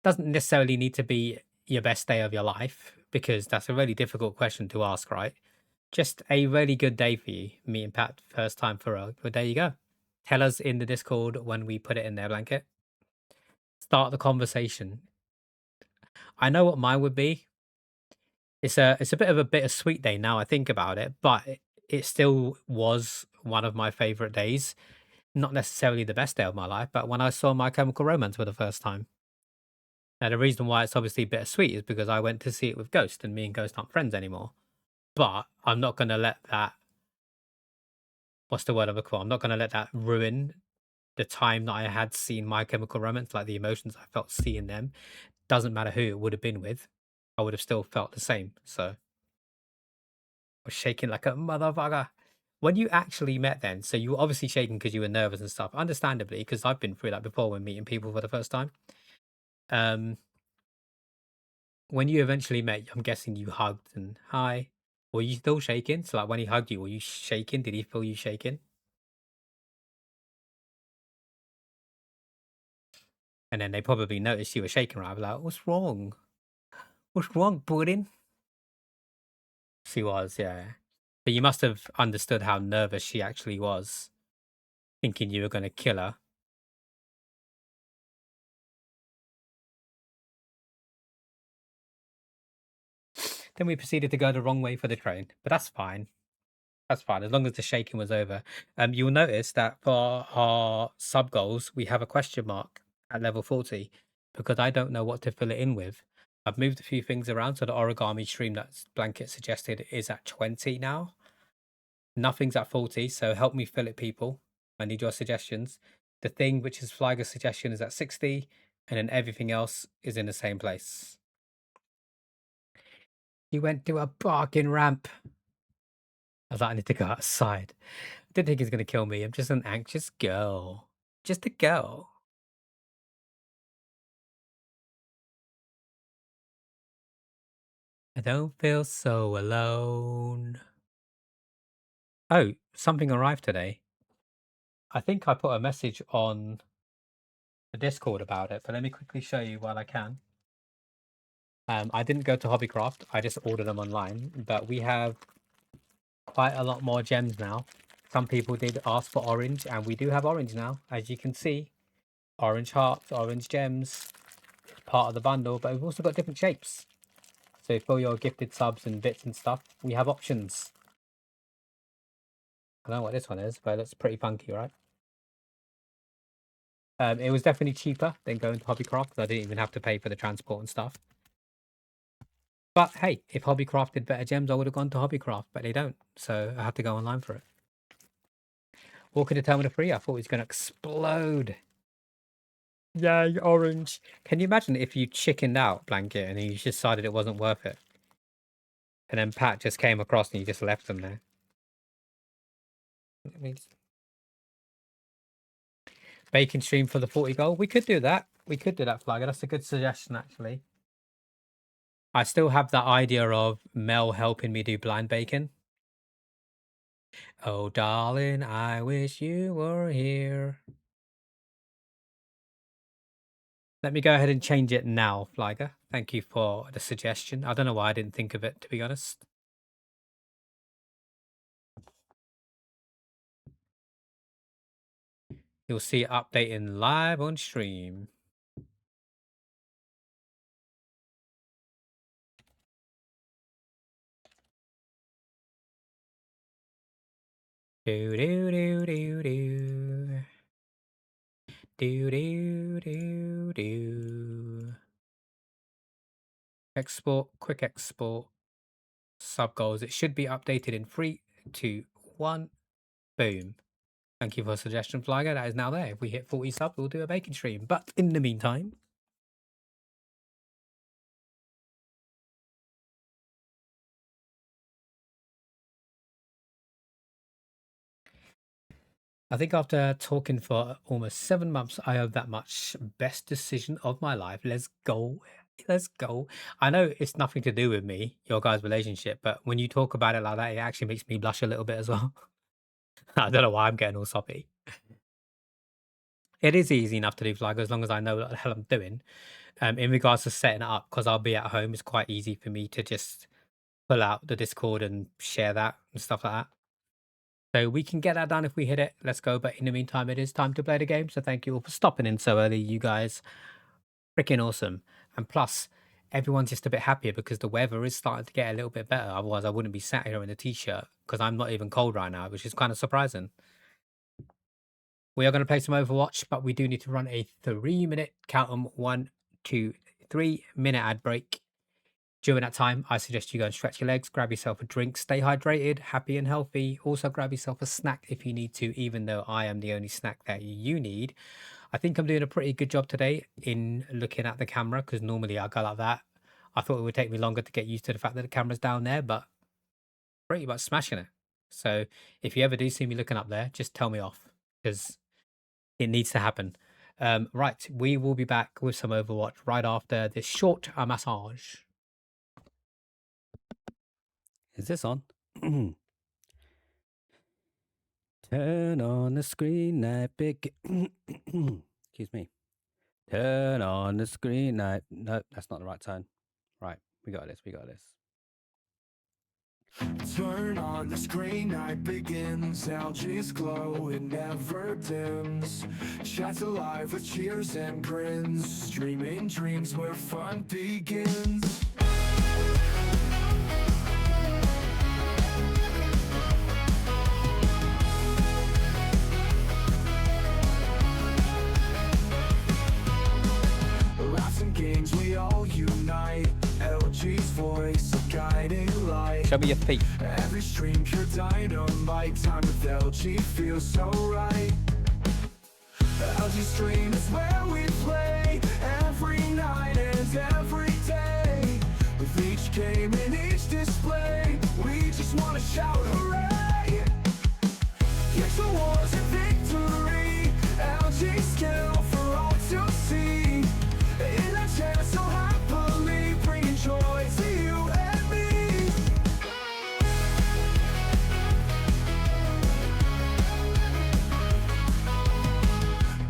[SPEAKER 2] Doesn't necessarily need to be your best day of your life, because that's a really difficult question to ask, right? Just a really good day for you. Me and Pat, first time for a. But there you go. Tell us in the Discord when we put it in there, Blanket. Start the conversation. I know what mine would be. It's a bit of a bittersweet day now I think about it, but it still was one of my favorite days. Not necessarily the best day of my life, but when I saw My Chemical Romance for the first time. Now the reason why it's obviously bittersweet is because I went to see it with Ghost, and me and Ghost aren't friends anymore. But I'm not gonna let that, what's the word I'm looking for? I'm not gonna let that ruin the time that I had seen My Chemical Romance, like the emotions I felt seeing them. Doesn't matter who it would have been with, I would have still felt the same. So was shaking like a motherfucker. When you actually met then, so you were obviously shaking because you were nervous and stuff, understandably, because I've been through that before when meeting people for the first time. When you eventually met, I'm guessing you hugged and hi. Were you still shaking? So like when he hugged you, were you shaking? Did he feel you shaking? And then they probably noticed you were shaking, right? Like, what's wrong? What's wrong, Pudding? She was, yeah. But you must have understood how nervous she actually was, thinking you were going to kill her. Then we proceeded to go the wrong way for the train, but that's fine. That's fine, as long as the shaking was over. You'll notice that for our sub goals, we have a question mark at level 40 because I don't know what to fill it in with. I've moved a few things around, so the origami stream that Blanket suggested is at 20 now. Nothing's at 40, so help me fill it, people. I need your suggestions. The thing, which is Flyger's suggestion, is at 60, and then everything else is in the same place. He went to a parking ramp. I was like, I need to go outside. I didn't think he's going to kill me. I'm just an anxious girl. Just a girl. I don't feel so alone. Oh, something arrived today. I think I put a message on the Discord about it, but let me quickly show you while I can. I didn't go to Hobbycraft. I just ordered them online, but we have quite a lot more gems now. Some people did ask for orange, and we do have orange now, as you can see. Orange hearts, orange gems, part of the bundle, but we've also got different shapes. So for your gifted subs and bits and stuff, we have options. I don't know what this one is, but it looks pretty funky, right? It was definitely cheaper than going to Hobbycraft, because I didn't even have to pay for the transport and stuff. But hey, if Hobbycraft did better gems, I would have gone to Hobbycraft, but they don't. So I have to go online for it. Walking to Terminal 3, I thought it was going to explode. Yay, orange. Can you imagine if you chickened out, Blanket, and you just decided it wasn't worth it? And then Pat just came across and you just left them there. Bacon stream for the 40 gold. We could do that. We could do that, Flagger. That's a good suggestion, actually. I still have that idea of Mel helping me do blind bacon. Oh, darling, I wish you were here. Let me go ahead and change it now, Flyger. Thank you for the suggestion. I don't know why I didn't think of it, to be honest. You'll see it updating live on stream. Do do do do do. Do do do do. Export, quick export, sub goals. It should be updated in 3, 2, 1. Boom. Thank you for the suggestion, Flyger. That is now there. If we hit 40 subs, we'll do a bacon stream. But in the meantime, I think after talking for almost 7 months, I have that much. Best decision of my life. Let's go. Let's go. I know it's nothing to do with me, your guys' relationship, but when you talk about it like that, it actually makes me blush a little bit as well. I don't know why I'm getting all soppy. It is easy enough to do, Flag, as long as I know what the hell I'm doing. In regards to setting it up, because I'll be at home, it's quite easy for me to just pull out the Discord and share that and stuff like that. So we can get that done if we hit it. Let's go. But in the meantime, it is time to play the game. So thank you all for stopping in so early. You guys, freaking awesome. And plus, everyone's just a bit happier because the weather is starting to get a little bit better. Otherwise, I wouldn't be sat here in a t-shirt because I'm not even cold right now, which is kind of surprising. We are going to play some Overwatch, but we do need to run a 3-minute count 'em 1, 2, 3-minute ad break. During that time, I suggest you go and stretch your legs, grab yourself a drink, stay hydrated, happy and healthy. Also grab yourself a snack if you need to, even though I am the only snack that you need. I think I'm doing a pretty good job today in looking at the camera because normally I go like that. I thought it would take me longer to get used to the fact that the camera's down there, but pretty much smashing it. So if you ever do see me looking up there, just tell me off because it needs to happen. Right, we will be back with some Overwatch right after this short massage. Is this on? Turn on the screen light, big. Excuse me. Turn on the screen light. No, that's not the right tone. Right, we got this. We got this.
[SPEAKER 8] Turn on the screen, night begins. Algae's glow, it never dims. Chat's alive with cheers and grins. Streaming dreams where fun begins. Laughs and games, we all unite. LG's voice, a guiding light.
[SPEAKER 2] Show me your feet.
[SPEAKER 8] Every stream, pure dynamite. Time with LG feels so right. LG stream is where we play. Every night and every day. With each game and each display, we just wanna shout hooray. Pixel wars and victory. LG skill for all to see. In our channel so happily, bringing joy to you and me.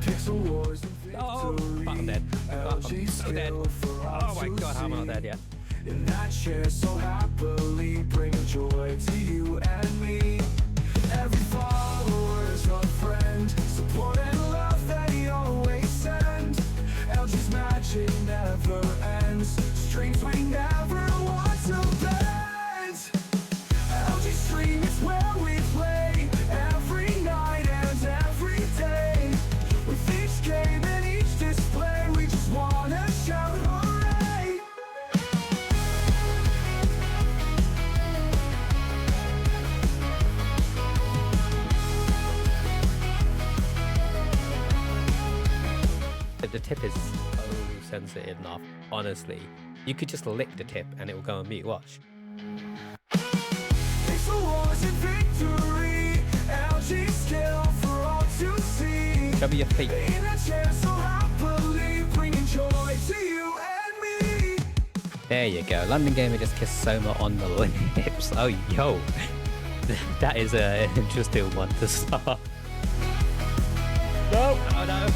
[SPEAKER 8] Pixel wars and victory.
[SPEAKER 2] Oh, I'm dead.
[SPEAKER 8] LG
[SPEAKER 2] I'm dead.
[SPEAKER 8] skill for all
[SPEAKER 2] Oh my god, how am I not dead yet?
[SPEAKER 8] in that chair so happily, bringing joy to you and me. Every follower's a friend, support and love they always send. LG's magic never ends, streams we never want to bend. LG stream is where we play, every night and every day. With each game and each display, we just wanna shout hooray.
[SPEAKER 2] The tip is so sensitive enough. Honestly, you could just lick the tip and it will go on mute. Watch.
[SPEAKER 8] Pixel wars and victory, LG skill for all to see.
[SPEAKER 2] Show me your feet.
[SPEAKER 8] In a chair so happily, bringing joy to you and me.
[SPEAKER 2] There you go. London Gamer just kissed Soma on the lips. Oh, yo. That is an interesting one to start. No! Oh, no.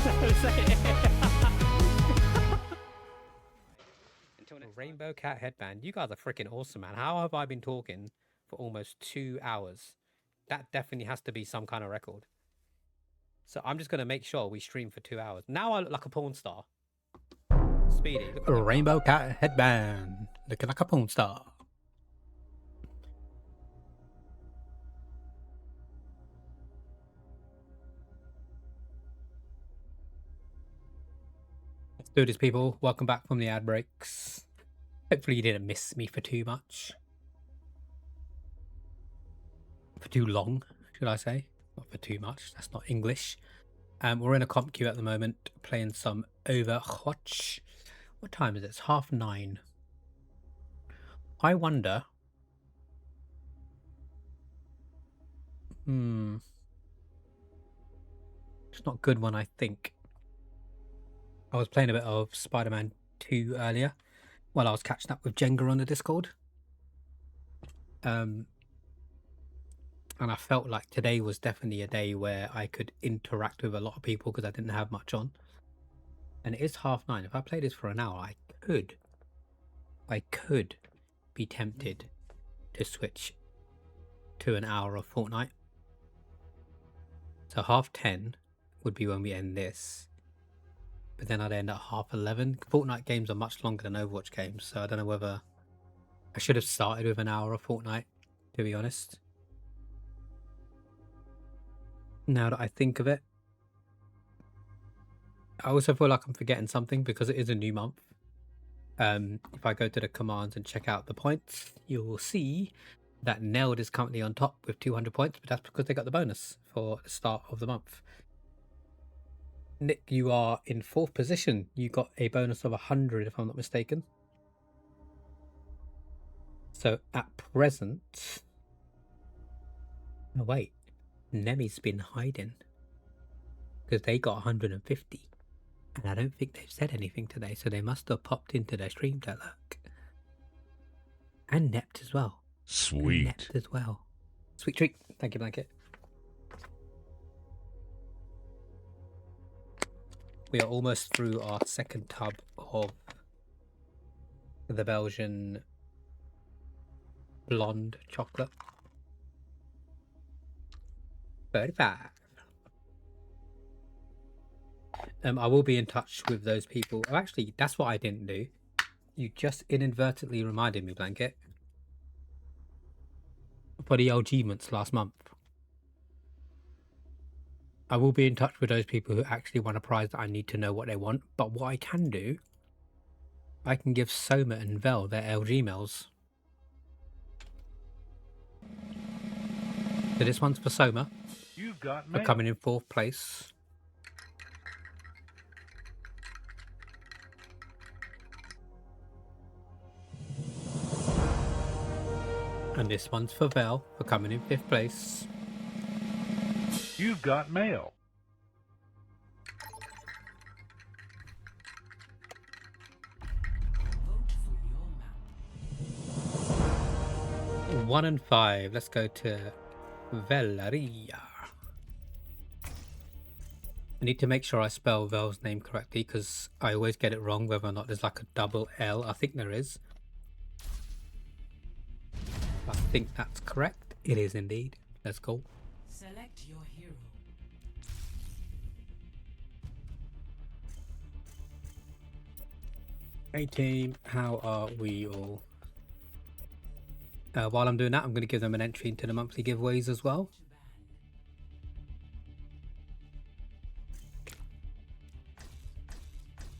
[SPEAKER 2] Rainbow Cat Headband. You guys are freaking awesome, man. How have I been talking for almost 2 hours? That definitely has to be some kind of record. So I'm just going to make sure we stream for 2 hours. Now I look like a porn star. Speedy. Look at that. Rainbow Cat Headband. Looking like a porn star. Let's do this, people. Welcome back from the ad breaks. Hopefully you didn't miss me for too much. For too long, should I say? Not for too much. That's not English. We're in a comp queue at the moment, playing some Overwatch. What time is it? It's 9:30. I wonder... It's not good when I think. I was playing a bit of Spider-Man 2 earlier while I was catching up with Jenga on the Discord. And I felt like today was definitely a day where I could interact with a lot of people because I didn't have much on. And it is 9:30. If I play this for an hour, I could be tempted to switch to an hour of Fortnite. So 10:30 would be when we end this. But then I'd end at 11:30. Fortnite games are much longer than Overwatch games, so I don't know whether I should have started with an hour of Fortnite, to be honest. Now that I think of it. I also feel like I'm forgetting something because it is a new month. If I go to the commands and check out the points, you will see that Neld is currently on top with 200 points, but that's because they got the bonus for the start of the month. Nick, you are in 4th position. You got a bonus of 100, if I'm not mistaken. So at present... Oh, wait. Nemi's been hiding. Because they got 150. And I don't think they've said anything today, so they must have popped into their stream to look. And Nept as well.
[SPEAKER 9] Sweet.
[SPEAKER 2] And Nept as well. Sweet treat. Thank you, Blanket. We are almost through our second tub of the Belgian blonde chocolate. 35. I will be in touch with those people. Oh, actually, that's what I didn't do. You just inadvertently reminded me, Blanket, for the achievements last month. I will be in touch with those people who actually want a prize that I need to know what they want. But what I can do, I can give Soma and Vel their LG mails. So this one's for Soma.
[SPEAKER 9] You've got
[SPEAKER 2] For coming in 4th place. And this one's for Vel for coming in 5th place.
[SPEAKER 9] You've got mail.
[SPEAKER 2] Vote 1 and 5. Let's go to Valeria. I need to make sure I spell Vel's name correctly because I always get it wrong whether or not there's like a double L. I think there is. I think that's correct. It is indeed. Let's go.
[SPEAKER 7] Select your hero.
[SPEAKER 2] Hey team, how are we all? While I'm doing that, I'm going to give them an entry into the monthly giveaways as well.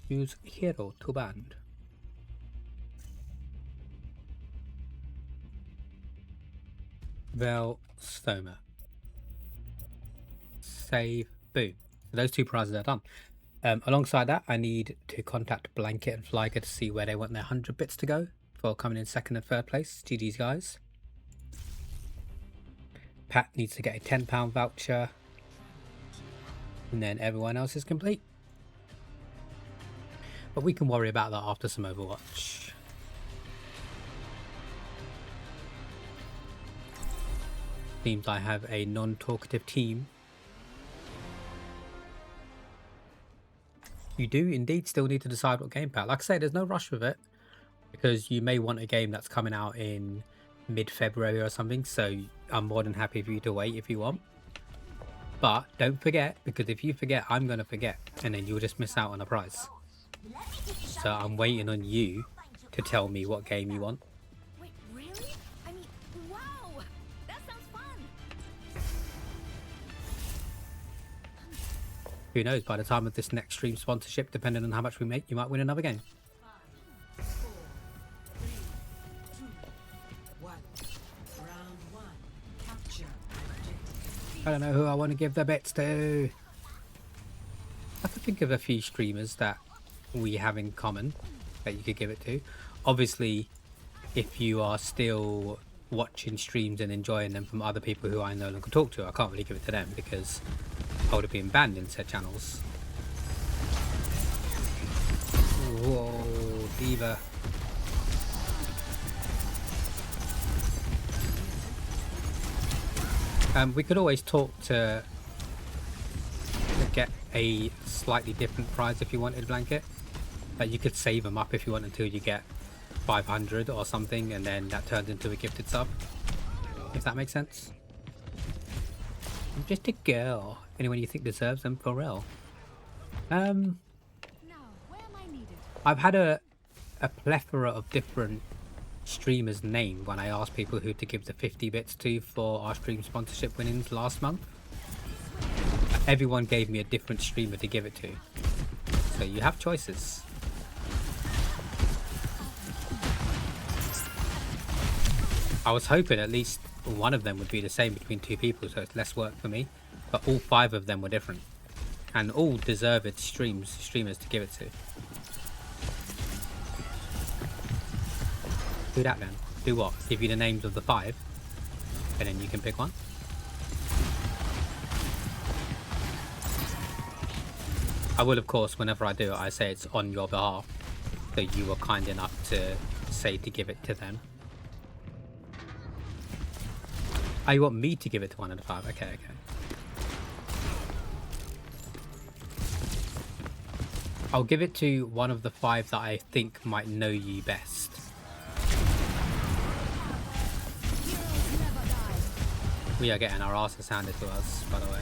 [SPEAKER 2] Use hero to band. Vel Stoma. Save. Boom. So those 2 prizes are done. Alongside that, I need to contact Blanket and Flyger to see where they want their 100 bits to go for coming in 2nd and 3rd place. GG's, guys. Pat needs to get a £10 voucher. And then everyone else is complete. But we can worry about that after some Overwatch. Seems I have a non-talkative team. You do indeed still need to decide what game pack. Like I say, there's no rush with it. because you may want a game that's coming out in mid-February or something, so I'm more than happy for you to wait if you want. But don't forget, because if you forget, I'm going to forget, and then you'll just miss out on a prize. So I'm waiting on you to tell me what game you want.
[SPEAKER 10] Wait, really? I mean, wow! That sounds fun!
[SPEAKER 2] Who knows, by the time of this next stream sponsorship, depending on how much we make, you might win another game.
[SPEAKER 7] 5, 4, 3, 2, 1. Round 1. Capture objective.
[SPEAKER 2] I don't know who I want to give the bits to. I can think of a few streamers that we have in common that you could give it to. Obviously, if you are still watching streams and enjoying them from other people who I no longer talk to, I can't really give it to them because I would have been banned in said channels. Whoa, Diva. We could always talk to get a slightly different prize if you wanted, Blanket. Like you could save them up if you want until you get 500 or something, and then that turns into a gifted sub. If that makes sense. I'm just a girl. Anyone you think deserves them, for real.
[SPEAKER 10] Now, where am I needed?
[SPEAKER 2] I've had a plethora of different streamers named when I asked people who to give the 50 bits to for our stream sponsorship winnings last month. Everyone gave me a different streamer to give it to. So you have choices. I was hoping at least one of them would be the same between two people, so it's less work for me. But all 5 of them were different. And all deserved streamers to give it to. Do that then. Do what? Give you the names of the 5, and then you can pick one. I will, of course, whenever I do it, I say it's on your behalf. So you were kind enough to say to give it to them. Oh, you want me to give it to one of the 5? Okay, okay. I'll give it to one of the 5 that I think might know you best. We are getting our asses handed to us, by the way.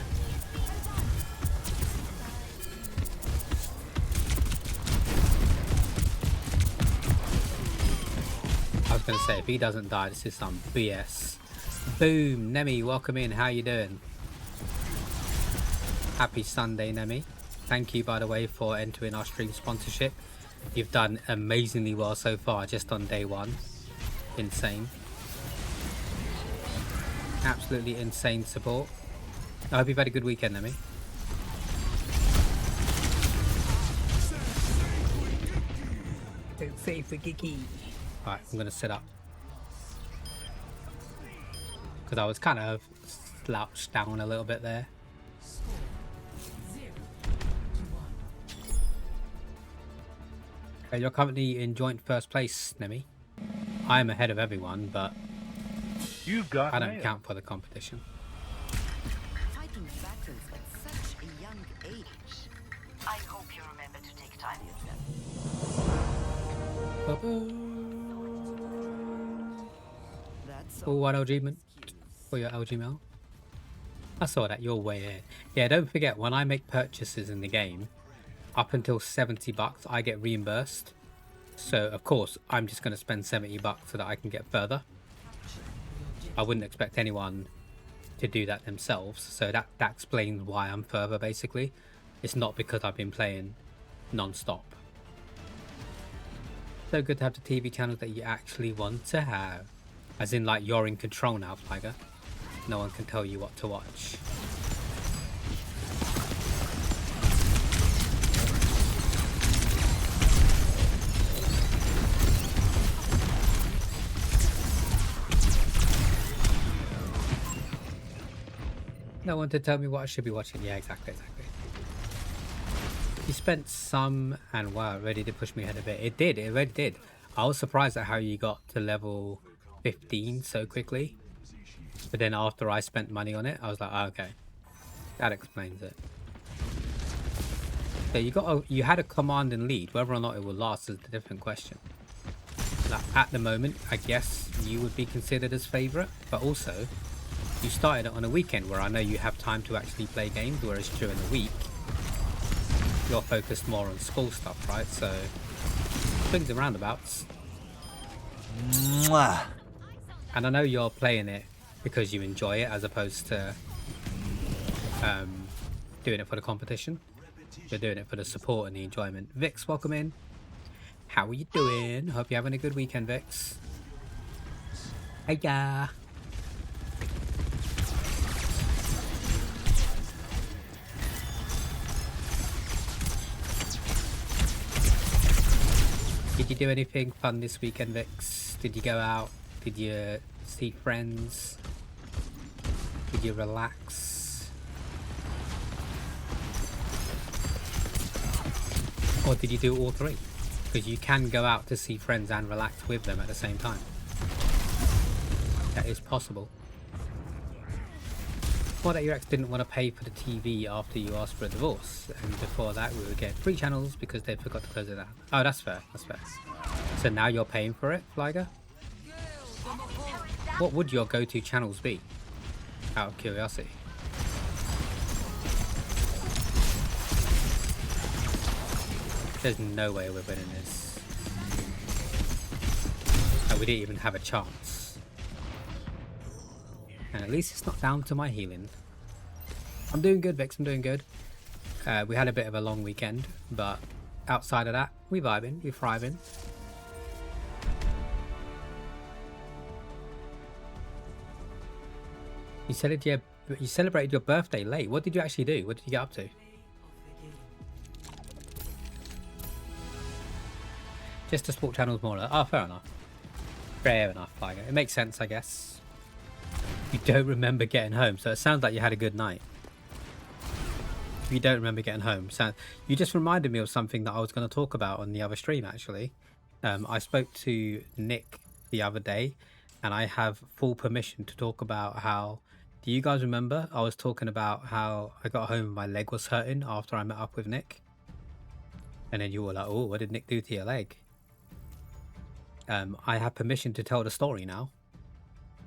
[SPEAKER 2] I was going to say, if he doesn't die, this is some BS. Boom, Nemi, welcome in. How you doing? Happy Sunday, Nemi. Thank you, by the way, for entering our stream sponsorship. You've done amazingly well so far, just on day 1. Insane. Absolutely insane support. I hope you've had a good weekend, Nemi. Don't say for Gigi. Alright, I'm going to sit up. Because I was kind of slouched down a little bit there.
[SPEAKER 7] Score 0 to 1.
[SPEAKER 2] You're currently in joint first place, Nemi. I'm ahead of everyone, but
[SPEAKER 9] You've got
[SPEAKER 2] I don't
[SPEAKER 9] mail.
[SPEAKER 2] count for the competition.
[SPEAKER 10] Fighting battles at such a young age.
[SPEAKER 6] I hope you remember to take time
[SPEAKER 10] That's
[SPEAKER 2] Oh, one LG man for your LG mail. I saw that. You're way ahead. Yeah, don't forget, when I make purchases in the game, up until 70 bucks, I get reimbursed. So, of course, I'm just going to spend 70 bucks so that I can get further. I wouldn't expect anyone to do that themselves. So that explains why I'm further, basically. It's not because I've been playing non-stop. So good to have the TV channels that you actually want to have. As in, like, you're in control now, Tiger. No one can tell you what to watch. No one to tell me what I should be watching. Yeah, exactly. You spent some, and wow, it really did push me ahead a bit. It really did. I was surprised at how you got to level 15 so quickly. But then after I spent money on it, I was like, oh, okay. That explains it. So you had a command and lead. Whether or not it will last is a different question. Like, at the moment, I guess you would be considered as favourite, but also you started it on a weekend where I know you have time to actually play games, whereas during the week you're focused more on school stuff, right? So swings and roundabouts.
[SPEAKER 8] Mwah.
[SPEAKER 2] And I know you're playing it because you enjoy it as opposed to doing it for the competition. You're doing it for the support and the enjoyment. Vix, welcome in. How are you doing? Hope you're having a good weekend, Vix. Hiya. Did you do anything fun this weekend, Vix? Did you go out? Did you see friends? Did you relax? Or did you do all three? Because you can go out to see friends and relax with them at the same time. That is possible. Or that your ex didn't want to pay for the TV after you asked for a divorce, and before that we would get 3 channels because they forgot to close it down. Oh, that's fair, that's fair. So now you're paying for it, Flyger? What would your go-to channels be? Out of curiosity. There's no way we're winning this. Oh, we didn't even have a chance. And at least it's not down to my healing. I'm doing good, Vix, I'm doing good. We had a bit of a long weekend, but outside of that, we vibing, we thriving. You celebrated your birthday late. What did you actually do? What did you get up to? Just the sport channels more. Oh, fair enough. Fair enough, like it makes sense, I guess. You don't remember getting home, so it sounds like you had a good night. If you don't remember getting home, so you just reminded me of something that I was going to talk about on the other stream, actually. I spoke to Nick the other day, and I have full permission to talk about how... Do you guys remember? I was talking about how I got home and my leg was hurting after I met up with Nick. And then you were like, oh, what did Nick do to your leg? I have permission to tell the story now.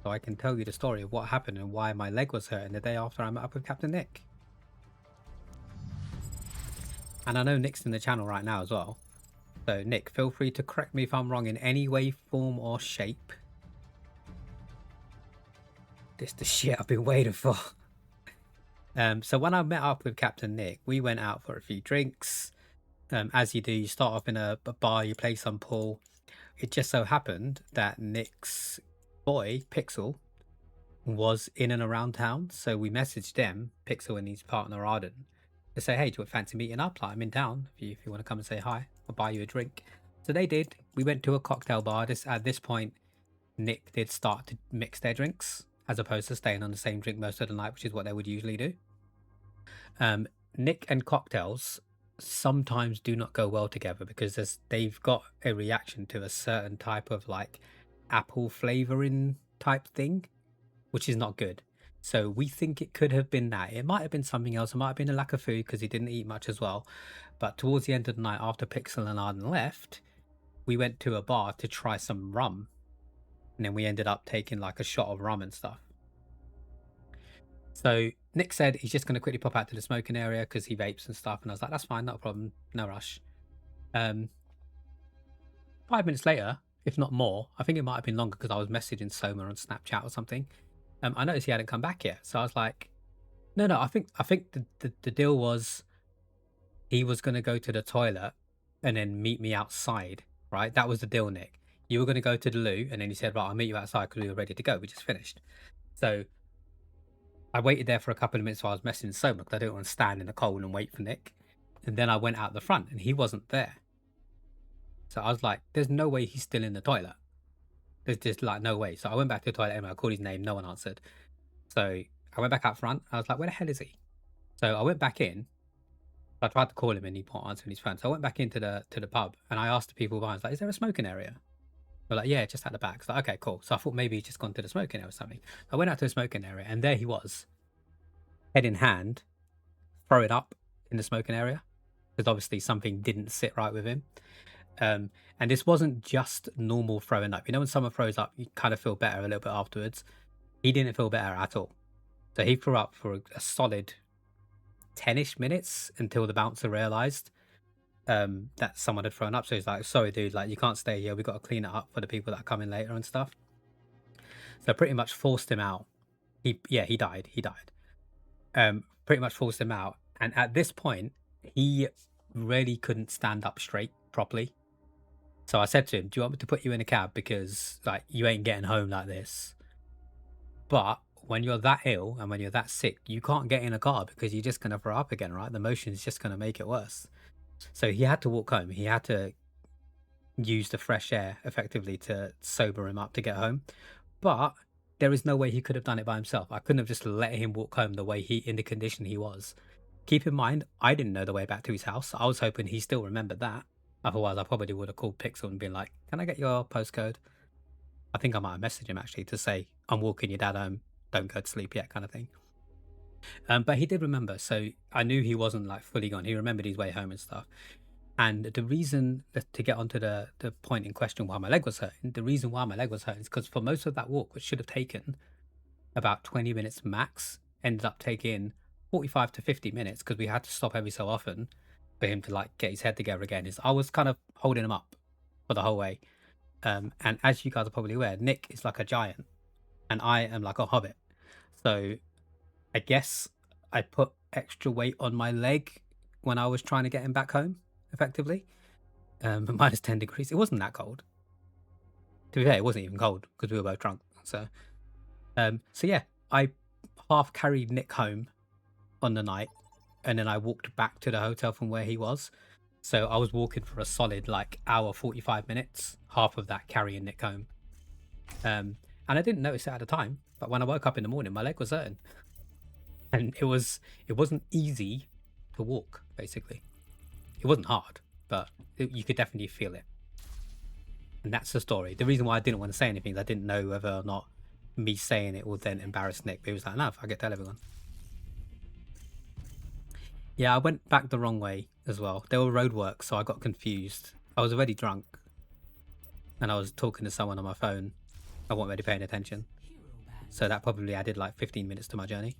[SPEAKER 2] So I can tell you the story of what happened and why my leg was hurting the day after I met up with Captain Nick. And I know Nick's in the channel right now as well. So Nick, feel free to correct me if I'm wrong in any way, form or shape. This the shit I've been waiting for. So when I met up with Captain Nick, we went out for a few drinks. As you do, you start off in a bar, you play some pool. It just so happened that Nick's boy, Pixel, was in and around town. So we messaged them, Pixel and his partner Arden, to say, hey, do you fancy meeting up? Like, I'm in town. If you want to come and say hi, I'll buy you a drink. So they did. We went to a cocktail bar. At this point, Nick did start to mix their drinks, as opposed to staying on the same drink most of the night, which is what they would usually do. Nick and cocktails sometimes do not go well together because they've got a reaction to a certain type of like apple flavoring type thing, which is not good. So we think it could have been that. It might have been something else. It might have been a lack of food because he didn't eat much as well. But towards the end of the night, after Pixel and Arden left, we went to a bar to try some rum. And then we ended up taking like a shot of rum and stuff. So Nick said he's just going to quickly pop out to the smoking area because he vapes and stuff. And I was like, that's fine, not a problem, no rush. 5 minutes later, if not more, I think it might have been longer because I was messaging Soma on Snapchat or something. I noticed he hadn't come back yet. So I was like, no, I think the deal was he was going to go to the toilet and then meet me outside, right? That was the deal, Nick. You were going to go to the loo and then he said, right, I'll meet you outside because we were ready to go. We just finished. So I waited there for a couple of minutes while I was messaging Soma because I didn't want to stand in the cold and wait for Nick. And then I went out the front and he wasn't there. So I was like, there's no way he's still in the toilet. There's just like no way. So I went back to the toilet anyway. I called his name. No one answered. So I went back out front. I was like, where the hell is he? So I went back in. I tried to call him and he won't answer his phone. So I went back into the pub and I asked the people behind, I was like, is there a smoking area? They're like, yeah, just at the back. So like, okay, cool. So I thought maybe he'd just gone to the smoking area or something. So I went out to the smoking area and there he was, head in hand, throwing up in the smoking area. Because obviously something didn't sit right with him. And this wasn't just normal throwing up. You know, when someone throws up, you kind of feel better a little bit afterwards. He didn't feel better at all. So he threw up for a solid 10-ish minutes until the bouncer realized that someone had thrown up. So he's like, sorry, dude, like, you can't stay here. We've got to clean it up for the people that are coming later and stuff. So pretty much forced him out. He died. Pretty much forced him out. And at this point, he really couldn't stand up straight properly. So I said to him, do you want me to put you in a cab? Because, like, you ain't getting home like this. But when you're that ill and when you're that sick, you can't get in a car because you're just going to throw up again, right? The motion is just going to make it worse. So he had to walk home. He had to use the fresh air effectively to sober him up to get home. But there is no way he could have done it by himself. I couldn't have just let him walk home the way in the condition he was. Keep in mind, I didn't know the way back to his house. I was hoping he still remembered that. Otherwise, I probably would have called Pixel and been like, can I get your postcode? I think I might have messaged him actually to say, I'm walking your dad home. Don't go to sleep yet, kind of thing. But he did remember. So I knew he wasn't like fully gone. He remembered his way home and stuff. And the reason to get onto the point in question why my leg was hurting, the reason why my leg was hurting is because for most of that walk, which should have taken about 20 minutes max, ended up taking 45 to 50 minutes because we had to stop every so often for him to like get his head together again. I was kind of holding him up for the whole way. And as you guys are probably aware, Nick is like a giant and I am like a hobbit. So I guess I put extra weight on my leg when I was trying to get him back home, effectively. Minus 10 degrees. It wasn't that cold. To be fair, it wasn't even cold because we were both drunk. So yeah, I half carried Nick home on the night and then I walked back to the hotel from where he was. So I was walking for a solid like hour, 45 minutes, half of that carrying Nick home. And I didn't notice it at the time, but when I woke up in the morning, my leg was hurting. And it wasn't easy to walk, basically. It wasn't hard, but you could definitely feel it. And that's the story. The reason why I didn't want to say anything is I didn't know whether or not me saying it would then embarrass Nick. But he was like, no, I get tell everyone. Yeah, I went back the wrong way as well. There were roadworks, so I got confused. I was already drunk. And I was talking to someone on my phone. I wasn't really paying attention. So that probably added like 15 minutes to my journey.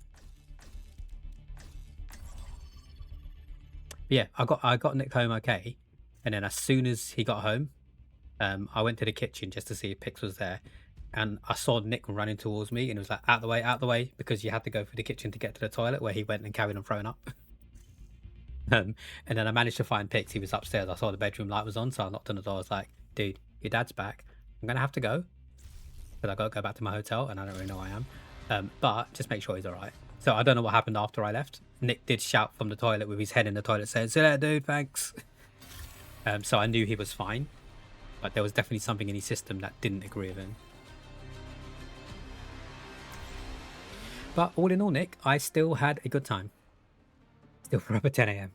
[SPEAKER 2] But yeah, I got Nick home okay. And then as soon as he got home, I went to the kitchen just to see if Pix was there. And I saw Nick running towards me and it was like, out the way, because you had to go through the kitchen to get to the toilet where he went and carried on throwing up. And then I managed to find Pix. He was upstairs. I saw the bedroom light was on, so I knocked on the door. I was like, dude, your dad's back. I'm going to have to go. Because I got to go back to my hotel and I don't really know where I am. But just make sure he's all right. So I don't know what happened after I left. Nick did shout from the toilet with his head in the toilet saying, see you later, dude, thanks. So I knew he was fine. But there was definitely something in his system that didn't agree with him. But all in all, Nick, I still had a good time. Still for up at 10 a.m.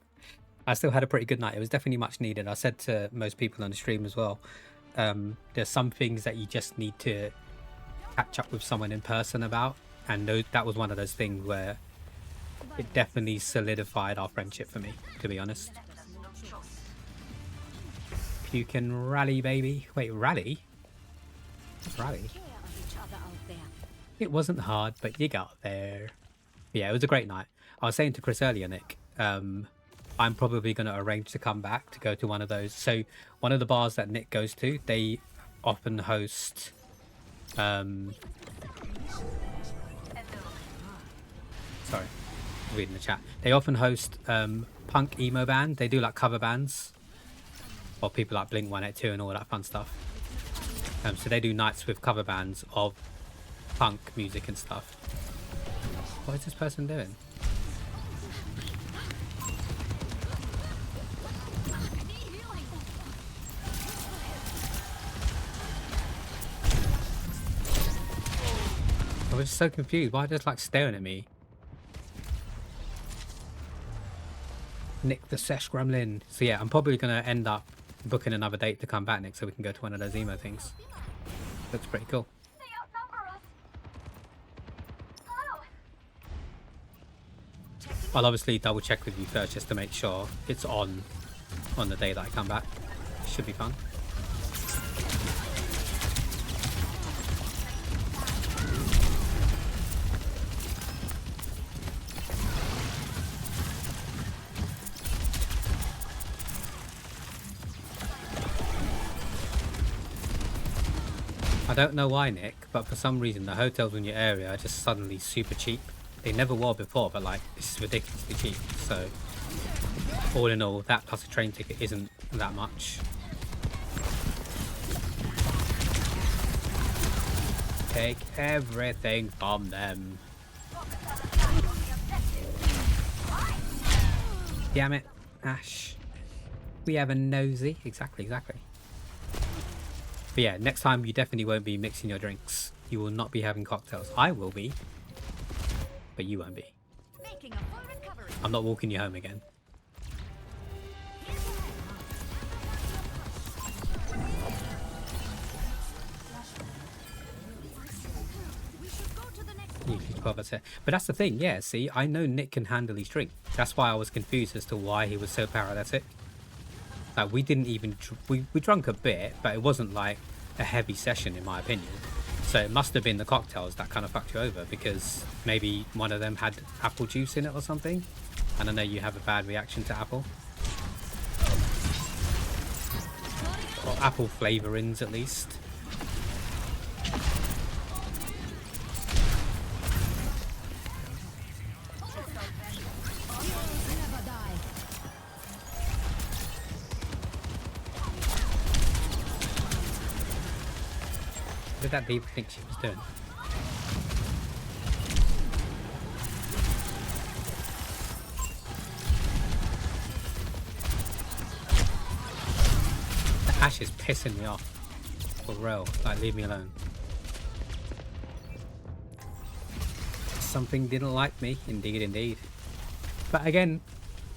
[SPEAKER 2] I still had a pretty good night. It was definitely much needed. I said to most people on the stream as well, there's some things that you just need to catch up with someone in person about. And that was one of those things where it definitely solidified our friendship for me, to be honest. You can rally, baby. Wait, rally? Rally? It wasn't hard, but you got there. Yeah, it was a great night. I was saying to Chris earlier, Nick, I'm probably going to arrange to come back to go to one of those. So one of the bars that Nick goes to, they often host... Sorry, reading the chat. They often host punk emo band. They do like cover bands. Or people like Blink 182 and all that fun stuff. So they do nights with cover bands of punk music and stuff. What is this person doing? I was so confused. Why are they just like staring at me? Nick the Sesh Gremlin. So yeah, I'm probably going to end up booking another date to come back, Nick, so we can go to one of those emo things. Looks pretty cool. I'll obviously double check with you first just to make sure it's on the day that I come back. Should be fun. I don't know why, Nick, but for some reason the hotels in your area are just suddenly super cheap. They never were before, but like, it's ridiculously cheap. So, all in all, that plus a train ticket isn't that much. Take everything from them. Damn it, Ash. We have a nosy. Exactly. But yeah, next time you definitely won't be mixing your drinks. You will not be having cocktails. I will be, but you won't be. I'm not walking you home again. But that's the thing, yeah, see, I know Nick can handle his drink. That's why I was confused as to why he was so paralytic. Like, we didn't even... we drank a bit, but it wasn't like a heavy session in my opinion. So it must have been the cocktails that kind of fucked you over, because maybe one of them had apple juice in it or something. And I know you have a bad reaction to apple. Or apple flavorings at least. What did that diva think she was doing? The Ash is pissing me off. For real. Like, leave me alone. Something didn't like me. Indeed. But again,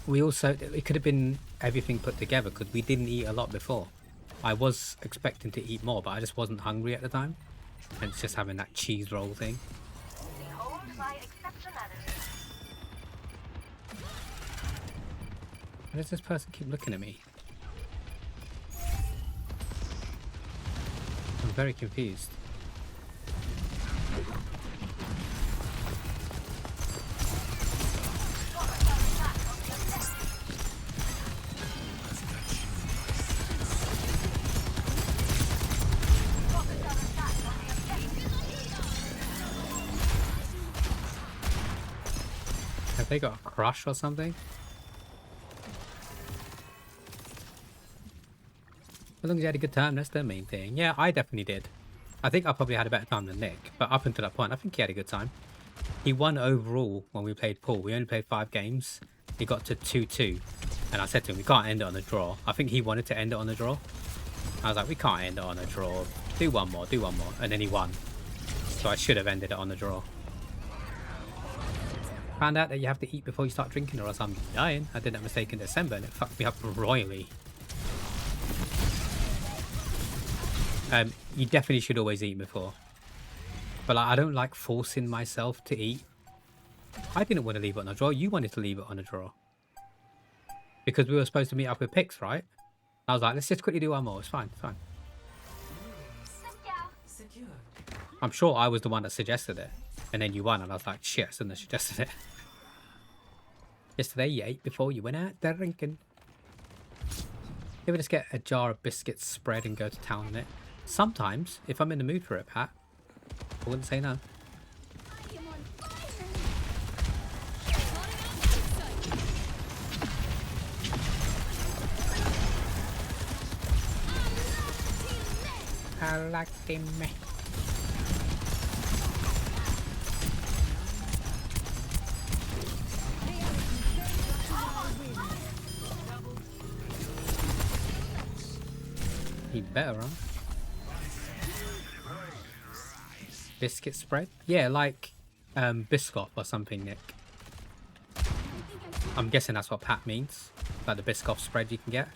[SPEAKER 2] we also... it could have been everything put together, because we didn't eat a lot before. I was expecting to eat more, but I just wasn't hungry at the time. And it's just having that cheese roll thing. Why does this person keep looking at me? I'm very confused. Have they got a crush or something? As long as you had a good time, that's the main thing. Yeah, I definitely did. I think I probably had a better time than Nick, but up until that point, I think he had a good time. He won overall when we played pool. We only played 5 games. He got to 2-2, and I said to him, we can't end it on a draw. I think he wanted to end it on a draw. I was like, we can't end it on a draw. Do one more, and then he won. So I should have ended it on a draw. Found out that you have to eat before you start drinking, or else I'm dying. I did that mistake in December and it fucked me up royally. You definitely should always eat before. But like, I don't like forcing myself to eat. I didn't want to leave it on a draw. You wanted to leave it on a draw. Because we were supposed to meet up with picks, right? I was like, let's just quickly do one more. It's fine, it's fine. I'm sure I was the one that suggested it. And then you won, and I was like, shit, I shouldn't have suggested it. Yesterday you ate before you went out drinking. You ever just get a jar of biscuits spread and go to town on it? Sometimes, if I'm in the mood for it, Pat, I wouldn't say no. I like him. He better, huh? Biscuit spread? Yeah, like Biscoff or something, Nick. I'm guessing that's what Pat means. Like the Biscoff spread you can get.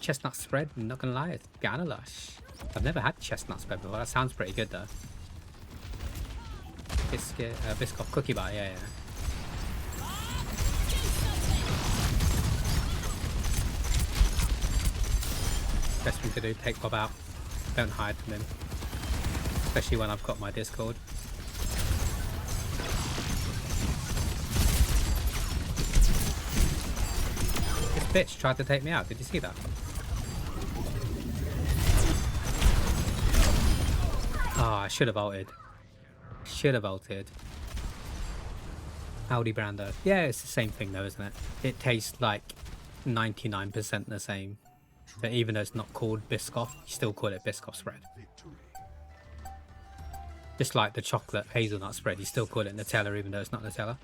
[SPEAKER 2] Chestnut spread, I'm not gonna lie, it's kinda lush. I've never had chestnut spread before. That sounds pretty good though. Biscuit, Biscoff cookie bar, yeah, yeah. to do. Take Bob out. Don't hide from him. Especially when I've got my Discord. This bitch tried to take me out. Did you see that? Ah, I should have ulted. Should have ulted. Audi Brando. Yeah, it's the same thing though, isn't it? It tastes like 99% the same. So even though it's not called Biscoff, you still call it Biscoff spread. Just like the chocolate hazelnut spread, you still call it Nutella even though it's not Nutella.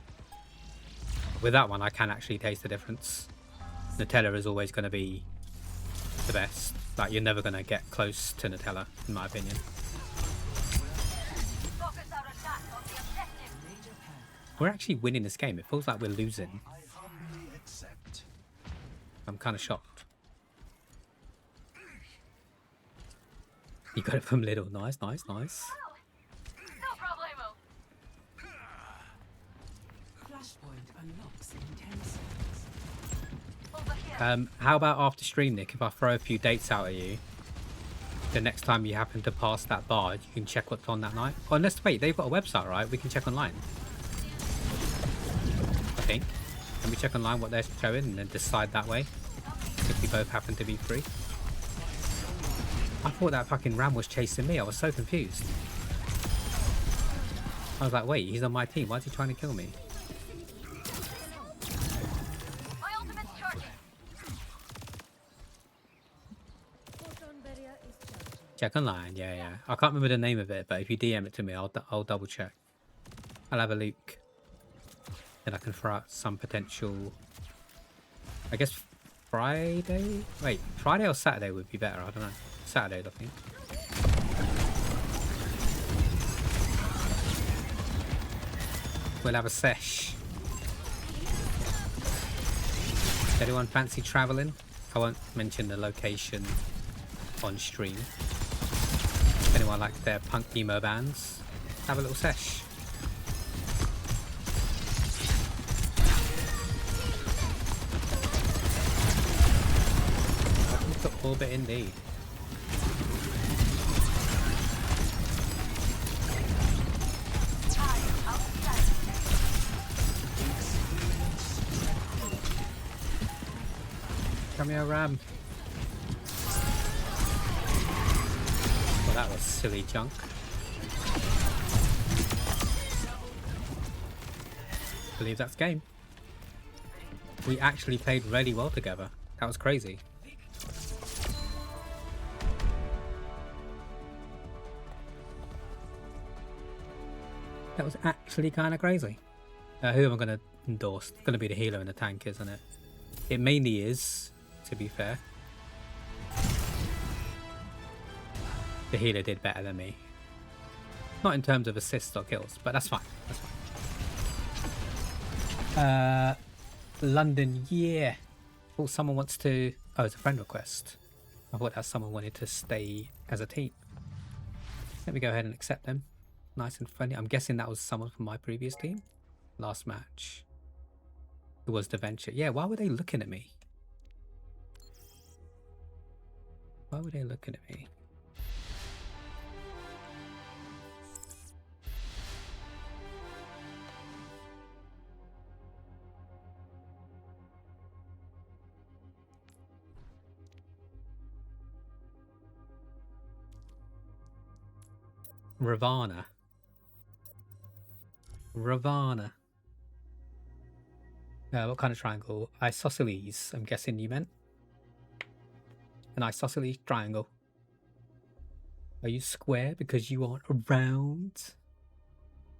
[SPEAKER 2] With that one, I can actually taste the difference. Nutella is always going to be the best. Like, you're never going to get close to Nutella, in my opinion. We're actually winning this game. It feels like we're losing. I'm kind of shocked. You got it from Lidl. Nice, nice, nice. How about after stream, Nick, if I throw a few dates out at you, the next time you happen to pass that bar, you can check what's on that night? Oh, unless, wait, they've got a website, right? We can check online. I think. Can we check online what they're showing and then decide that way? If we both happen to be free. I thought that fucking Ram was chasing me. I was so confused. I was like, wait, he's on my team. Why is he trying to kill me? Check online, yeah. I can't remember the name of it, but if you DM it to me, I'll double check. I'll have a look. Then I can throw out some potential. I guess Friday? Wait, Friday or Saturday would be better. I don't know. Saturday, I think. We'll have a sesh. Anyone fancy traveling? I won't mention the location on stream. If anyone likes their punk emo bands, have a little sesh. Welcome to Orbit indeed. Come here, Ram. Well, that was silly junk. I believe that's game. We actually played really well together. That was crazy. That was actually kind of crazy. Who am I going to endorse? It's going to be the healer and the tank, isn't it? It mainly is, to be fair. The healer did better than me. Not in terms of assists or kills, but that's fine. That's fine. London, yeah. Oh, someone wants to... Oh, it's a friend request. I thought that someone wanted to stay as a team. Let me go ahead and accept them. Nice and friendly. I'm guessing that was someone from my previous team. Last match. It was the venture. Yeah, why were they looking at me? Why were they looking at me? Ravana. What kind of triangle? Isosceles, I'm guessing you meant. An isosceles triangle. Are you square because you aren't around?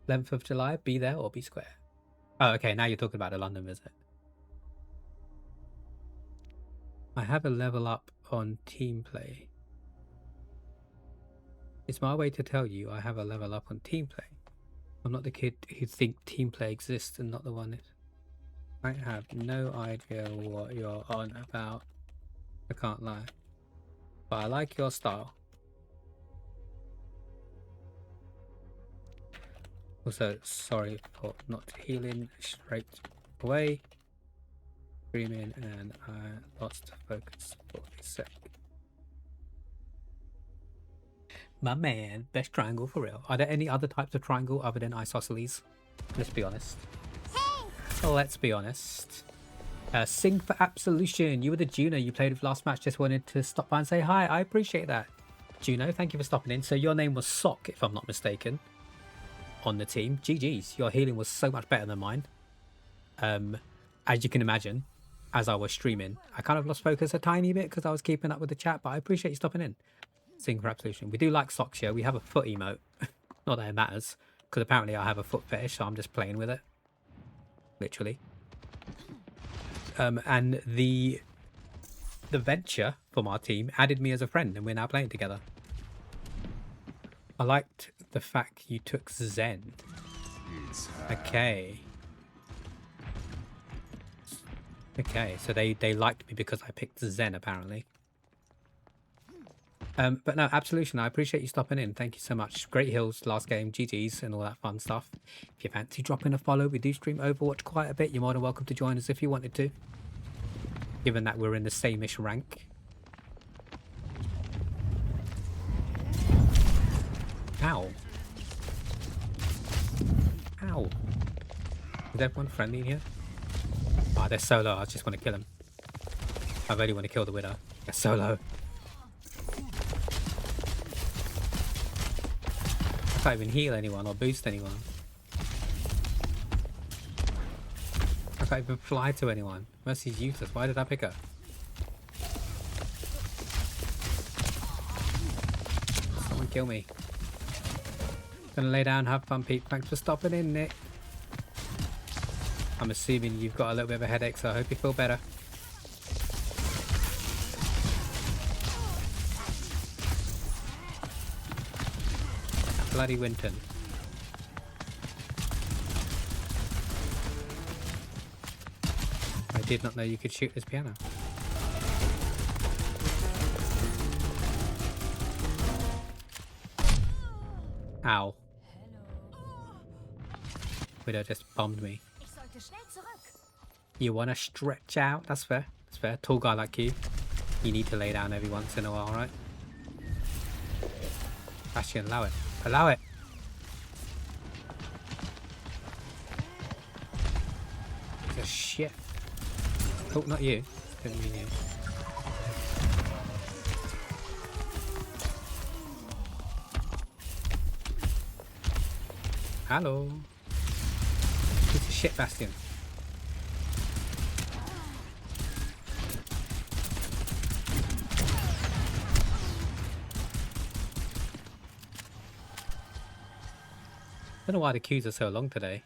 [SPEAKER 2] 11th of July, be there or be square? Oh, okay, now you're talking about the London visit. I have a level up on team play. It's my way to tell you I have a level up on team play. I'm not the kid who thinks team play exists and not the one that... I have no idea what you're on about. I can't lie. But I like your style. Also, sorry for not healing straight away. Streaming and I lost focus for a sec. My man, best triangle for real. Are there any other types of triangle other than isosceles? Let's be honest. Let's be honest. Sing for Absolution. You were the Juno you played with last match. Just wanted to stop by and say hi. I appreciate that. Juno, thank you for stopping in. So your name was Sock, if I'm not mistaken, on the team. GG's. Your healing was so much better than mine. As you can imagine, as I was streaming, I kind of lost focus a tiny bit because I was keeping up with the chat, but I appreciate you stopping in. Sing for Absolution. We do like socks here. We have a foot emote. Not that it matters, because apparently I have a foot fetish, so I'm just playing with it. Literally. And the venture from our team added me as a friend, and we're now playing together. I liked the fact you took Zen. Okay. Okay, so they liked me because I picked Zen, apparently. But no, Absolution, I appreciate you stopping in. Thank you so much. Great hills last game, GG's, and all that fun stuff. If you fancy dropping a follow, we do stream Overwatch quite a bit. You're more than welcome to join us if you wanted to. Given that we're in the same-ish rank. Ow. Ow. Is everyone friendly in here? Oh, they're so low. I just want to kill him. I really want to kill the widow. They're so low. I can't even heal anyone or boost anyone. I can't even fly to anyone. Mercy's useless. Why did I pick her? Someone kill me. Gonna lay down, have fun, Pete. Thanks for stopping in, Nick. I'm assuming you've got a little bit of a headache, so I hope you feel better. Bloody Winton. I did not know you could shoot this piano. Ow. Widow just bombed me. You want to stretch out? That's fair. That's fair. Tall guy like you need to lay down every once in a while, right? Bastion, allow it. Allow it. Piece of shit. Oh, not you. Didn't mean you. Hello. Piece of shit, Bastion. I don't know why the queues are so long today.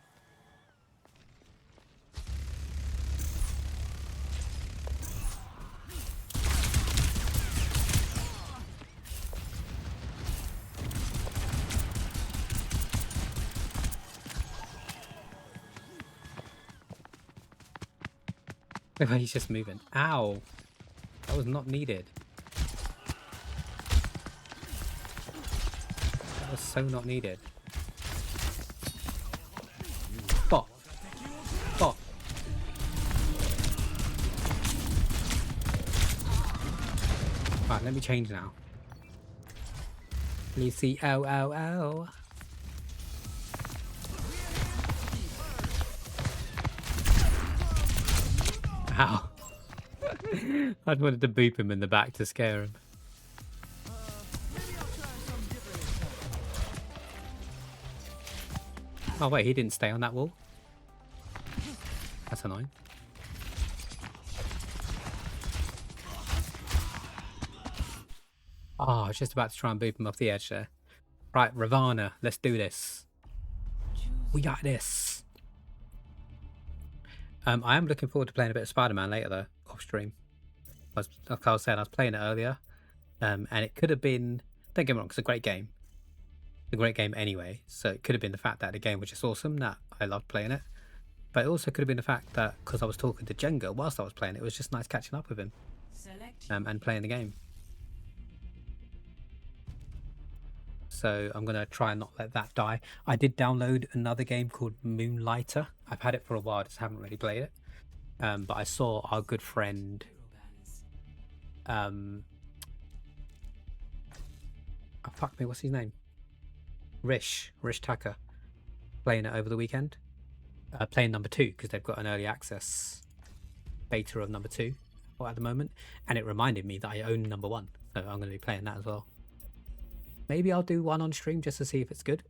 [SPEAKER 2] Look how he's just moving. Ow! That was not needed. That was so not needed. Bot. Bot. Right, let me change now. Lucy, oh, oh, oh. Ow. I wanted to boop him in the back to scare him. Oh wait, he didn't stay on that wall. That's annoying. Oh, I was just about to try and boop him off the edge there. Right, Ravana, let's do this. We got this. I am looking forward to playing a bit of Spider-Man later though, off stream. Like I was saying, I was playing it earlier. And it could have been, don't get me wrong, it's a great game. It's a great game anyway. So it could have been the fact that the game was just awesome, that I loved playing it. But it also could have been the fact that because I was talking to Jenga whilst I was playing it, was just nice catching up with him. And playing the game. So I'm going to try and not let that die. I did download another game called Moonlighter. I've had it for a while, just haven't really played it. But I saw our good friend... I Oh, fuck me, what's his name? Rish Tucker, playing it over the weekend. Playing number 2 because they've got an early access beta of number 2 at the moment, and it reminded me that I own number 1, so I'm going to be playing that as well. Maybe I'll do one on stream just to see if it's good.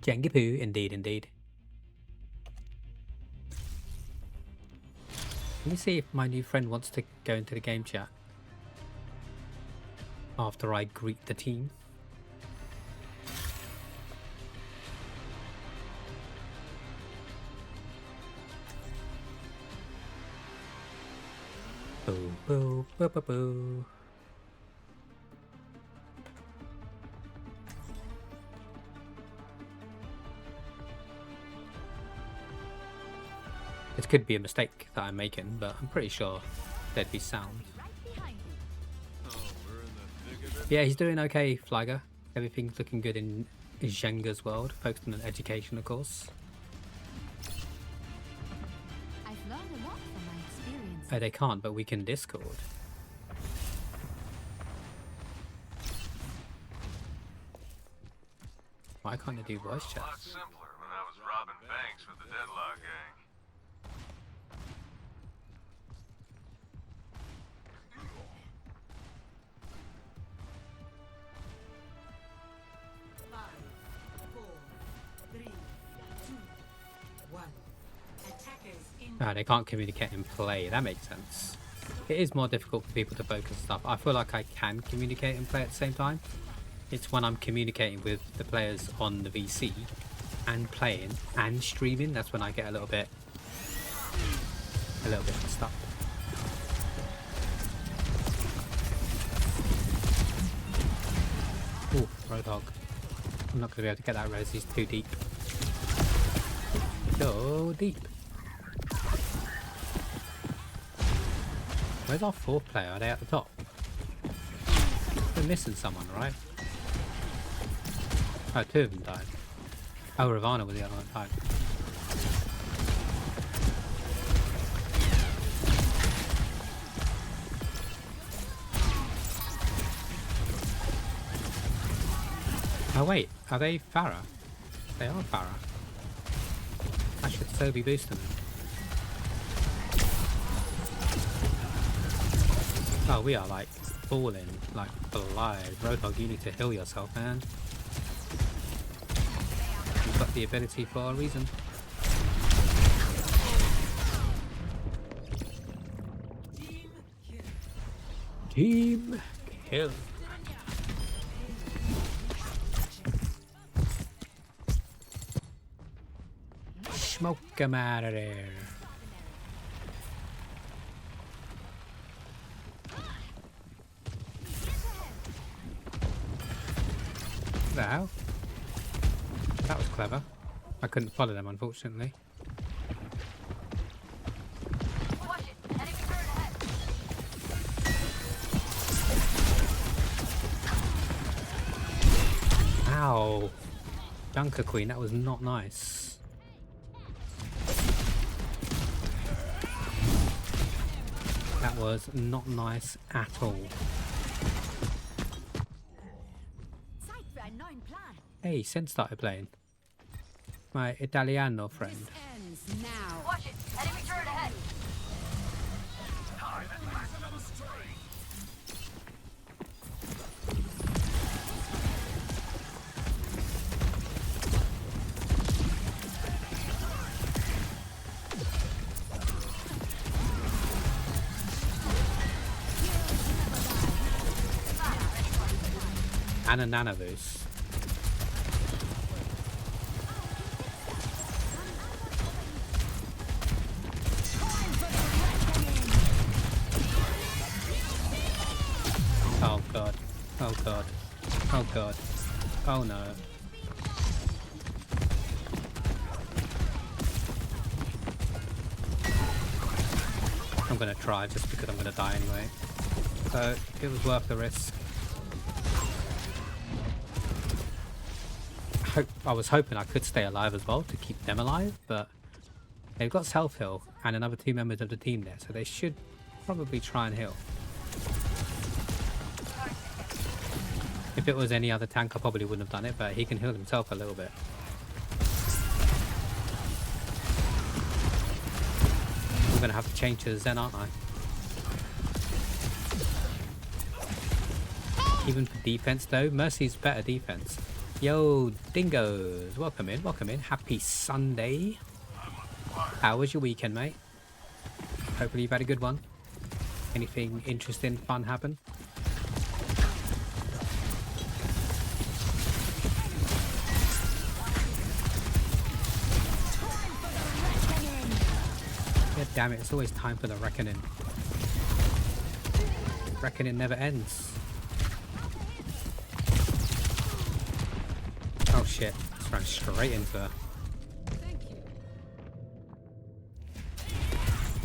[SPEAKER 2] Jenga poo, indeed. Let me see if my new friend wants to go into the game chat after I greet the team. Boo, boo, boo, boo, boo. It could be a mistake that I'm making, but I'm pretty sure they'd be sound. Yeah, he's doing okay, Flagger. Everything's looking good in Zhenga's world, focused on education, of course.
[SPEAKER 10] I've learned a lot from my experience.
[SPEAKER 2] Oh, they can't, but we can Discord. Why can't they do voice chat?
[SPEAKER 8] A lot simpler when I was robbing banks with the Deadlock gang.
[SPEAKER 2] No, they can't communicate and play. That makes sense. It is more difficult for people to focus and stuff. I feel like I can communicate and play at the same time. It's when I'm communicating with the players on the VC and playing and streaming, that's when I get a little bit messed up. Ooh, Roadhog. I'm not going to be able to get that res, he's too deep. So deep. Where's our 4th player? Are they at the top? We're missing someone, right? Oh, 2 of them died. Oh, Ravana was the other one that died. Oh wait, are they Pharah? They are Pharah. I should so be boosting them. Oh, we are like falling, like alive. Roadhog, you need to heal yourself, man. You've got the ability for a reason. Team kill. Smoke him out of there. What the hell? That was clever. I couldn't follow them, unfortunately. Ow! Dunker Queen, that was not nice. That was not nice at all. Hey, Sen started playing. My Italiano friend.
[SPEAKER 10] Watch it. Enemy turret ahead.
[SPEAKER 2] And a nano boost. Oh god. Oh god. Oh god. Oh no. I'm gonna try just because I'm gonna die anyway. So it was worth the risk. I was hoping I could stay alive as well to keep them alive, but they've got self-heal and another 2 members of the team there, so they should probably try and heal. If it was any other tank, I probably wouldn't have done it, but he can heal himself a little bit. I'm gonna have to change to the Zen, aren't I? Even for defense though, Mercy's better defense. Yo, dingoes, welcome in, welcome in. Happy Sunday. How was your weekend, mate? Hopefully you've had a good one. Anything interesting, fun happen? God damn it, it's always time for the reckoning. Reckoning never ends. Oh shit, it's ran straight into her.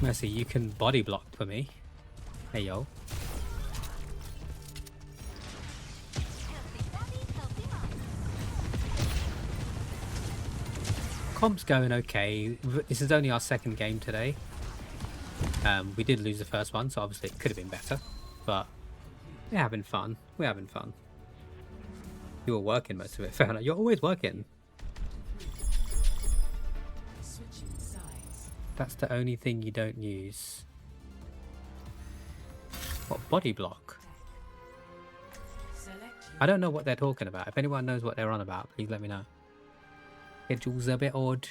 [SPEAKER 2] Mercy, you can body block for me. Hey yo. Comp's going okay. This is only our second game today. We did lose the first one, so obviously it could have been better. But we're having fun. We're having fun. You were working most of it. Fair enough. You're always working. That's the only thing you don't use. What, body block? I don't know what they're talking about. If anyone knows what they're on about, please let me know. Schedule's a bit odd.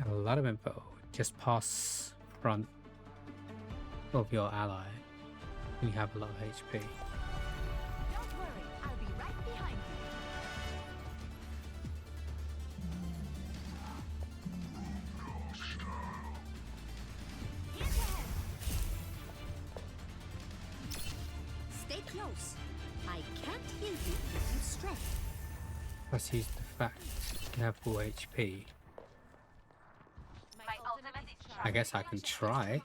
[SPEAKER 2] A lot of info. Just pass front of your ally. You have a lot of HP.
[SPEAKER 10] Don't worry, I'll be right behind you. Stay close. I can't heal you if you stray.
[SPEAKER 2] Let's use the fact you have full HP. I guess I can try.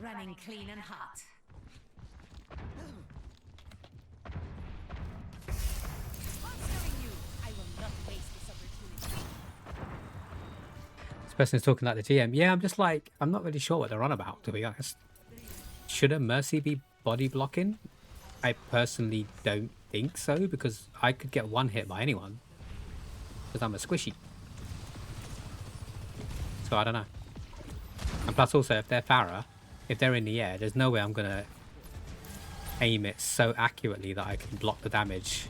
[SPEAKER 10] Running clean and hot. Sponsoring you. I will not waste this opportunity.
[SPEAKER 2] This person's talking like the GM. Yeah, I'm just like, I'm not really sure what they're on about, to be honest. Should a Mercy be body blocking? I personally don't think so, because I could get one hit by anyone. Because I'm a squishy. So I don't know. And plus also, if they're Farah, if they're in the air, there's no way I'm going to aim it so accurately that I can block the damage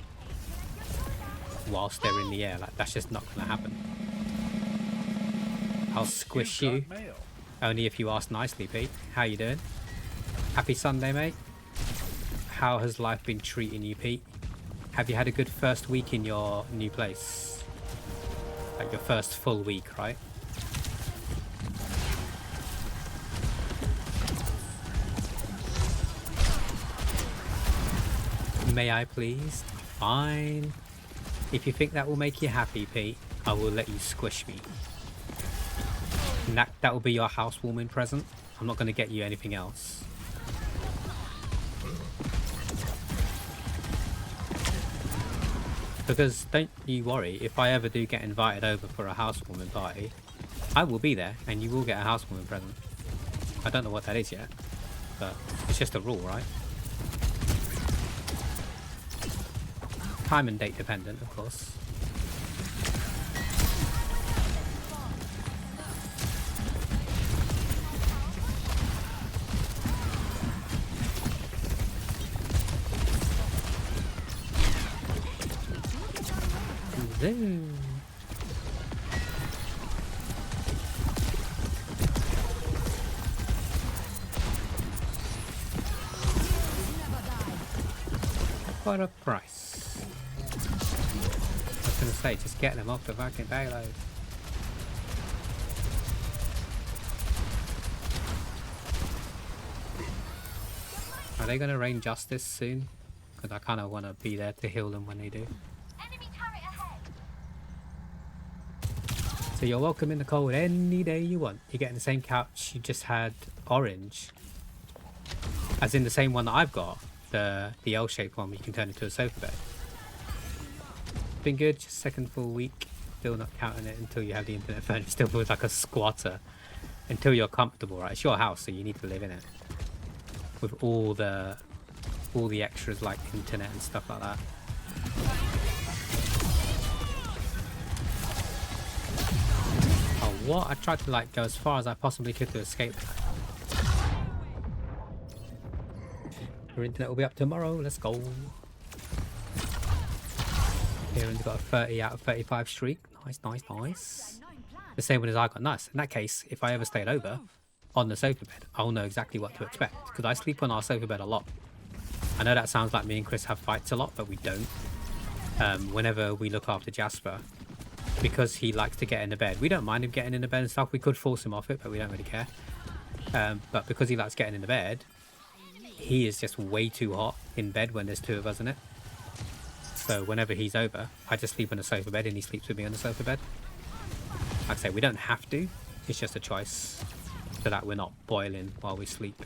[SPEAKER 2] whilst they're in the air. Like, that's just not going to happen. I'll squish you. Only if you ask nicely, Pete. How you doing? Happy Sunday, mate. How has life been treating you, Pete? Have you had a good first week in your new place? Like your first full week, right? May I please? Fine. If you think that will make you happy, Pete, I will let you squish me. And that will be your housewarming present. I'm not going to get you anything else. Because don't you worry, if I ever do get invited over for a housewarming party, I will be there and you will get a housewarming present. I don't know what that is yet, but it's just a rule, right? Time and date dependent, of course. Zoom. What a price. I was gonna say, just get them off the fucking payload. Are they gonna rain justice soon? Because I kind of want to be there to heal them when they do. So you're welcome in the cold any day you want. You're getting the same couch you just had orange. As in the same one that I've got. The L-shaped one where you can turn into a sofa bed. been good. Just second full week. Still not counting it until you have the internet phone. It still feels like a squatter until you're comfortable, right? It's your house, so you need to live in it with all the extras like internet and stuff like that. Oh, what? I tried to like go as far as I possibly could to escape that. Your internet will be up tomorrow. Let's go. Kieran's got a 30 out of 35 streak. Nice, nice, nice. The same one as I got. Nice. In that case, if I ever stayed over on the sofa bed, I'll know exactly what to expect because I sleep on our sofa bed a lot. I know that sounds like me and Chris have fights a lot, but we don't. Whenever we look after Jasper, because he likes to get in the bed, we don't mind him getting in the bed and stuff. We could force him off it, but we don't really care. But because he likes getting in the bed, he is just way too hot in bed when there's two of us in it. So whenever he's over, I just sleep on the sofa bed and he sleeps with me on the sofa bed. Like I say, we don't have to. It's just a choice so that we're not boiling while we sleep.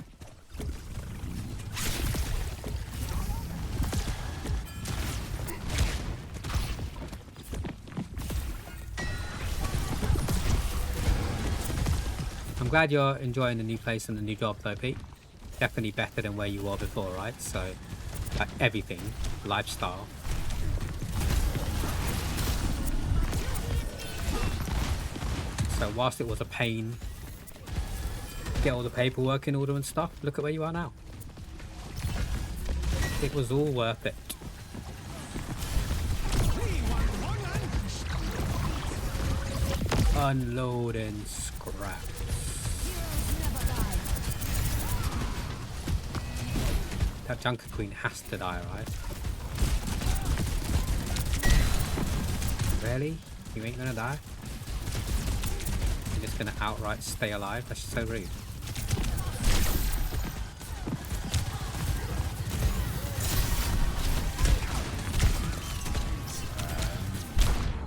[SPEAKER 2] I'm glad you're enjoying the new place and the new job though, Pete. Definitely better than where you were before, right? So, like everything, lifestyle. So whilst it was a pain to get all the paperwork in order and stuff, look at where you are now. It was all worth it. Unloading scrap. That Junker Queen has to die, right? Really? You ain't gonna die? You're just gonna outright stay alive? That's so rude.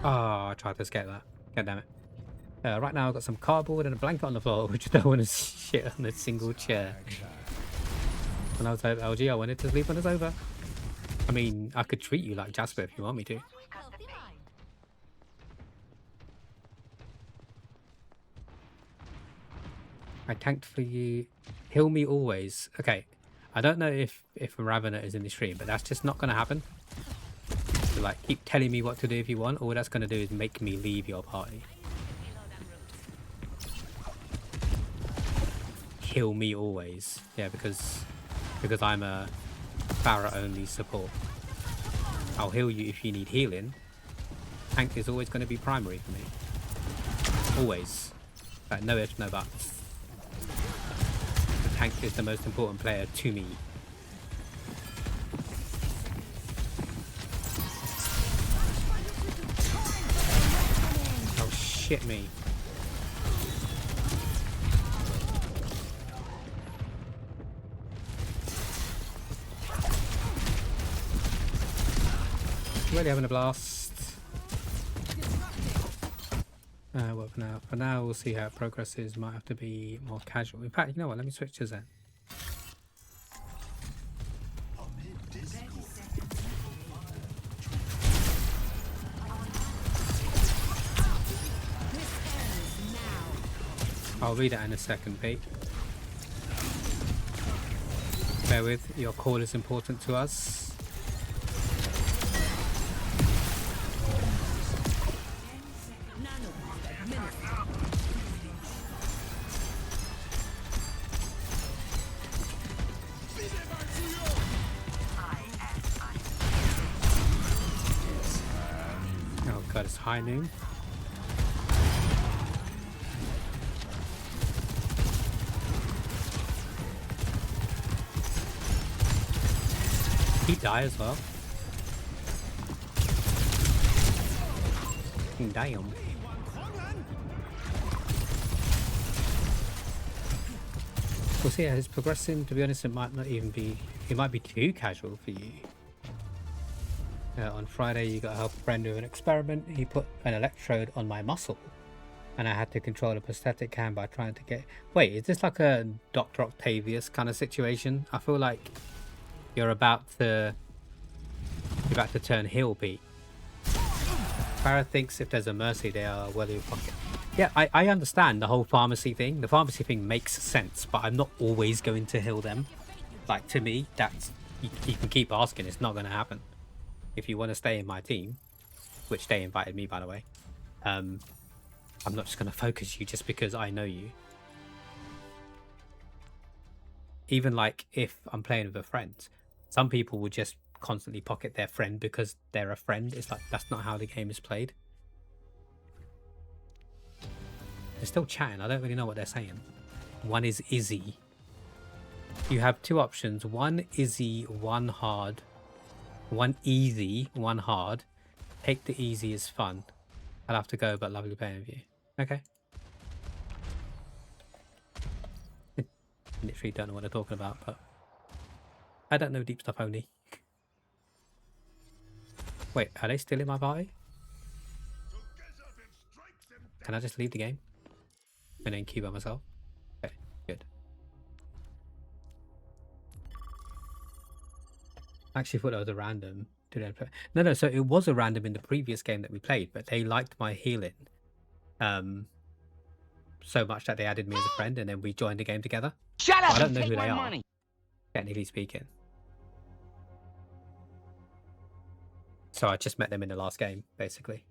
[SPEAKER 2] Oh, I tried to escape that. God damn it. Right now I've got some cardboard and a blanket on the floor, which I don't want to shit on a single chair. When I was at LG, I wanted to sleep on the sofa. I mean, I could treat you like Jasper if you want me to. I tanked for you. Heal me always. Okay, I don't know if Ravener is in the stream, but that's just not going to happen. So, like, keep telling me what to do if you want. All that's going to do is make me leave your party. Heal me always. Yeah, because I'm a Barra only support. I'll heal you if you need healing. Tank is always going to be primary for me. Always. Like, no ifs, no buts. The tank is the most important player to me. Oh shit me. Really having a blast. Well, for now we'll see how it progresses. Might have to be more casual. In fact, you know what? Let me switch to Zen. I'll read it in a second, Pete. Bear with, your call is important to us. Oh god, it's high noon. He die as well. Damn. We'll see how it's progressing. To be honest, it might not even be. It might be too casual for you. On Friday, you got to help a friend with an experiment. He put an electrode on my muscle, and I had to control a prosthetic hand by trying to get. Wait, is this like a Dr. Octavius kind of situation? I feel like you're about to turn heel, Pete. Farah thinks if there's a mercy, they are worthy of pocket. Yeah, I understand the whole pharmacy thing. The pharmacy thing makes sense, but I'm not always going to heal them. Like, to me, that's... You can keep asking, it's not going to happen. If you want to stay in my team, which they invited me, by the way, I'm not just going to focus you just because I know you. Even, like, if I'm playing with a friend, some people will just constantly pocket their friend because they're a friend. It's like, that's not how the game is played. They're still chatting. I don't really know what they're saying. One is Izzy. You have two options. One Izzy, one hard. One easy, one hard. Take the easy is fun. I'll have to go, but lovely playing with you. Okay. Literally don't know what they're talking about, but I don't know deep stuff only. Wait, are they still in my party? Can I just leave the game? And then queue by myself? Okay, good. I actually thought that was a random. No, so it was a random in the previous game that we played, but they liked my healing so much that they added me as a friend, and then we joined the game together.
[SPEAKER 6] Shut up!
[SPEAKER 2] I don't know who they are, technically speaking. So I just met them in the last game, basically.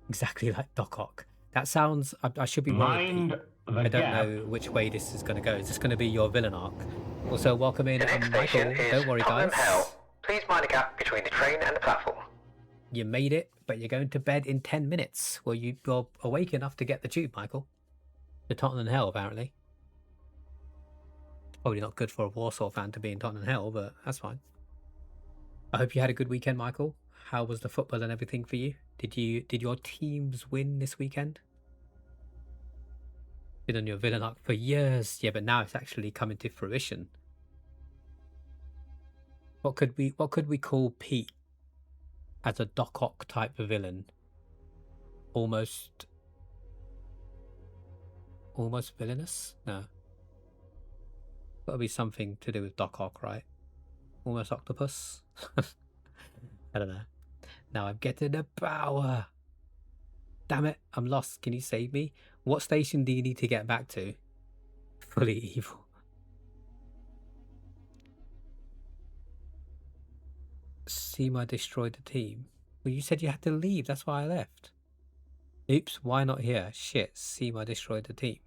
[SPEAKER 2] Exactly like Doc Ock. That sounds... I should be
[SPEAKER 5] Mind
[SPEAKER 2] royalty.
[SPEAKER 5] the
[SPEAKER 2] I don't
[SPEAKER 5] gap.
[SPEAKER 2] know which way this is going to go. Is this going to be your villain arc? Also, welcome in,
[SPEAKER 6] The next
[SPEAKER 2] Michael.
[SPEAKER 6] station is
[SPEAKER 2] Don't worry,
[SPEAKER 6] Tottenham
[SPEAKER 2] guys.
[SPEAKER 6] Hell. Please mind the gap between the train and the platform.
[SPEAKER 2] You made it, but you're going to bed in 10 minutes. Well, you're awake enough to get the tube, Michael. To Tottenham Hell, apparently. Probably not good for a Warsaw fan to be in Tottenham Hell, but that's fine. I hope you had a good weekend, Michael. How was the football and everything for you? Did your teams win this weekend? Been on your villain arc for years, yeah, but now it's actually coming to fruition. What could we call Pete as a Doc Ock type of villain? Almost villainous? No. Gotta be something to do with Doc Ock, right? Almost octopus? I don't know. Now I'm getting the power. Damn it, I'm lost. Can you save me? What station do you need to get back to? Fully evil. Seema destroyed the team. Well, you said you had to leave. That's why I left. Oops, why not here? Shit, Seema destroyed the team.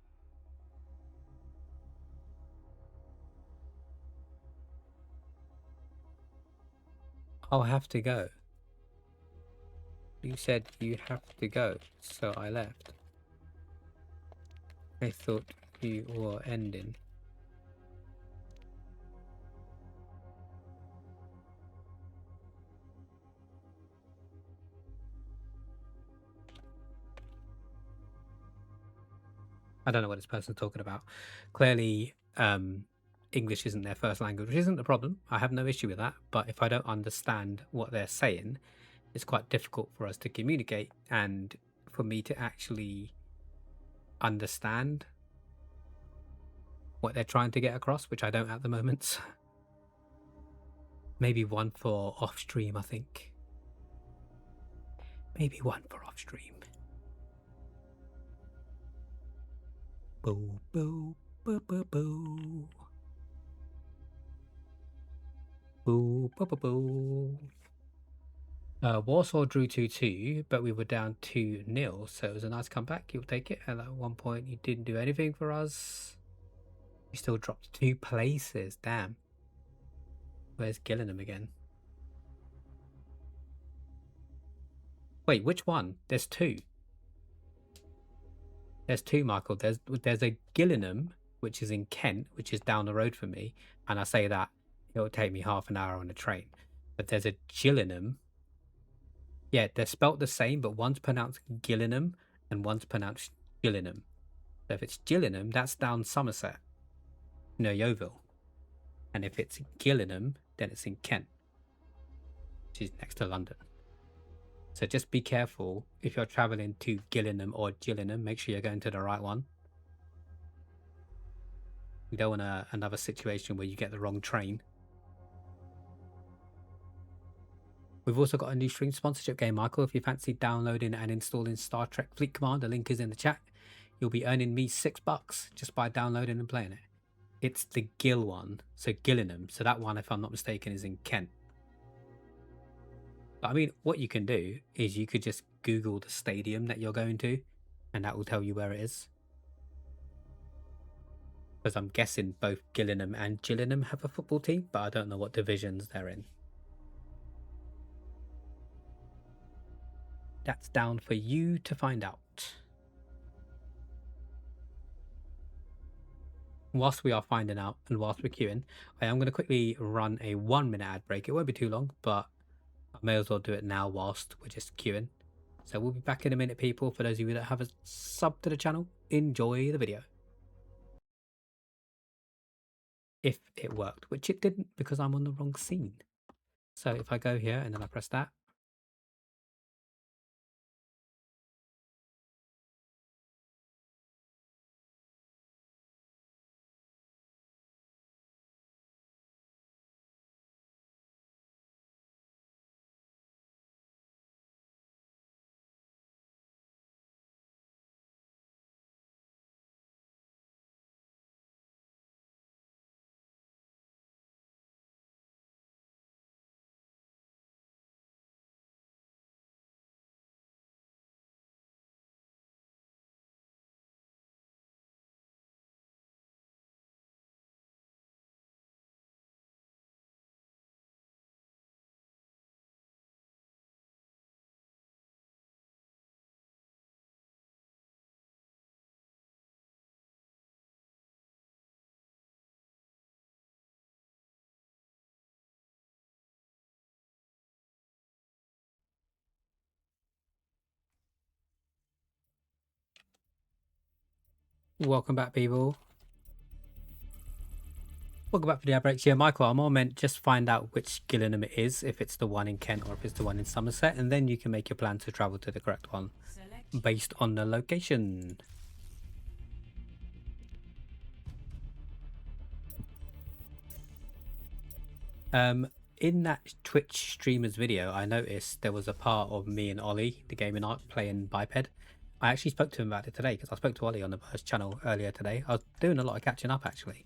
[SPEAKER 2] I'll have to go. You said you have to go, so I left. I thought you were ending. I don't know what this person's talking about. Clearly, English isn't their first language, which isn't the problem. I have no issue with that. But if I don't understand what they're saying, it's quite difficult for us to communicate and for me to actually understand what they're trying to get across, which I don't at the moment. Maybe one for off stream, I think. Maybe one for off stream. Boo, boo, boo, boo, boo. Boo, boo, boo, boo. Warsaw drew 2-2, but we were down 2-0, so it was a nice comeback. You'll take it. And at one point, you didn't do anything for us. You still dropped 2 places. Damn. Where's Gillingham again? Wait, which one? There's 2. There's 2, Michael. There's a Gillingham, which is in Kent, which is down the road from me. And I say that it'll take me half an hour on a train. But there's a Gillingham. Yeah, they're spelt the same, but one's pronounced Gillingham and one's pronounced Gillingham. So if it's Gillingham, that's down Somerset, near Yeovil. And if it's Gillingham, then it's in Kent, which is next to London. So just be careful if you're traveling to Gillingham or Gillingham. Make sure you're going to the right one. You don't want another situation where you get the wrong train. We've also got a new stream sponsorship game, Michael. If you fancy downloading and installing Star Trek Fleet Command, the link is in the chat. You'll be earning me $6 just by downloading and playing it. It's the Gill one, so Gillingham. So that one, if I'm not mistaken, is in Kent. But I mean, what you can do is you could just Google the stadium that you're going to, and that will tell you where it is. Because I'm guessing both Gillingham and Gillingham have a football team, but I don't know what divisions they're in. That's down for you to find out. Whilst we are finding out and whilst we're queuing, I am going to quickly run a 1-minute ad break. It won't be too long, but I may as well do it now whilst we're just queuing. So we'll be back in a minute, people. For those of you that have a sub to the channel, enjoy the video. If it worked, which it didn't because I'm on the wrong scene. So if I go here and then I press that. Welcome back, people. Welcome back for the ad breaks. Yeah, Michael, I'm all meant just find out which Gillingham it is, if it's the one in Kent or if it's the one in Somerset, and then you can make your plan to travel to the correct one based on the location. In that Twitch streamers video, I noticed there was a part of me and Ollie, the gaming art, playing Biped. I actually spoke to him about it today because I spoke to Ollie on the Burst channel earlier today. I was doing a lot of catching up actually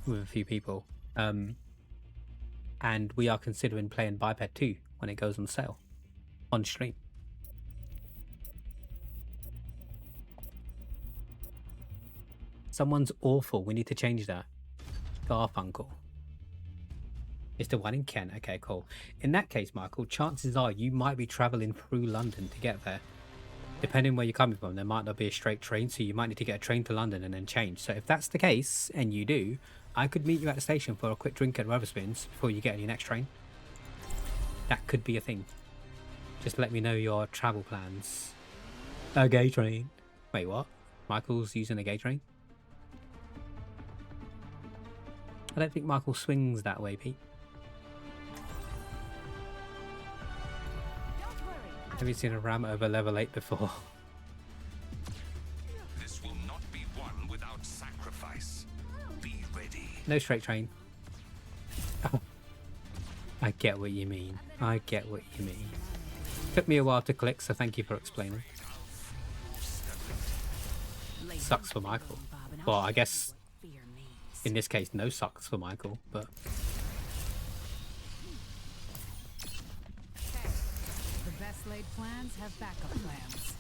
[SPEAKER 2] with a few people. And we are considering playing Biped 2 when it goes on sale on stream. Someone's awful. We need to change that. Garfunkel. It's the one in Kent. Okay, cool. In that case, Michael, chances are you might be traveling through London to get there. Depending where you're coming from, there might not be a straight train, so you might need to get a train to London and then change. So if that's the case, and you do, I could meet you at the station for a quick drink at Wetherspoons before you get on your next train. That could be a thing. Just let me know your travel plans. A gay train. Wait, what? Michael's using a gay train? I don't think Michael swings that way, Pete. Have you seen a ram over level 8 before?
[SPEAKER 8] This will not be won without sacrifice. Be ready.
[SPEAKER 2] No straight train. Oh. I get what you mean. I get what you mean. Took me a while to click, so thank you for explaining. Sucks for Michael. Well, I guess in this case, no sucks for Michael, but...
[SPEAKER 7] Laid plans have backup plans.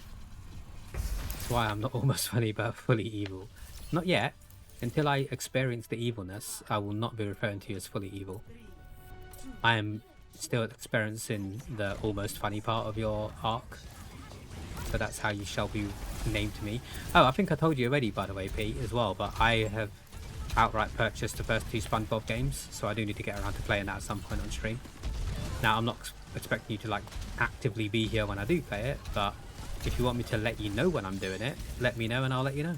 [SPEAKER 2] That's why I'm not almost funny but fully evil. Not yet. Until I experience the evilness, I will not be referring to you as fully evil. I am still experiencing the almost funny part of your arc. So that's how you shall be named to me. Oh, I think I told you already, by the way, Pete, as well, but I have outright purchased the first 2 SpongeBob games, so I do need to get around to playing that at some point on stream. Now, I'm not expecting you to like actively be here when I do play it, but if you want me to let you know when I'm doing it, let me know and I'll let you know.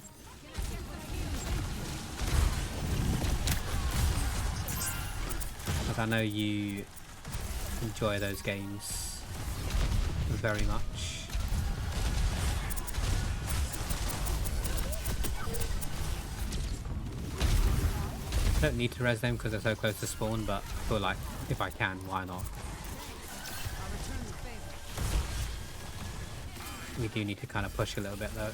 [SPEAKER 2] Because I know you enjoy those games very much. I don't need to res them because they're so close to spawn, but I feel like if I can, why not? We do need to kind of push a little bit though.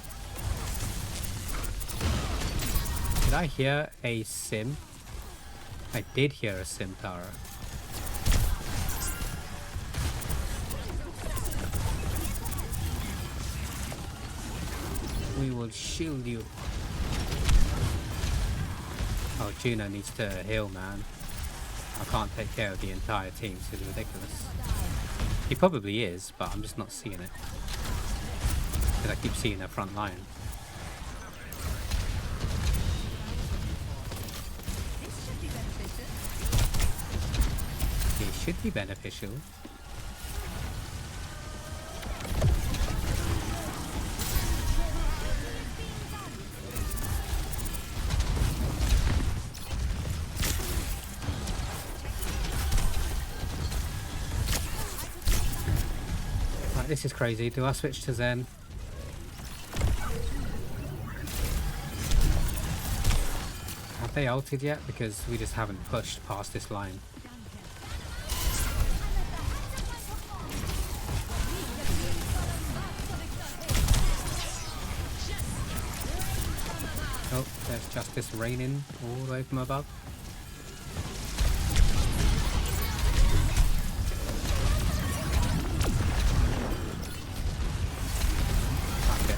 [SPEAKER 2] Did I hear a sim? I did hear a sim, Tara. We will shield you. Oh, Juno needs to heal, man. I can't take care of the entire team, so it's ridiculous. He probably is, but I'm just not seeing it. Because I keep seeing their front line. It should be beneficial. Right, this is crazy. Do I switch to Zen? Have they ulted yet? Because we just haven't pushed past this line. Oh, there's justice raining all the way from above. That's it.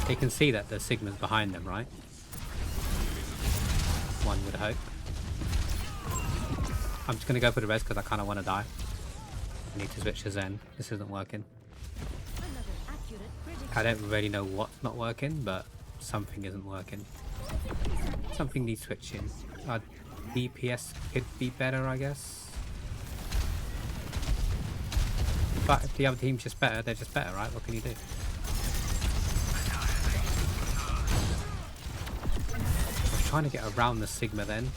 [SPEAKER 2] They can see that the Sigma's behind them, right? One would hope. I'm just gonna go for the res because I kind of want to die. I need to switch to Zen. This isn't working. I don't really know what's not working, but something isn't working. Something needs switching. Our DPS could be better, I guess. But if the other team's just better, they're just better, right? What can you do? I was trying to get around the Sigma then,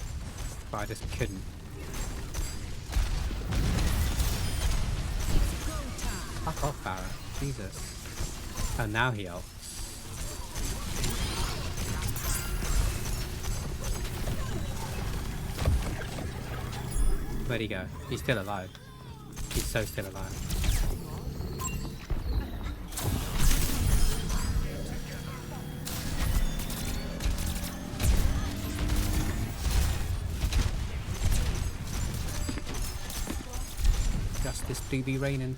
[SPEAKER 2] but I just couldn't. Fuck off, Barrett. Jesus. Oh, now he ults. Where'd he go? He's still alive. He's so still alive. Justice do be raining.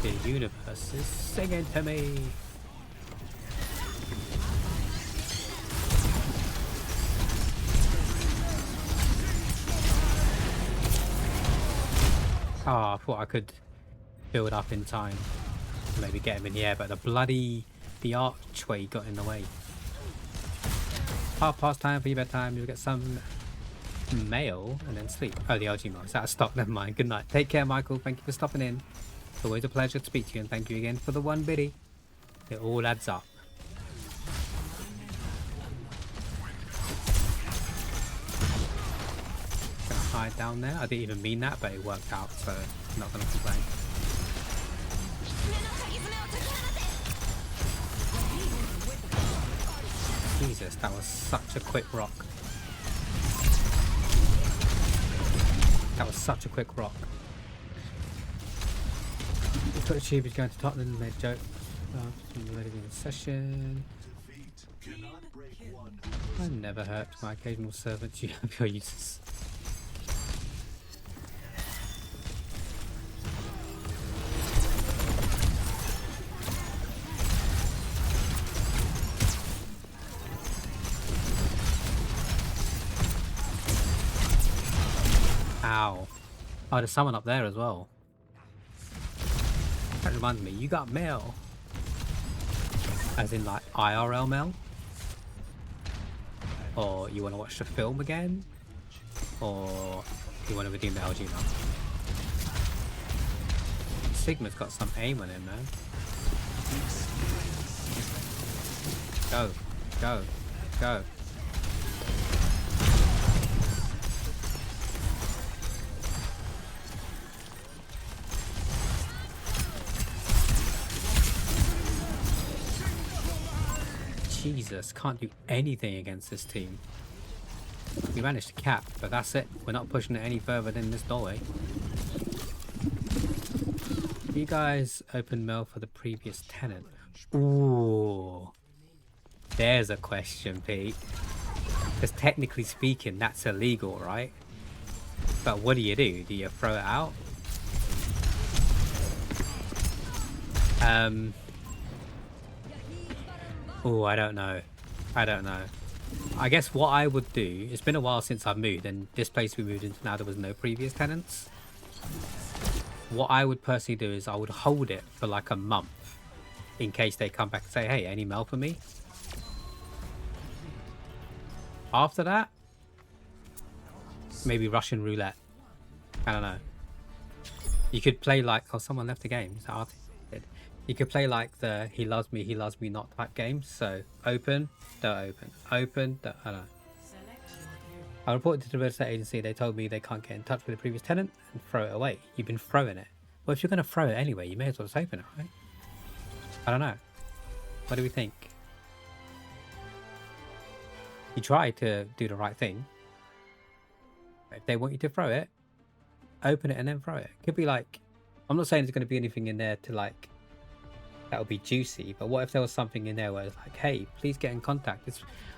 [SPEAKER 2] The universe is singing to me. Oh, I thought I could build up in time. Maybe get him in the air, but the archway got in the way. Half past time for your bedtime, you'll get some mail and then sleep. Oh, the LG mail. Is that a stock? Never mind. Good night. Take care, Michael. Thank you for stopping in. It's always a pleasure to speak to you, and thank you again for the 1 biddy. It all adds up. Gonna hide down there. I didn't even mean that, but it worked out, so I'm not gonna complain. Jesus, that was such a quick rock. That was such a quick rock. Twitch Tube is going to Tottenham, made a joke. Ready in session. I never hurt my occasional servant. You have your uses. Ow. Oh, there's someone up there as well. That reminds me, you got mail. As in like IRL mail? Or you want to watch the film again? Or you want to redeem the LG mail? Sigma's got some aim on him, man. Go. Go. Go. Jesus, can't do anything against this team. We managed to cap, but that's it. We're not pushing it any further than this doorway. You guys opened mail for the previous tenant. Ooh. There's a question, Pete. Because technically speaking, that's illegal, right? But what do? Do you throw it out? Oh, I don't know. I don't know. I guess what I would do, it's been a while since I've moved, and this place we moved into now, there was no previous tenants. What I would personally do is I would hold it for like a month in case they come back and say, hey, any mail for me? After that, maybe Russian roulette. I don't know. You could play like, oh, someone left the game. Is that Artie? You could play like the he loves me not type games. So open, don't open, open, don't, I don't know. I reported to the real estate agency. They told me they can't get in touch with the previous tenant and throw it away. You've been throwing it. Well, if you're going to throw it anyway, you may as well just open it, right? I don't know. What do we think? You try to do the right thing. If they want you to throw it, open it and then throw it. Could be like, I'm not saying there's going to be anything in there to like, that would be juicy, but what if there was something in there where it's like, hey, please get in contact.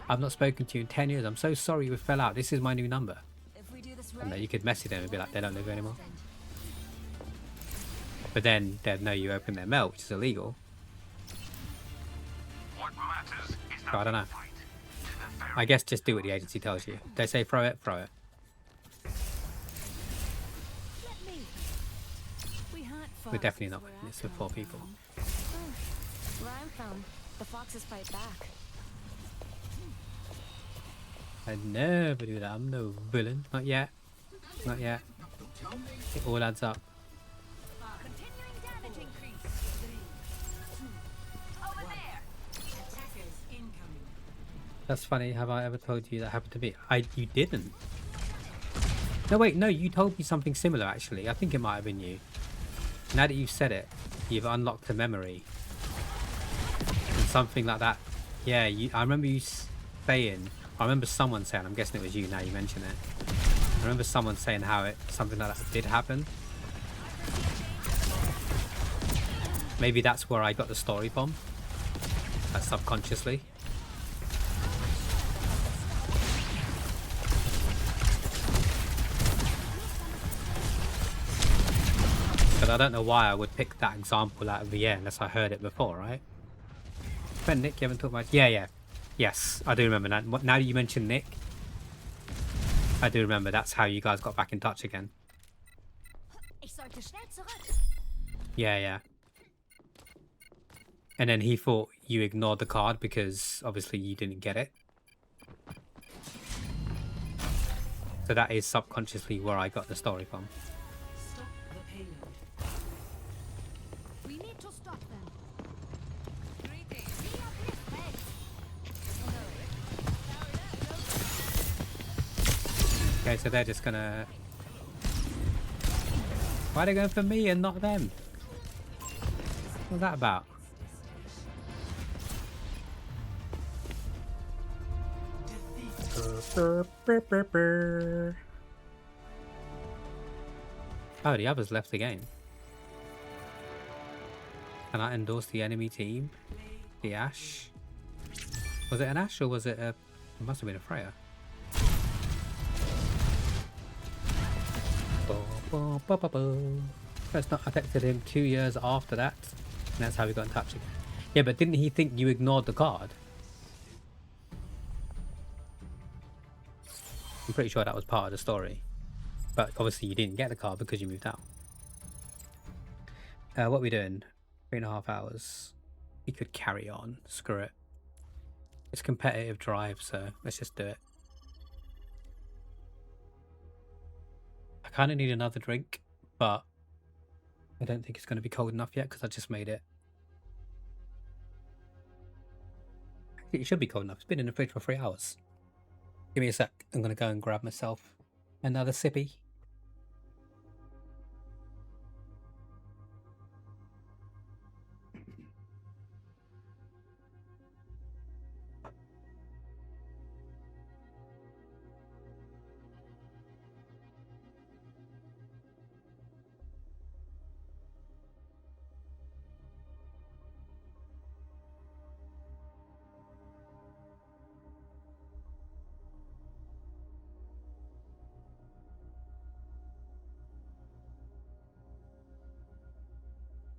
[SPEAKER 2] I've not spoken to you in 10 years. I'm so sorry we fell out. This is my new number. And then you could message them and be like, they don't live here anymore. But then they'd know you opened their mail, which is illegal. So I don't know. I guess just do what the agency tells you. They say throw it, throw it. We're definitely not winning this with 4 people.
[SPEAKER 11] Where I'm from, the foxes fight back.
[SPEAKER 2] I'd never do that. I'm no villain. Not yet. Not yet. It all adds up. That's funny. Have I ever told you that happened to me? You didn't. No, wait. No, you told me something similar, actually. I think it might have been you. Now that you've said it, you've unlocked a memory. And something like that. Yeah, I remember you saying... I remember someone saying... I'm guessing it was you now you mention it. I remember someone saying how something like that did happen. Maybe that's where I got the story from. Like subconsciously. But I don't know why I would pick that example out of the air unless I heard it before, right? Ben, Nick, you haven't talked about... Yeah. Yes, I do remember that. Now that you mentioned Nick, I do remember that's how you guys got back in touch again. Yeah. And then he thought you ignored the card because obviously you didn't get it. So that is subconsciously where I got the story from. Okay, so they're just gonna... Why are they going for me and not them? What's that about? Oh, the others left the game. Can I endorse the enemy team? The Ashe? Was it an Ashe or was it a... It must have been a Freya. First not, I texted him 2 years after that, and that's how we got in touch again. Yeah, but didn't he think you ignored the card? I'm pretty sure that was part of the story. But obviously you didn't get the card because you moved out. What are we doing? 3.5 hours. We could carry on. Screw it. It's competitive drive, so let's just do it. I kind of need another drink, but I don't think it's going to be cold enough yet because I just made it. Actually, it should be cold enough. It's been in the fridge for 3 hours. Give me a sec. I'm going to go and grab myself another sippy.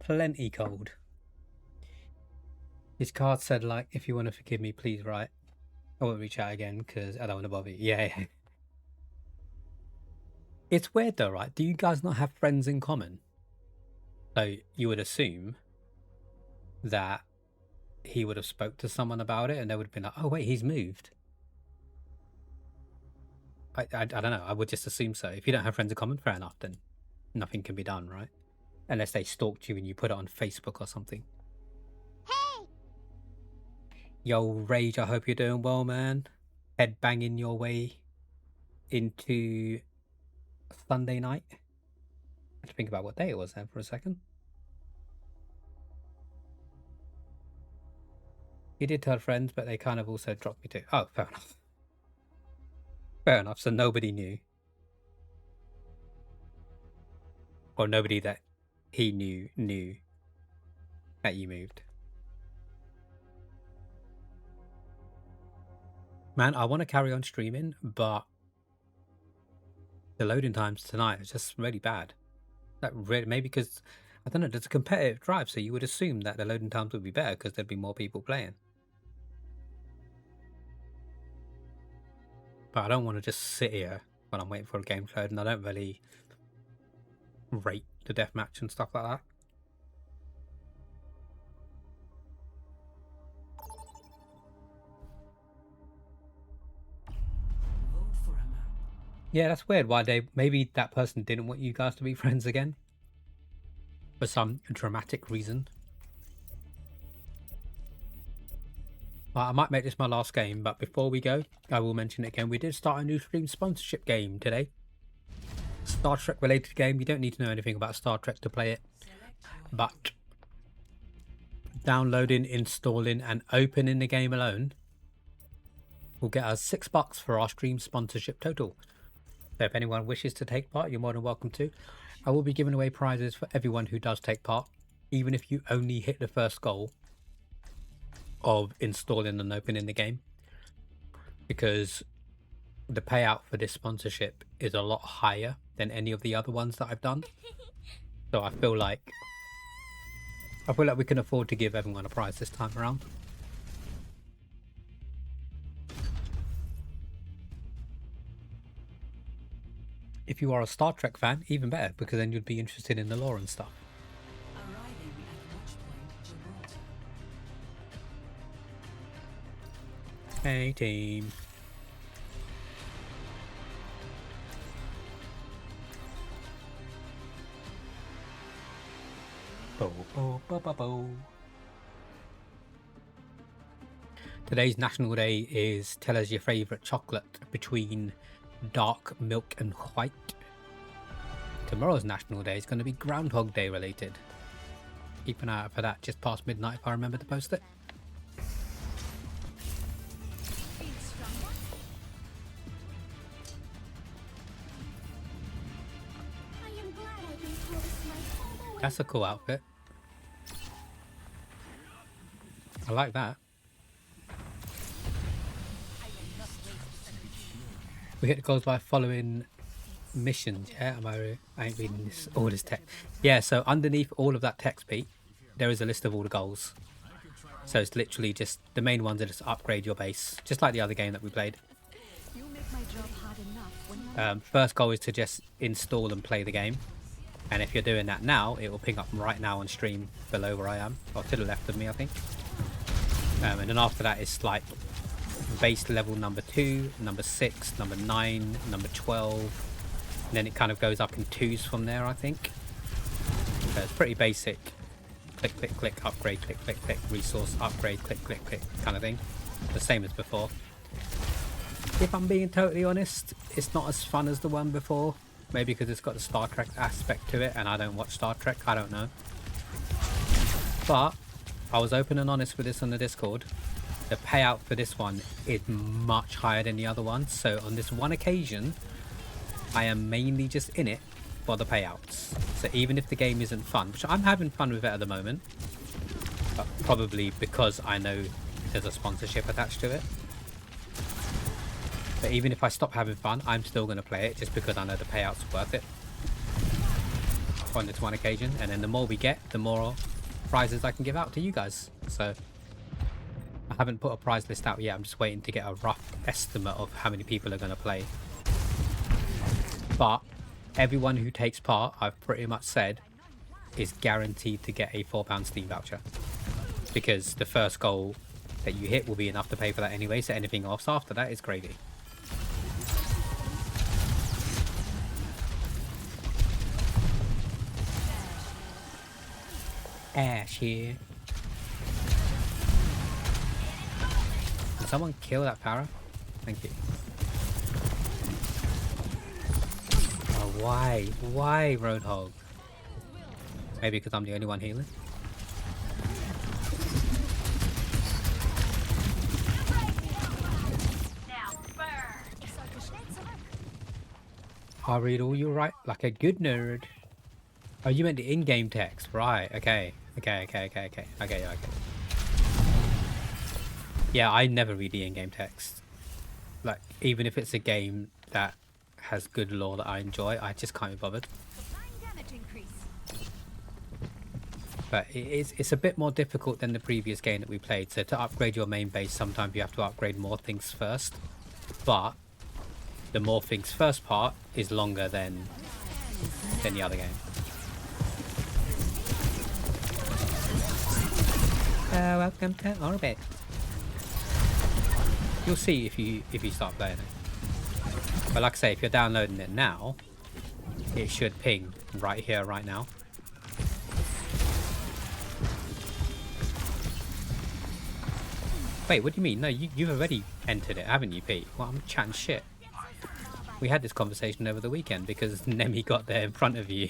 [SPEAKER 2] plenty cold. His card said, like, if you want to forgive me, please write. I won't reach out again because I don't want to bother you. Yeah. It's weird though, right? Do you guys not have friends in common? So you would assume that he would have spoke to someone about it and they would have been like, oh wait, he's moved. I don't know. I would just assume so. If you don't have friends in common, fair enough, then nothing can be done, right? Unless they stalked you and you put it on Facebook or something. Hey! Yo, Rage, I hope you're doing well, man. Head banging your way into Sunday night. I had to think about what day it was then for a second. He did tell friends, but they kind of also dropped me too. Oh, fair enough. Fair enough, so nobody knew. Or nobody that he knew that you moved. Man, I want to carry on streaming, but the loading times tonight is just really bad. That really, maybe because, I don't know, there's a competitive drive, so you would assume that the loading times would be better because there'd be more people playing. But I don't want to just sit here when I'm waiting for a game to load, and I don't really rate the deathmatch and stuff like that. Yeah, that's weird. Why maybe that person didn't want you guys to be friends again for some dramatic reason. I might make this my last game, but before we go, I will mention it again. We did start a new stream sponsorship game today. Star Trek related game. You don't need to know anything about Star Trek to play it, but downloading, installing and opening the game alone will get us $6 for our stream sponsorship total. So if anyone wishes to take part, you're more than welcome to. I will be giving away prizes for everyone who does take part, even if you only hit the first goal of installing and opening the game, because the payout for this sponsorship is a lot higher than any of the other ones that I've done. So I feel like we can afford to give everyone a prize this time around. If you are a Star Trek fan, even better, because then you'd be interested in the lore and stuff. Hey team. Bo, bo, bo, bo, bo. Today's National Day is tell us your favourite chocolate between dark, milk and white. Tomorrow's National Day is going to be Groundhog Day related. Keep an eye out for that just past midnight if I remember to post it. That's a cool outfit. I like that. We hit the goals by following missions, yeah? I ain't reading this, all this text. Yeah, so underneath all of that text, Pete, there is a list of all the goals. So it's literally just, the main ones are just upgrade your base, just like the other game that we played. First goal is to just install and play the game. And if you're doing that now, it will ping up right now on stream below where I am, or to the left of me, I think. And then after that, it's like base level number 2, number 6, number 9, number 12. And then it kind of goes up in 2s from there, I think. So it's pretty basic. Click, click, click, upgrade, click, click, click, resource, upgrade, click, click, click, kind of thing. The same as before. If I'm being totally honest, it's not as fun as the one before. Maybe because it's got the Star Trek aspect to it, and I don't watch Star Trek, I don't know. But I was open and honest with this on the Discord. The payout for this one is much higher than the other ones. So on this one occasion, I am mainly just in it for the payouts. So even if the game isn't fun, which I'm having fun with it at the moment, but probably because I know there's a sponsorship attached to it. But even if I stop having fun, I'm still going to play it just because I know the payout's worth it. on this one occasion, and then the more we get, the more prizes I can give out to you guys. So I haven't put a prize list out yet. I'm just waiting to get a rough estimate of how many people are going to play. But everyone who takes part, I've pretty much said, is guaranteed to get a £4 Steam voucher, because the first goal that you hit will be enough to pay for that anyway, so anything else after that is gravy. Ash here. Did someone kill that para? Thank you. Oh, why? Why, Roadhog? Maybe because I'm the only one healing? I read all you write like a good nerd. Oh, you meant the in-game text, right? Okay. Okay. Yeah, I never read the in-game text. Like, even if it's a game that has good lore that I enjoy, I just can't be bothered. But it's a bit more difficult than the previous game that we played. So to upgrade your main base, sometimes you have to upgrade more things first. But the more things first part is longer than the other game. Welcome to Orbit. You'll see if you start playing it. But like I say, if you're downloading it now, it should ping right here, right now. Wait, what do you mean? No, you've already entered it, haven't you, Pete? Well, I'm chatting shit. We had this conversation over the weekend because Nemi got there in front of you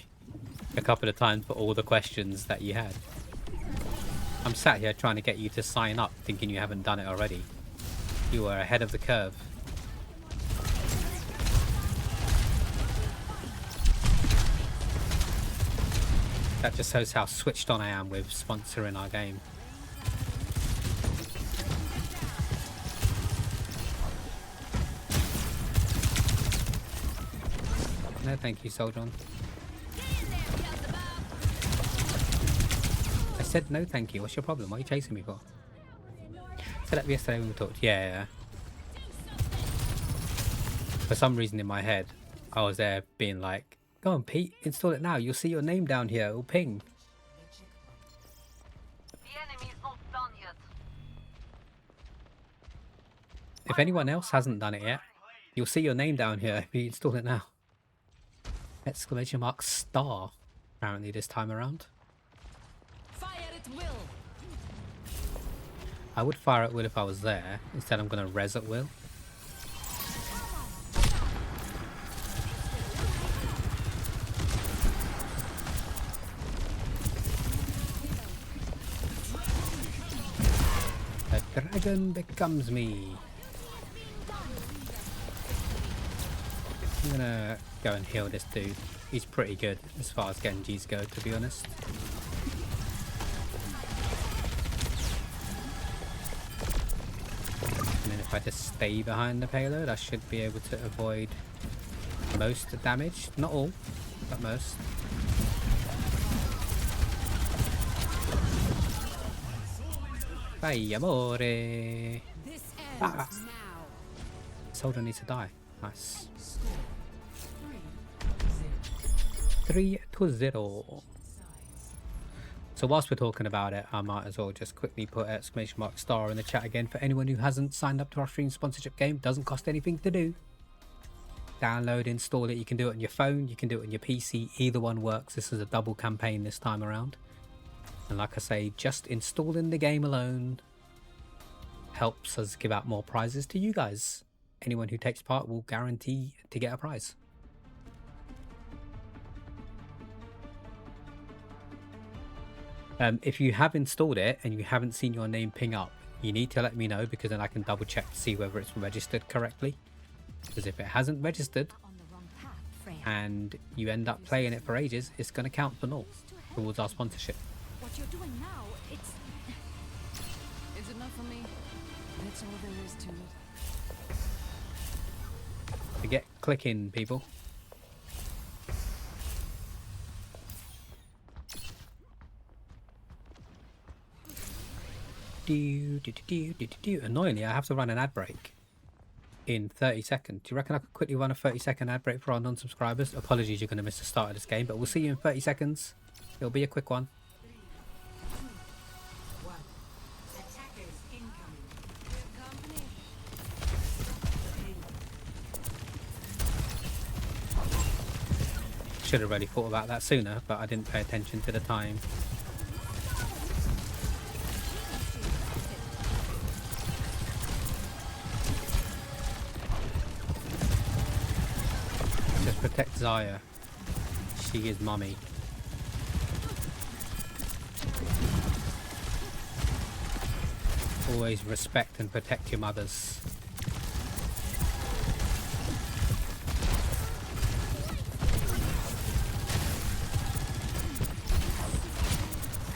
[SPEAKER 2] a couple of times for all the questions that you had. I'm sat here trying to get you to sign up, thinking you haven't done it already. You were ahead of the curve. That just shows how switched on I am with sponsoring our game. No, thank you, Soldier. I said no, thank you. What's your problem? What are you chasing me for? Said that yesterday when we talked. Yeah. For some reason in my head, I was there being like, "Go on, Pete, install it now. You'll see your name down here. It'll ping." If anyone else hasn't done it yet, you'll see your name down here if you install it now. Exclamation mark star, apparently this time around.
[SPEAKER 11] Fire at will.
[SPEAKER 2] I would fire at will if I was there. Instead I'm going to res at will. The dragon becomes me. I'm gonna go and heal this dude. He's pretty good as far as Genjis go, to be honest. And then if I just stay behind the payload, I should be able to avoid most damage. Not all, but most. Bye, amore.
[SPEAKER 7] This ends now.
[SPEAKER 2] Soldier needs to die. Nice. 3-0. So whilst we're talking about it, I might as well just quickly put exclamation mark star in the chat again for anyone who hasn't signed up to our stream sponsorship game. Doesn't cost anything to do. Download, install it. You can do it on your phone, you can do it on your PC. Either one works. This is a double campaign this time around. And like I say, just installing the game alone helps us give out more prizes to you guys. Anyone who takes part will guarantee to get a prize. If you have installed it and you haven't seen your name ping up, you need to let me know, because then I can double check to see whether it's registered correctly. Because if it hasn't registered and you end up playing it for ages, it's going to count for naught towards our sponsorship.
[SPEAKER 11] What you're doing now, it's enough for me. That's all there is to it.
[SPEAKER 2] To get clicking, people. Annoyingly, I have to run an ad break in 30 seconds. Do you reckon I could quickly run a 30-second ad break for our non-subscribers? Apologies, you're going to miss the start of this game, but we'll see you in 30 seconds. It'll be a quick one. Should have really thought about that sooner, but I didn't pay attention to the time. Just protect Zaya. She is mummy. Always respect and protect your mothers.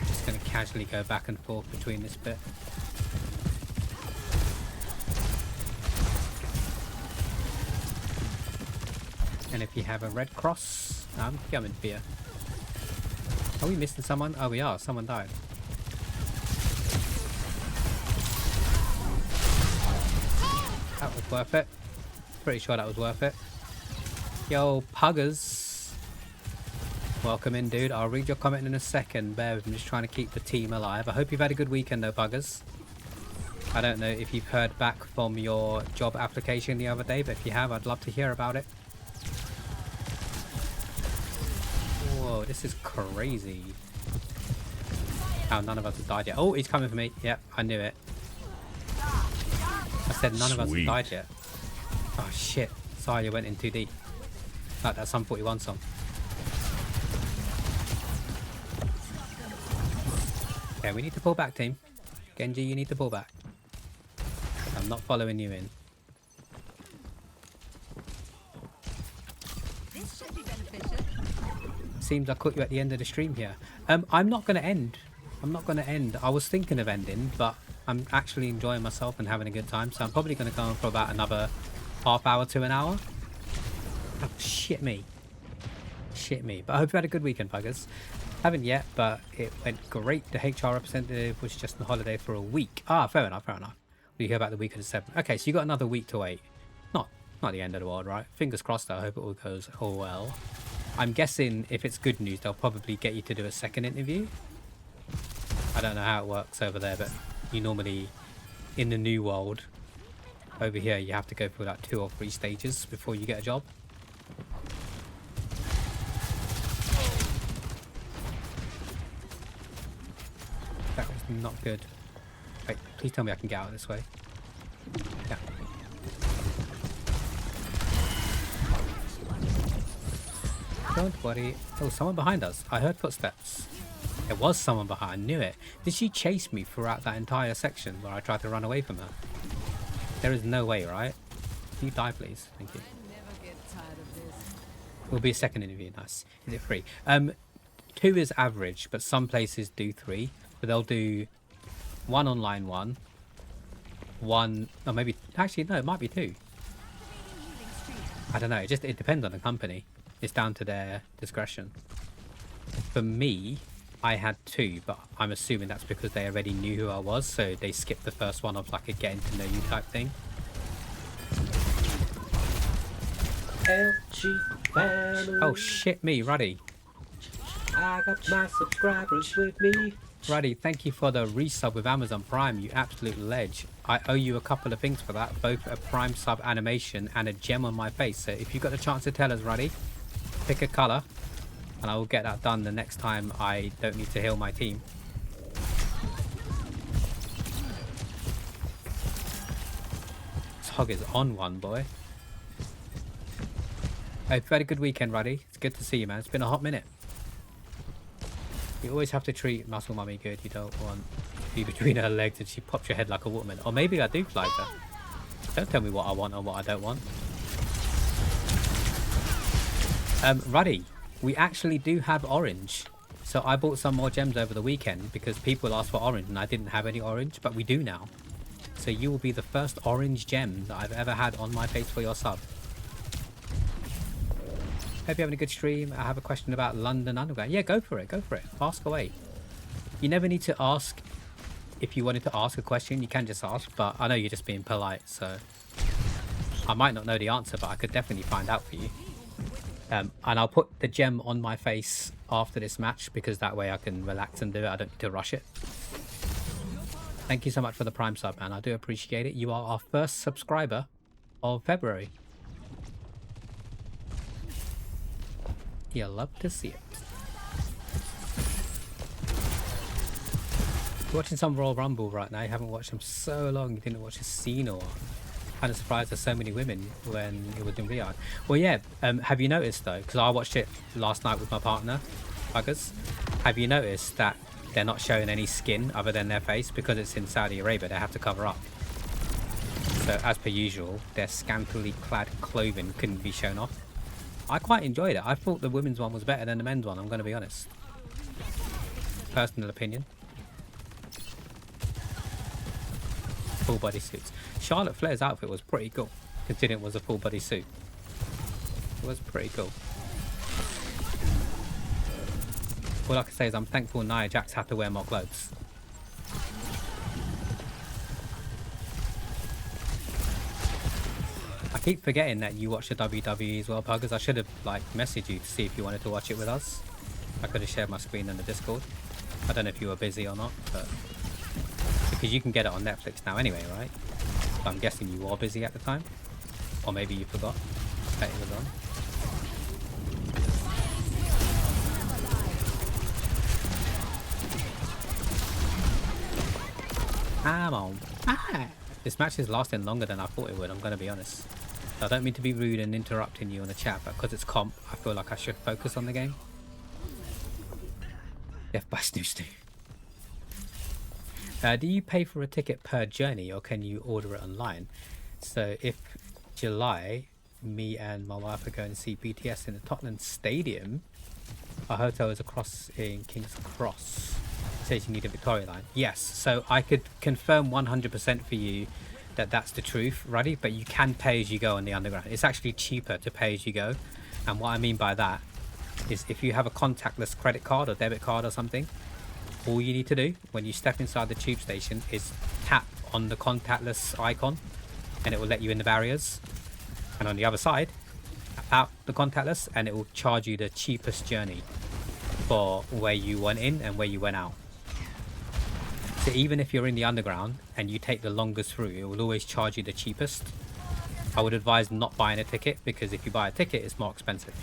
[SPEAKER 2] Just gonna casually go back and forth between this bit. And if you have a red cross, I'm coming for you. Are we missing someone? Oh, we are. Someone died. That was worth it. Pretty sure that was worth it. Yo, Puggers. Welcome in, dude. I'll read your comment in a second. Bear with me. I'm just trying to keep the team alive. I hope you've had a good weekend, though, Puggers. I don't know if you've heard back from your job application the other day, but if you have, I'd love to hear about it. Whoa, this is crazy. Oh, none of us have died yet. Oh, he's coming for me. Yep, I knew it. I said none of us have died yet. Oh shit, sorry, you went in too deep. Like that Sum 41 song. Okay, we need to pull back, team. Genji, you need to pull back. I'm not following you in.
[SPEAKER 11] This should be beneficial.
[SPEAKER 2] Seems I caught you at the end of the stream here. I'm not going to end. I'm not going to end. I was thinking of ending, but I'm actually enjoying myself and having a good time. So I'm probably going to go on for about another half hour to an hour. Oh, shit me. Shit me. But I hope you had a good weekend, buggers. Haven't yet, but it went great. The HR representative was just on holiday for a week. Ah, fair enough, fair enough. We hear about the week of the 7th. Okay, so you got another week to wait. Not the end of the world, right? Fingers crossed, though. I hope it all goes all well. I'm guessing if it's good news, they'll probably get you to do a second interview. I don't know how it works over there, but you normally, in the new world, over here, you have to go through like 2 or 3 stages before you get a job. That was not good. Wait, please tell me I can get out this way. Yeah. Don't worry. Oh, someone behind us. I heard footsteps. There was someone behind. I knew it. Did she chase me throughout that entire section where I tried to run away from her? There is no way, right? Can you die, please? Thank you.
[SPEAKER 11] I never get tired of this.
[SPEAKER 2] Will be a second interview. Nice. Is it free? 2 is average, but some places do 3. But they'll do 1 online, 1, or maybe actually no, it might be 2. I don't know. It depends on the company. It's down to their discretion. For me, I had 2, but I'm assuming that's because they already knew who I was, so they skipped the first one of like a getting to know you type thing. LG family. Oh shit me, Ruddy. I got my subscribers with me. Ruddy, thank you for the resub with Amazon Prime, you absolute ledge. I owe you a couple of things for that, both a Prime sub animation and a gem on my face. So if you've got the chance to tell us, Ruddy, pick a colour and I will get that done the next time I don't need to heal my team. This hog is on one, boy. Hope you've had a good weekend, Ruddy. It's good to see you, man. It's been a hot minute. You always have to treat Muscle Mummy good. You don't want to be between her legs and she pops your head like a watermelon. Or maybe I do like her. Don't tell me what I want or what I don't want. Ruddy, we actually do have orange. So I bought some more gems over the weekend because people asked for orange and I didn't have any orange, but we do now. So you will be the first orange gem that I've ever had on my face for your sub. Hope you're having a good stream. I have a question about London Underground. Yeah, go for it. Go for it. Ask away. You never need to ask if you wanted to ask a question, you can just ask, but I know you're just being polite, so I might not know the answer, but I could definitely find out for you. And I'll put the gem on my face after this match, because that way I can relax and do it. I don't need to rush it. Thank you so much for the Prime sub, man. I do appreciate it. You are our first subscriber of February. You'll love to see it. You're watching some Royal Rumble right now. You haven't watched them so long. You didn't watch a scene or kind of surprised there's so many women when it was in Riyadh. Well, yeah. Have you noticed though? Because I watched it last night with my partner, Buggers. Have you noticed that they're not showing any skin other than their face because it's in Saudi Arabia? They have to cover up. So as per usual, their scantily clad clothing couldn't be shown off. I quite enjoyed it. I thought the women's one was better than the men's one. I'm going to be honest. Personal opinion. Full body suits. Charlotte Flair's outfit was pretty cool, considering it was a full body suit. It was pretty cool. All I can say is I'm thankful Nia Jax had to wear more clothes. I keep forgetting that you watch the WWE as well, Puggers. I should have like messaged you to see if you wanted to watch it with us. I could have shared my screen on the Discord. I don't know if you were busy or not, but because you can get it on Netflix now anyway, right? So I'm guessing you were busy at the time, or maybe you forgot that it was on. Come on. Ah. This match is lasting longer than I thought it would, I'm going to be honest. So I don't mean to be rude and interrupting you on the chat, but because it's comp, I feel like I should focus on the game. Death by Snoo Snoo. Do you pay for a ticket per journey, or can you order it online? So if July, me and my wife are going to see BTS in the Tottenham Stadium, our hotel is across in King's Cross. It says you need a Victoria line. Yes, so I could confirm 100% for you that that's the truth, Ruddy, but you can pay as you go on the underground. It's actually cheaper to pay as you go, and what I mean by that is if you have a contactless credit card or debit card or something, all you need to do when you step inside the tube station is tap on the contactless icon and it will let you in the barriers, and on the other side tap out the contactless and it will charge you the cheapest journey for where you went in and where you went out. So even if you're in the underground and you take the longest route, it will always charge you the cheapest. I would advise not buying a ticket, because if you buy a ticket it's more expensive.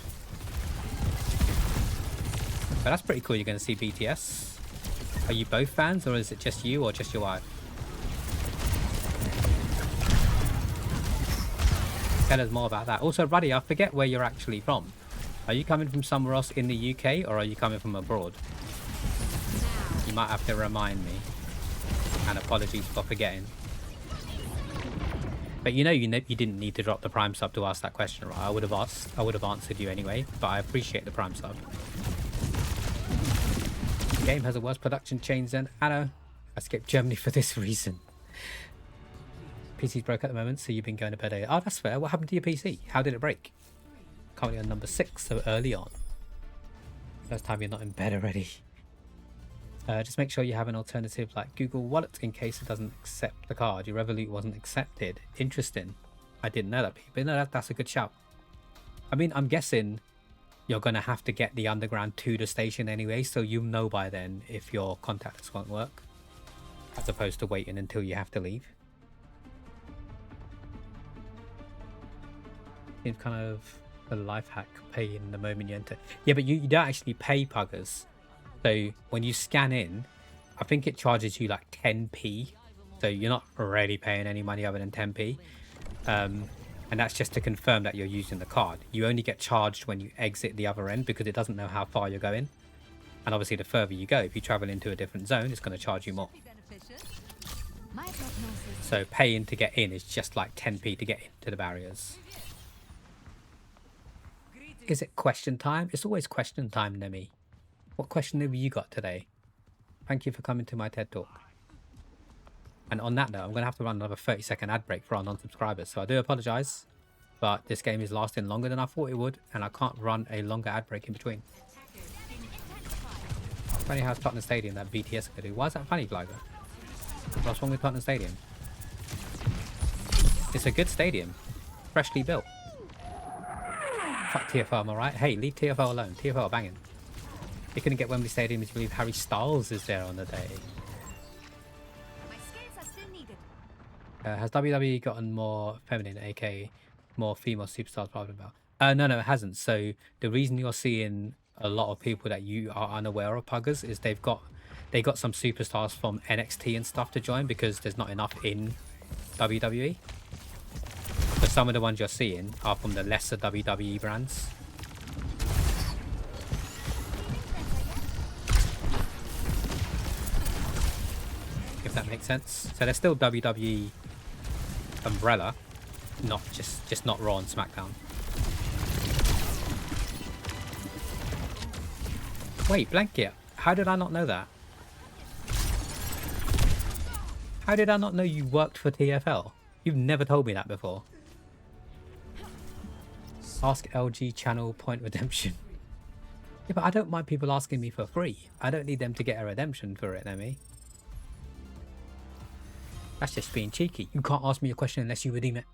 [SPEAKER 2] But that's pretty cool. You're going to see BTS. Are you both fans, or is it just you or just your wife? Tell us more about that. Also, Ruddy, I forget where you're actually from. Are you coming from somewhere else in the UK, or are you coming from abroad? You might have to remind me. And apologies for forgetting. But you know you didn't need to drop the Prime sub to ask that question, right? I would have answered you anyway, but I appreciate the Prime sub. The game has a worse production change than Anno. I skipped Germany for this reason. PC's broke at the moment, so you've been going to bed early. Oh, that's fair. What happened to your PC? How did it break? Currently on number 6, so early on. First time you're not in bed already. Just make sure you have an alternative like Google Wallet in case it doesn't accept the card. Your Revolut wasn't accepted. Interesting. I didn't know that, but no, that's a good shout. I mean, I'm guessing you're going to have to get the underground to the station anyway, so you'll know by then if your contactless won't work, as opposed to waiting until you have to leave. It's kind of a life hack, pay in the moment you enter. Yeah, but you don't actually pay, Puggers. So when you scan in, I think it charges you like 10p. So you're not really paying any money other than 10p. And that's just to confirm that you're using the card. You only get charged when you exit the other end, because it doesn't know how far you're going. And obviously the further you go, if you travel into a different zone, it's going to charge you more. So paying to get in is just like 10p to get into the barriers. Is it question time? It's always question time, Nemi. What question have you got today? Thank you for coming to my TED Talk. And on that note, I'm going to have to run another 30-second ad break for our non-subscribers. So I do apologise, but this game is lasting longer than I thought it would, and I can't run a longer ad break in between. Funny how it's Tottenham Stadium that BTS could do. Why is that funny, Glider? What's wrong with Tottenham Stadium? It's a good stadium. Freshly built. Fuck TFL, am I right? Hey, leave TFL alone. TFL are banging. You couldn't get Wembley Stadium if you believe Harry Styles is there on the day.
[SPEAKER 11] My skills are still needed.
[SPEAKER 2] Has WWE gotten more feminine, aka more female superstars? Blah, blah, blah. No, it hasn't. So the reason you're seeing a lot of people that you are unaware of, Puggers, is they got some superstars from NXT and stuff to join because there's not enough in WWE. But some of the ones you're seeing are from the lesser WWE brands. If that makes sense. So they're still WWE umbrella, not just not Raw and SmackDown. Wait, Blanket, how did I not know that? How did I not know you worked for TFL? You've never told me that before. Ask LG channel point redemption. Yeah, but I don't mind people asking me for free. I don't need them to get a redemption for it, Nemi. That's just being cheeky. You can't ask me a question unless you redeem it.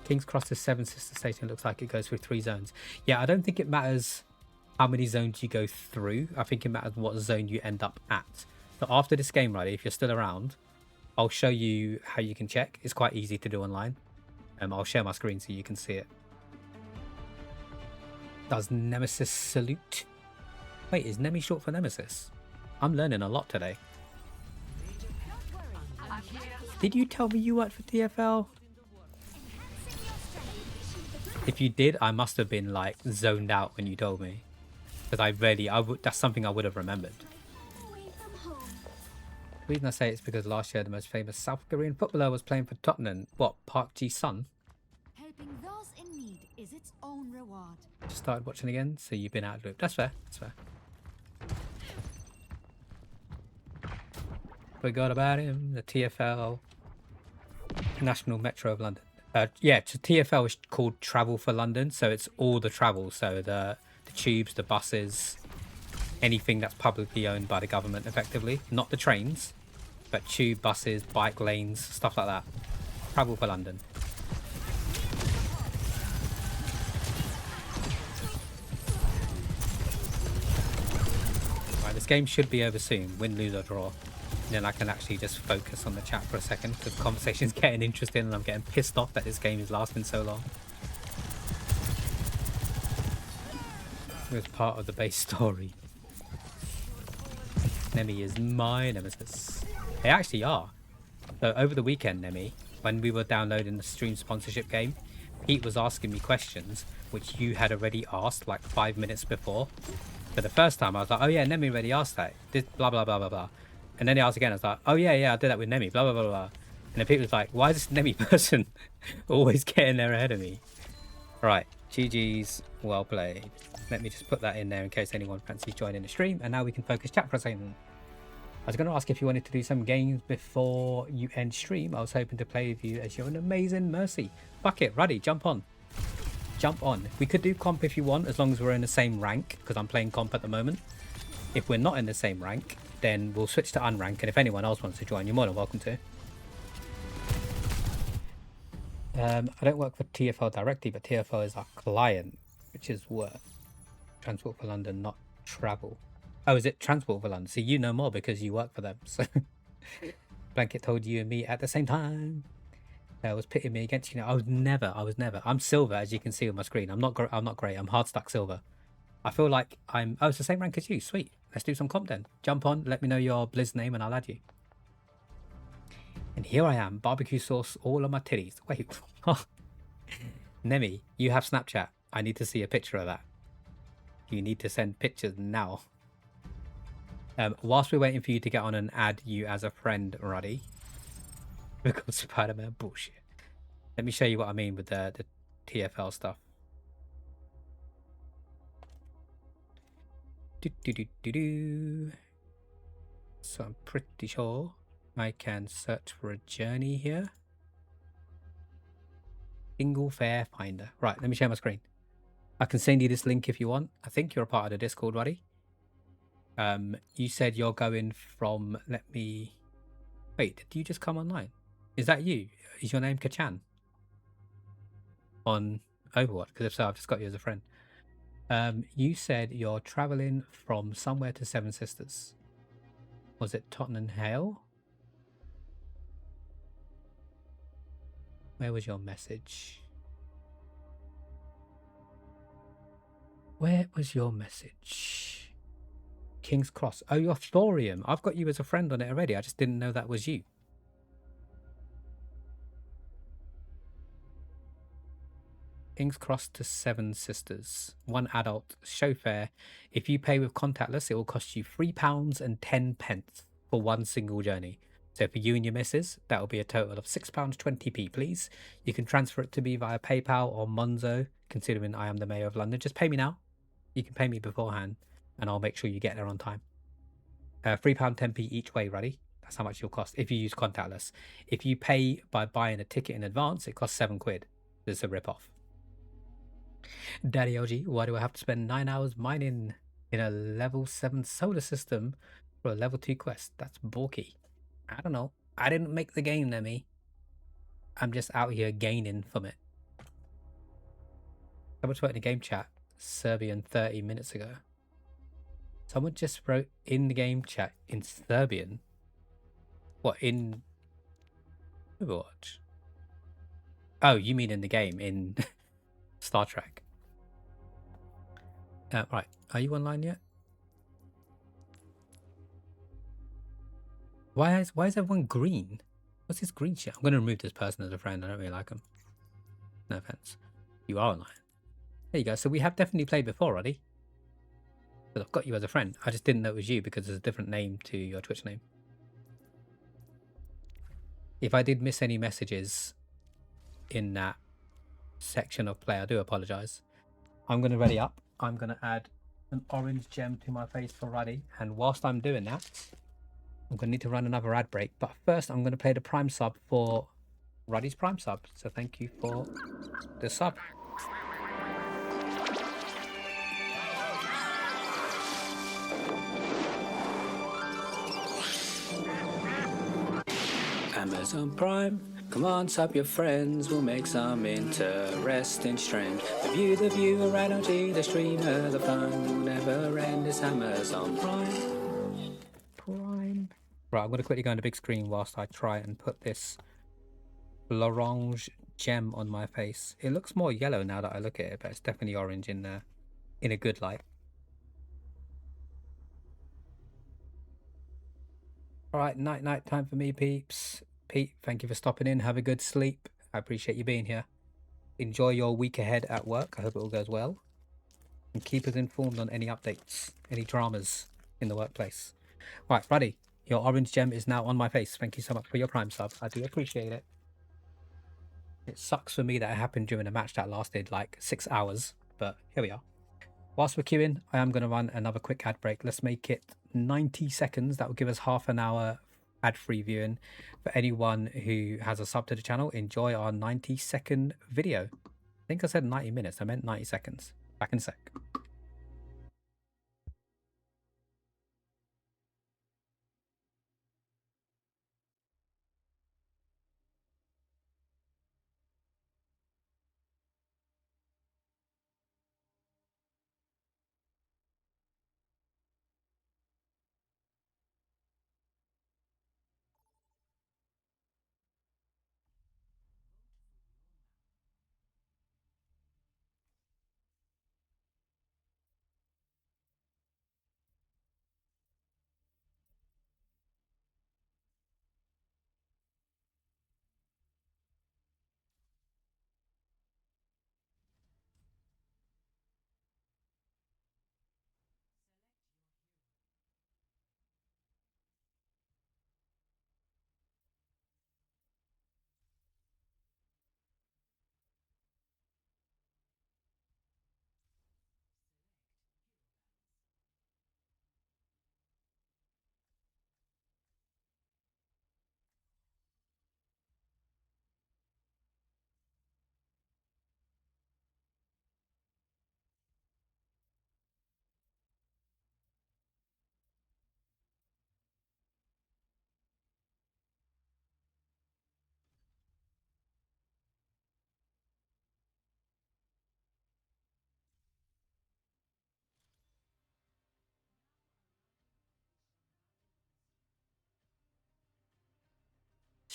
[SPEAKER 2] King's Cross's Seven Sister Station looks like it goes through 3 zones. Yeah, I don't think it matters how many zones you go through. I think it matters what zone you end up at. So after this game, right, if you're still around, I'll show you how you can check. It's quite easy to do online. I'll share my screen so you can see it. Does Nemesis salute? Wait, is Nemi short for Nemesis? I'm learning a lot today. Did you tell me you worked for TFL? If you did, I must have been like zoned out when you told me. Because that's something I would have remembered. The reason I say it's because last year the most famous South Korean footballer was playing for Tottenham. What, Park Ji-sun?
[SPEAKER 11] Helping those in need is its own reward.
[SPEAKER 2] Just started watching again, so you've been out of loop. That's fair, that's fair. Forgot about him, the TFL. National Metro of London. Yeah, TFL is called Travel for London, so it's all the travel. So the tubes, the buses, anything that's publicly owned by the government, effectively. Not the trains, but tube, buses, bike lanes, stuff like that. Travel for London. Right, this game should be over soon. Win, lose or draw. Then I can actually just focus on the chat for a second because the conversation's getting interesting and I'm getting pissed off that this game is lasting so long. It was part of the base story. Nemi is my nemesis. They actually are. So over the weekend, Nemi, when we were downloading the stream sponsorship game, Pete was asking me questions which you had already asked like 5 minutes before. So the first time I was like, oh yeah, Nemi already asked that. This blah blah blah blah blah. And then he asked again, I was like, oh yeah, I did that with Nemi, blah, blah, blah, blah. And then people was like, why is this Nemi person always getting there ahead of me? Right, GG's, well played. Let me just put that in there in case anyone fancies joining the stream. And now we can focus chat for a second. I was going to ask if you wanted to do some games before you end stream. I was hoping to play with you as you're an amazing Mercy. Fuck it, Ruddy, jump on. Jump on. We could do comp if you want, as long as we're in the same rank, because I'm playing comp at the moment. If we're not in the same rank, then we'll switch to unrank, and if anyone else wants to join, you're more than welcome to. I don't work for TFL directly, but TFL is our client, which is worth Transport for London, not travel. Oh, is it Transport for London? So you know more because you work for them. So Blanket told you and me at the same time. Was pitting me against you. I was never. I'm silver, as you can see on my screen. I'm not great. I'm hard stuck silver. I feel like I'm... Oh, it's the same rank as you. Sweet. Let's do some comp then. Jump on, let me know your Blizz name and I'll add you. And here I am, barbecue sauce all on my titties. Wait. Nemi, you have Snapchat. I need to see a picture of that. You need to send pictures now. Whilst we're waiting for you to get on and add you as a friend, Ruddy. Because Spider-Man bullshit. Let me show you what I mean with the TFL stuff. So I'm pretty sure I can search for a journey here. Single Fare Finder. Right, let me share my screen. I can send you this link if you want. I think you're a part of the Discord, buddy. You said you're going from... Let me Wait, did you just come online? Is that you? Is your name Kachan? On Overwatch? Because if so, I've just got you as a friend. You said you're traveling from somewhere to Seven Sisters. Was it Tottenham Hale? Where was your message? Where was your message? King's Cross. Oh, you're Thorium. I've got you as a friend on it already. I just didn't know that was you. King's Cross to Seven Sisters. One adult show fare. If you pay with contactless, it will cost you £3.10 for one single journey. So for you and your missus, that will be a total of £6.20p, please. You can transfer it to me via PayPal or Monzo, considering I am the Mayor of London. Just pay me now. You can pay me beforehand, and I'll make sure you get there on time. £3.10p each way, Ruddy. That's how much it'll cost if you use contactless. If you pay by buying a ticket in advance, it costs £7. This is a rip-off. Daddy OG, why do I have to spend 9 hours mining in a level 7 solar system for a level 2 quest? That's bulky. I don't know. I didn't make the game, Nemi. I'm just out here gaining from it. Someone wrote in the game chat, Serbian 30 minutes ago. Someone just wrote in the game chat in Serbian. What, in Overwatch? Oh, you mean in the game, in Star Trek. Right, are you online yet? Why is everyone green? What's this green shit? I'm going to remove this person as a friend. I don't really like him. No offense. You are online. There you go. So we have definitely played before already. But I've got you as a friend. I just didn't know it was you because there's a different name to your Twitch name. If I did miss any messages in that section of play, I do apologize. I'm going to ready up. I'm going to add an orange gem to my face for Ruddy. And whilst I'm doing that, I'm going to need to run another ad break. But first, I'm going to play the Prime sub for Ruddy's Prime sub. So thank you for the sub. Amazon Prime, come on, sub your friends, we'll make some interesting streams. The viewer, energy, the streamer, the fun will never end. It's Amazon Prime. Right, I'm going to quickly go on the big screen whilst I try and put this l'orange gem on my face. It looks more yellow now that I look at it, but it's definitely orange in a good light. Alright, night time for me, peeps. Pete, thank you for stopping in. Have a good sleep. I appreciate you being here. Enjoy your week ahead at work. I hope it all goes well. And keep us informed on any updates, any dramas in the workplace. Right, Ruddy, your orange gem is now on my face. Thank you so much for your Prime sub. I do appreciate it. It sucks for me that it happened during a match that lasted like 6 hours, but here we are. Whilst we're queuing, I am going to run another quick ad break. Let's make it 90 seconds. That will give us half an hour ad-free viewing. For anyone who has a sub to the channel, enjoy our 90-second video. I think I said 90 minutes. I meant 90 seconds. Back in a sec.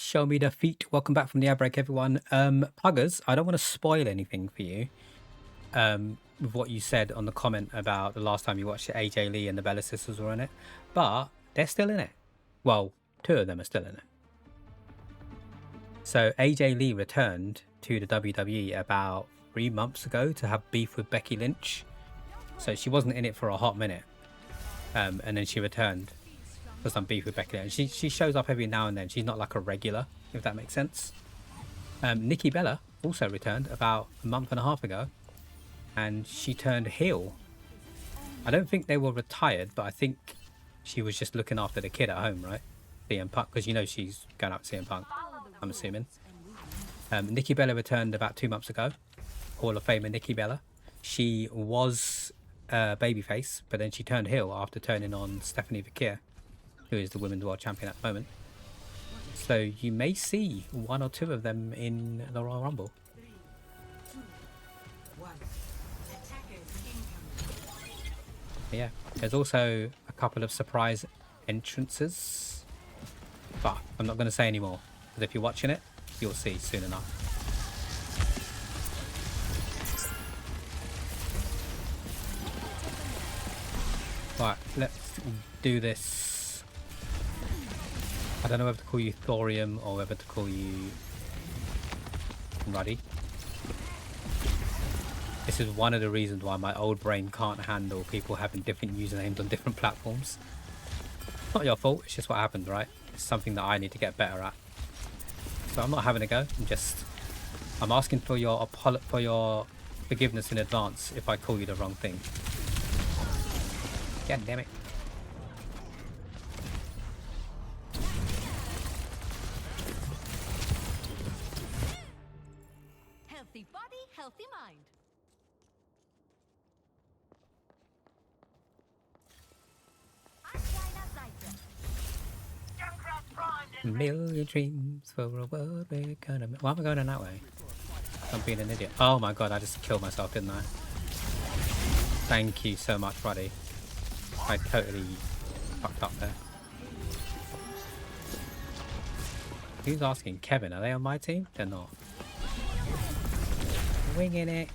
[SPEAKER 2] Show me the feet. Welcome back from the ad break, everyone. Puggers, I don't want to spoil anything for you. With what you said on the comment about the last time you watched it, AJ Lee and the Bella sisters were in it, but they're still in it. Well, 2 of them are still in it. So AJ Lee returned to the WWE about 3 months ago to have beef with Becky Lynch. So she wasn't in it for a hot minute, and then she returned for some beef with Becky Lynch. She shows up every now and then. She's not like a regular, if that makes sense. Nikki Bella also returned about a month and a half ago, and she turned heel. I don't think they were retired, but I think she was just looking after the kid at home, right? CM Punk, because you know she's going out to CM Punk, I'm assuming. Nikki Bella returned about 2 months ago. Hall of Famer Nikki Bella. She was babyface, but then she turned heel after turning on Stephanie Vakir, who is the Women's World Champion at the moment. So you may see 1 or 2 of them in the Royal Rumble. Yeah, there's also a couple of surprise entrances, but I'm not going to say any more, because if you're watching it, you'll see soon enough. Right, let's do this. I don't know whether to call you Thorium or whether to call you Ruddy. This is one of the reasons why my old brain can't handle people having different usernames on different platforms. It's not your fault, it's just what happens, right? It's something that I need to get better at. So I'm not having a go, I'm asking for your forgiveness in advance if I call you the wrong thing. God damn it.
[SPEAKER 11] Healthy body, healthy mind.
[SPEAKER 2] Million dreams for a world we're gonna... Why am I going in that way? I'm being an idiot. Oh my god, I just killed myself, didn't I? Thank you so much, buddy. I totally fucked up there. Who's asking? Kevin, are they on my team? They're not. Winging it.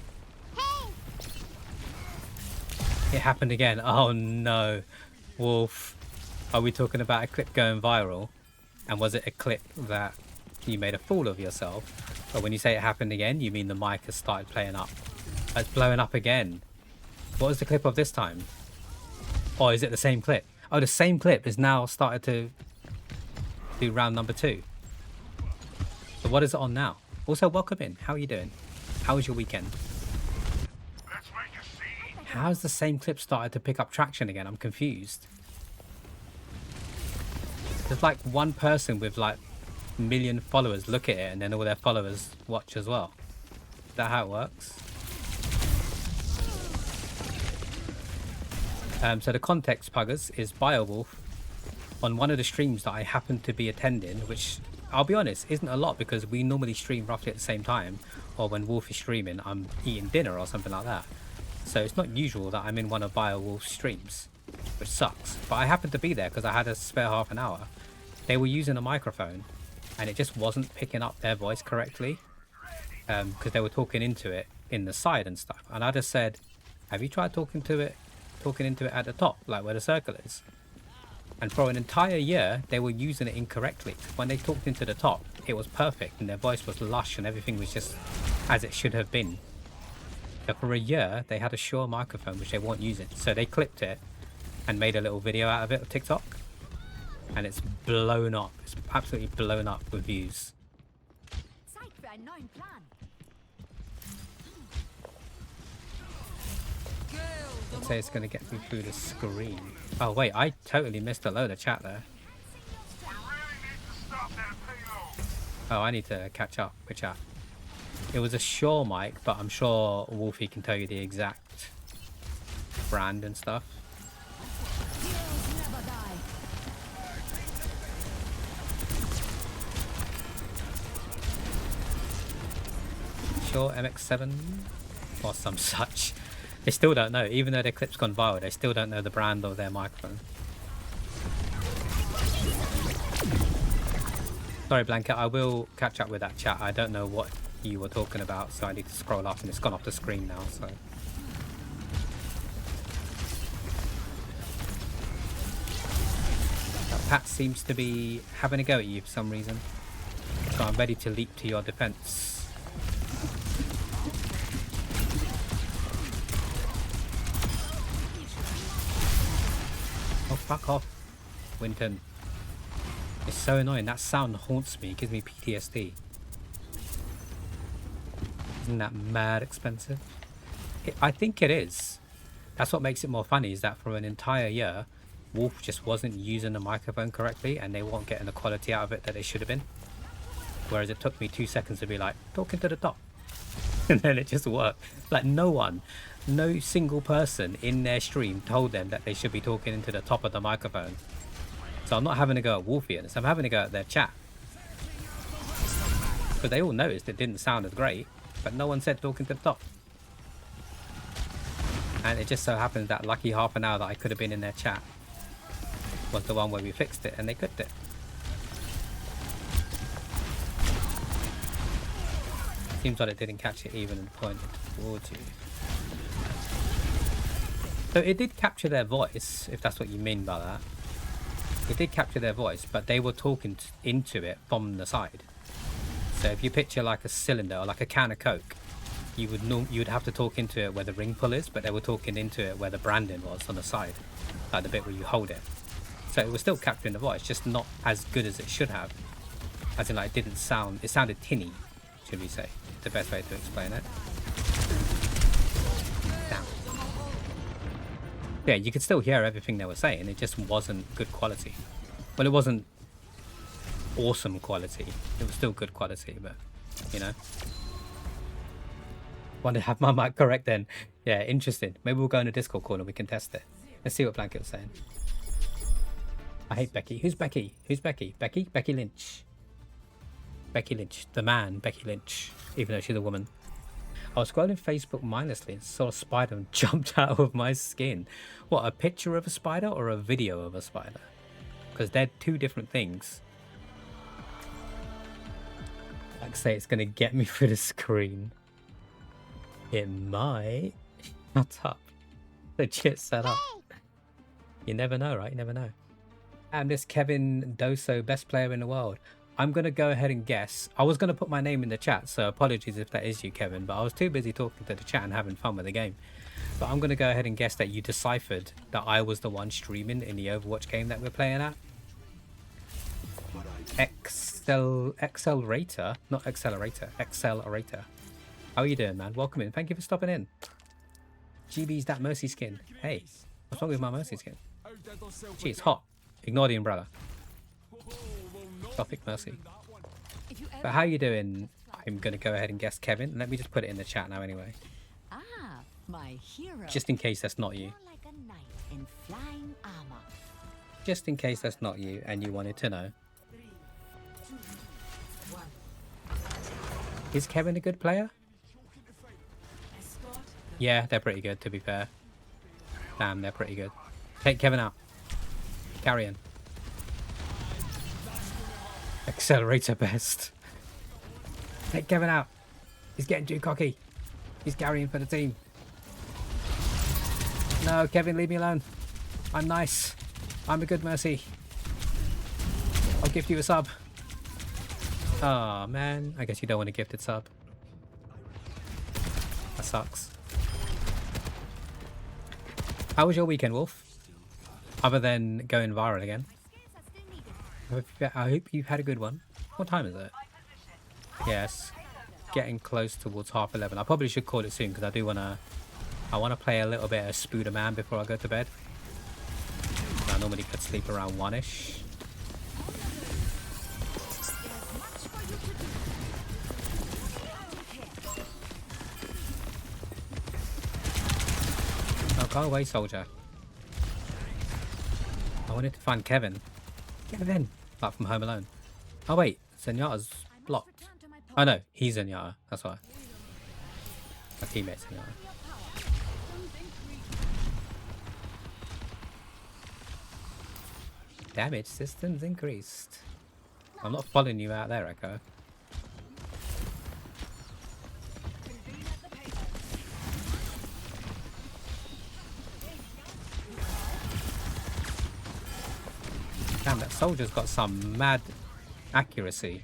[SPEAKER 2] It happened again. Oh no. Wolf. Are we talking about a clip going viral? And was it a clip that you made a fool of yourself? Or when you say it happened again, you mean the mic has started playing up? It's blowing up again. What was the clip of this time? Or is it the same clip? Oh, the same clip is now started to do round number 2. So what is it on now? Also, welcome in. How are you doing? How was your weekend? How's the same clip started to pick up traction again? I'm confused. There's like one person with like a million followers look at it and then all their followers watch as well. Is that how it works? So the context, Puggers, is Beowulf on one of the streams that I happen to be attending, which I'll be honest isn't a lot because we normally stream roughly at the same time, or when Wolf is streaming I'm eating dinner or something like that. So it's not usual that I'm in one of Beowulf's streams, which sucks. But I happened to be there because I had a spare half an hour. They were using a microphone and it just wasn't picking up their voice correctly because they were talking into it in the side and stuff. And I just said, have you tried talking into it at the top, like where the circle is? And for an entire year they were using it incorrectly. When they talked into the top it was perfect and their voice was lush and everything was just as it should have been. But for a year they had a Shure microphone which they weren't using, so they clipped it and made a little video out of it on TikTok, and it's blown up. It's absolutely blown up with views. I'd say it's going to get me through the screen. Oh wait, I totally missed a load of chat there. Oh, I need to catch up with chat. It was a Shure mic, but I'm sure Wolfie can tell you the exact brand and stuff. Shure MX7 or some such. They still don't know, even though their clip's gone viral, they still don't know the brand of their microphone. Sorry, Blanket. I will catch up with that chat. I don't know what you were talking about, so I need to scroll up, and it's gone off the screen now. So. That Pat seems to be having a go at you for some reason. So I'm ready to leap to your defense. Oh, fuck off, Winton. It's so annoying. That sound haunts me. It gives me PTSD. Isn't that mad expensive? I think it is. That's what makes it more funny, is that for an entire year, Wolf just wasn't using the microphone correctly and they weren't getting the quality out of it that they should have been. Whereas it took me 2 seconds to be like, talking to the top. And then it just worked. Like no single person in their stream told them that they should be talking into the top of the microphone. So I'm not having to go at Wolfians, I'm having to go at their chat. But they all noticed it didn't sound as great, but no one said talking to the top. And it just so happened that lucky half an hour that I could have been in their chat was the one where we fixed it and they cooked it. Seems like it didn't catch it even and pointed towards you. So it did capture their voice, if that's what you mean by that. It did capture their voice, but they were talking into it from the side. So if you picture like a cylinder or like a can of Coke, you would have to talk into it where the ring pull is, but they were talking into it where the branding was on the side, like the bit where you hold it. So it was still capturing the voice, just not as good as it should have. As in, like, it didn't sound, it sounded tinny, should we say. The best way to explain it. Damn. Yeah, you could still hear everything they were saying, it just wasn't good quality. Well, it wasn't awesome quality, it was still good quality, but, you know. Want to have my mic correct then? Yeah, interesting. Maybe we'll go in a Discord call and we can test it. Let's see what Blanket was saying. I hate Becky. Who's Becky? Who's Becky? Becky? Becky Lynch. Becky Lynch. The man, Becky Lynch. Even though she's a woman. I was scrolling Facebook mindlessly and saw a spider and jumped out of my skin. What, a picture of a spider or a video of a spider? Because they're two different things. Like say it's going to get me through the screen. It might. Shut up. Legit set up. You never know, right? You never know. And this Kevin Doso, best player in the world. I'm going to go ahead and guess. I was going to put my name in the chat, so apologies if that is you, Kevin, but I was too busy talking to the chat and having fun with the game. But I'm going to go ahead and guess that you deciphered that I was the one streaming in the Overwatch game that we're playing at. Accelerator? Not accelerator. Accelerator. How are you doing, man? Welcome in. Thank you for stopping in. GB's that Mercy skin. Hey, what's wrong with my Mercy skin? Gee, it's hot. Ignore the umbrella. Gothic Mercy. But how you doing? I'm going to go ahead and guess Kevin. Let me just put it in the chat now anyway.
[SPEAKER 10] Ah, my hero.
[SPEAKER 2] Just in case that's not you.
[SPEAKER 10] Like a knight in flying armor.
[SPEAKER 2] Just in case that's not you and you wanted to know. Is Kevin a good player? Yeah, they're pretty good, to be fair. Damn, they're pretty good. Take Kevin out. Carrion. Accelerator best. Take Kevin out. He's getting too cocky. He's carrying for the team. No, Kevin, leave me alone. I'm nice. I'm a good Mercy. I'll gift you a sub. Oh man, I guess you don't want a gifted sub. That sucks. How was your weekend, Wolf? Other than going viral again. I hope you had a good one. What time is it? Yes, getting close towards 11:30. I probably should call it soon because I do wanna. I wanna play a little bit of Spooderman before I go to bed. I normally could sleep around 1ish. Oh, go away, soldier. I wanted to find Kevin. Kevin! Like from Home Alone. Oh wait, Zenyatta's blocked. Oh no, he's Zenyatta, that's why. My teammate's Zenyatta. Damage systems increased. I'm not following you out there, Echo. Damn, that soldier's got some mad accuracy.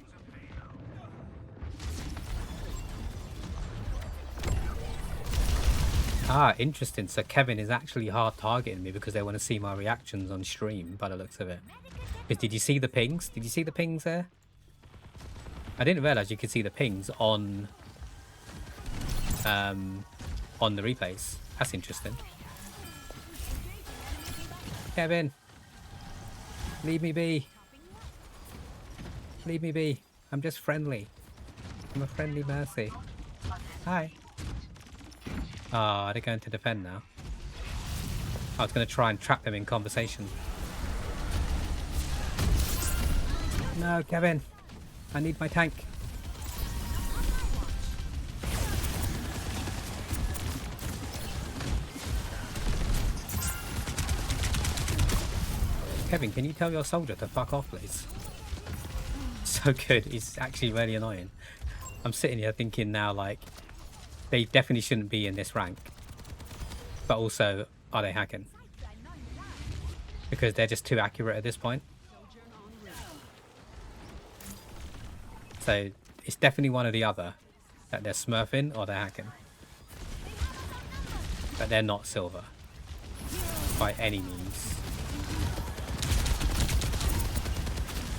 [SPEAKER 2] Ah, interesting. So Kevin is actually hard targeting me because they want to see my reactions on stream by the looks of it. Because did you see the pings? Did you see the pings there? I didn't realize you could see the pings on the replays. That's interesting. Kevin, leave me be. Leave me be. I'm just friendly. I'm a friendly mercy. Hi. Ah, they're going to defend now. I was going to try and trap them in conversation. No, Kevin. I need my tank. Kevin, can you tell your soldier to fuck off, please? So good. He's actually really annoying. I'm sitting here thinking now, like, they definitely shouldn't be in this rank. But also, are they hacking? Because they're just too accurate at this point. So, it's definitely one or the other. That they're smurfing or they're hacking. But they're not silver. By any means.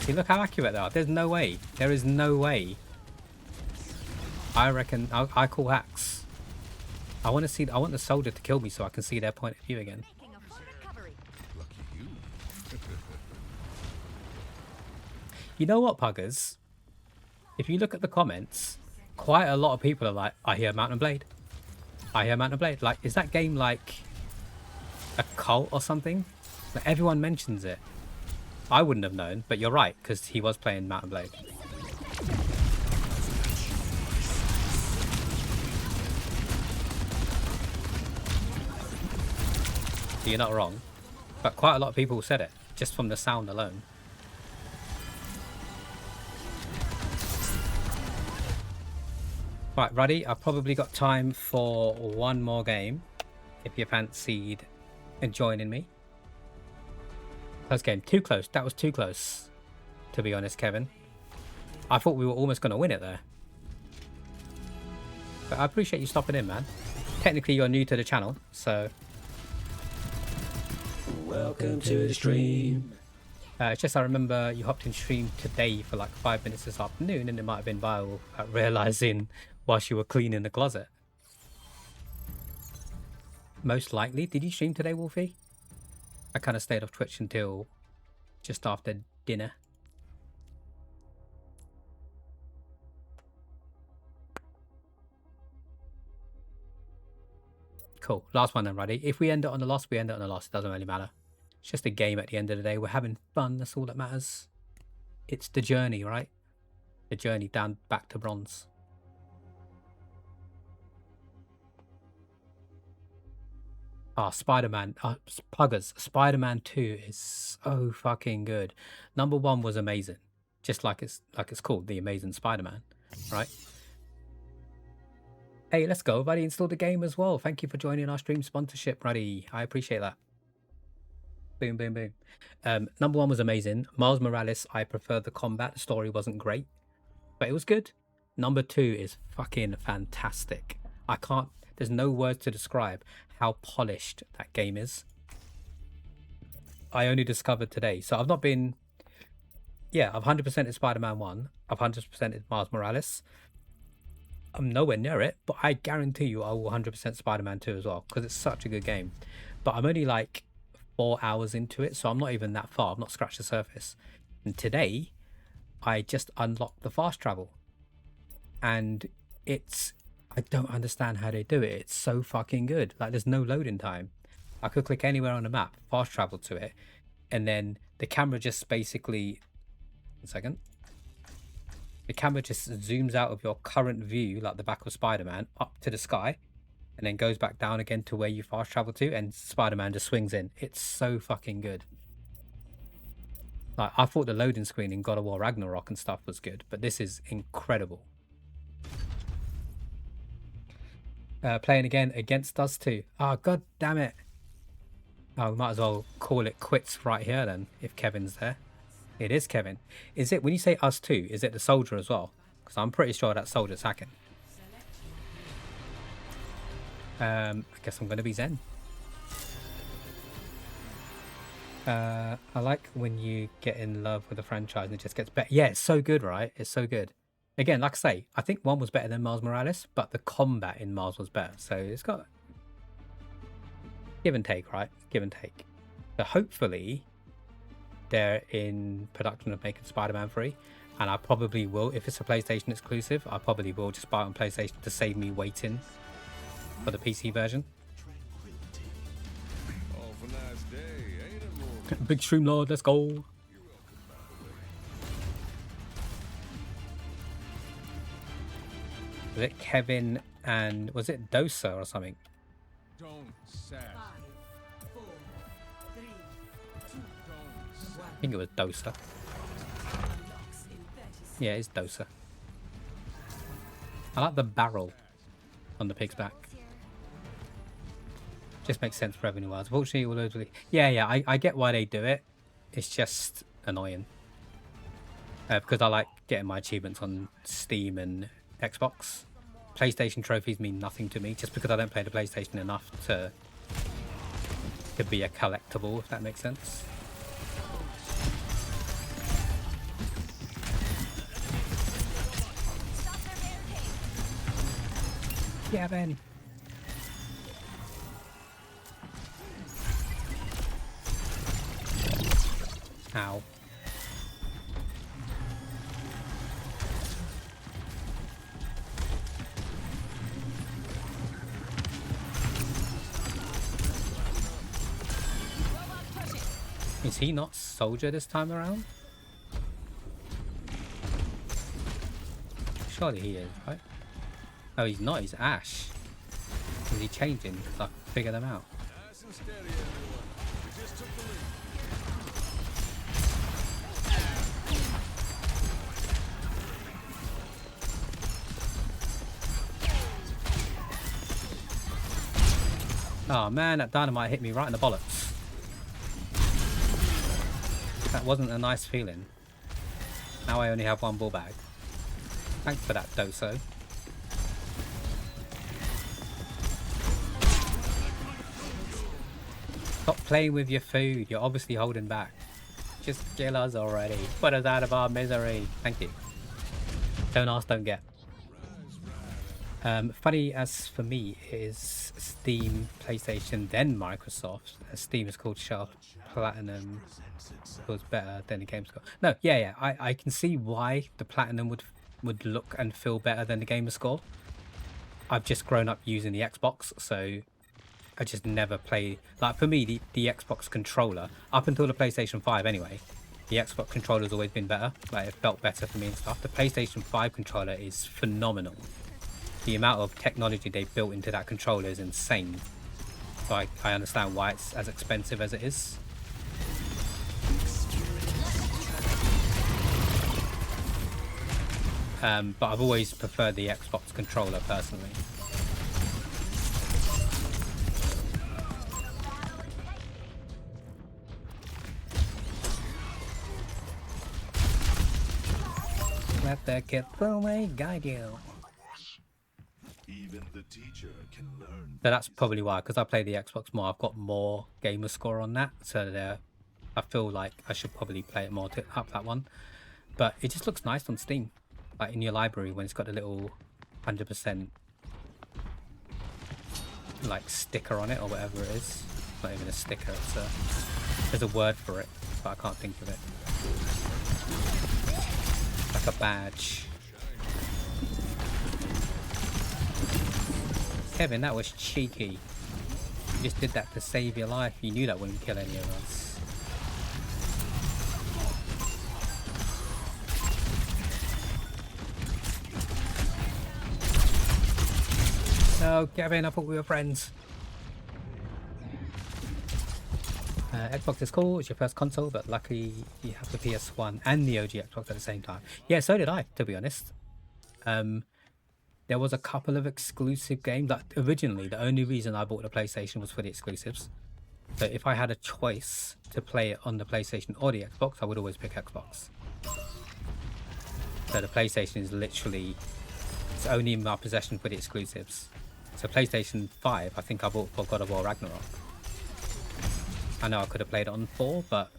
[SPEAKER 2] See, look how accurate they are. There's no way. There is no way. I reckon I call hacks. I want the soldier to kill me so I can see their point of view again. You know what, Puggers? If you look at the comments, quite a lot of people are like, I hear Mountain Blade. I hear Mountain Blade. Like, is that game like a cult or something? Like, everyone mentions it. I wouldn't have known, but you're right, because he was playing Mountain Blade. So you're not wrong. But quite a lot of people said it, just from the sound alone. Right, Ruddy, I've probably got time for one more game, if you fancied joining me. Close game. Too close. That was too close, to be honest, Kevin. I thought we were almost going to win it there. But I appreciate you stopping in, man. Technically, you're new to the channel, so...
[SPEAKER 8] Welcome to the stream.
[SPEAKER 2] It's just I remember you hopped in stream today for like 5 minutes this afternoon, and it might have been viral at realising whilst you were cleaning the closet. Most likely. Did you stream today, Wolfie? I kind of stayed off Twitch until just after dinner. Cool. Last one then, Ruddy. If we end it on a loss, we end it on a loss. It doesn't really matter. It's just a game at the end of the day. We're having fun. That's all that matters. It's the journey, right? The journey down back to bronze. Ah, Spider-Man. Puggers. Spider-Man 2 is so fucking good. Number 1 was amazing. Just like it's called, The Amazing Spider-Man, right? Hey, let's go. Buddy installed the game as well. Thank you for joining our stream sponsorship, Buddy. I appreciate that. Boom, boom, boom. Number 1 was amazing. Miles Morales, I preferred the combat. The story wasn't great, but it was good. Number 2 is fucking fantastic. There's no words to describe how polished that game is. I only discovered today. So I've not been... Yeah, I've 100% in Spider-Man 1. I've 100% in Miles Morales. I'm nowhere near it, but I guarantee you I will 100% Spider-Man 2 as well, because it's such a good game. But I'm only like 4 hours into it, so I'm not even that far. I've not scratched the surface. And today, I just unlocked the fast travel. And I don't understand how they do it. It's so fucking good. Like, there's no loading time. I could click anywhere on the map, fast travel to it, and then the camera just basically... One second. The camera just zooms out of your current view, like the back of Spider-Man, up to the sky, and then goes back down again to where you fast travel to, and Spider-Man just swings in. It's so fucking good. Like, I thought the loading screen in God of War Ragnarok and stuff was good, but this is incredible. Playing again against us too. Oh, god damn it. Oh, we might as well call it quits right here then, if Kevin's there. It is Kevin. Is it, when you say us too, is it the soldier as well? Because I'm pretty sure that soldier's hacking. I guess I'm going to be Zen. I like when you get in love with a franchise and it just gets better. Yeah, it's so good, right? It's so good. Again, like I say, I think 1 was better than Miles Morales, but the combat in Miles was better. So it's got give and take, right? Give and take. So hopefully they're in production of making Spider-Man 3. And I probably will, if it's a PlayStation exclusive, I probably will just buy it on PlayStation to save me waiting for the PC version. Big Streamlord, let's go. Was it Kevin and was it Dosa or something? I think it was Dosa. Yeah, it's Dosa. I like the barrel on the pig's back. Just makes sense revenue-wise. Unfortunately, all those really... Yeah, I get why they do it. It's just annoying. Because I like getting my achievements on Steam and Xbox. PlayStation trophies mean nothing to me, just because I don't play the PlayStation enough to be a collectible, if that makes sense. Yeah, Ben. Ow. Is he not soldier this time around? Surely he is, right? Oh, he's not, he's Ash. Is he changing? Because I figure them out. Oh man, that dynamite hit me right in the bollocks. That wasn't a nice feeling. Now I only have 1 ball bag. Thanks for that, Doso. Stop playing with your food. You're obviously holding back. Just kill us already. Put us out of our misery. Thank you. Don't ask, don't get. Funny as for me is Steam, PlayStation, then Microsoft. Steam is called Sharp Platinum. It was better than the Game Score. No, yeah. I can see why the Platinum would look and feel better than the Gamer Score. I've just grown up using the Xbox, so I just never play. Like for me, the Xbox controller, up until the PlayStation 5 anyway, the Xbox controller has always been better. Like it felt better for me and stuff. The PlayStation 5 controller is phenomenal. The amount of technology they built into that controller is insane. So I understand why it's as expensive as it is. But I've always preferred the Xbox controller personally. Let the Kitsune guide you.
[SPEAKER 8] Even the teacher can learn.
[SPEAKER 2] So that's probably why, because I play the Xbox more, I've got more gamer score on that. So I feel like I should probably play it more to up that one. But it just looks nice on Steam. Like in your library when it's got a little 100% like sticker on it or whatever it is. It's not even a sticker, there's a word for it, but I can't think of it. Like a badge. Kevin, that was cheeky. You just did that to save your life. You knew that wouldn't kill any of us. No, Kevin, I thought we were friends. Xbox is cool. It's your first console, but luckily you have the PS1 and the OG Xbox at the same time. Yeah, so did I, to be honest. There was a couple of exclusive games. Like originally, the only reason I bought the PlayStation was for the exclusives. So if I had a choice to play it on the PlayStation or the Xbox, I would always pick Xbox. So the PlayStation is literally, it's only in my possession for the exclusives. So PlayStation 5, I think I bought for God of War Ragnarok. I know I could have played it on 4, but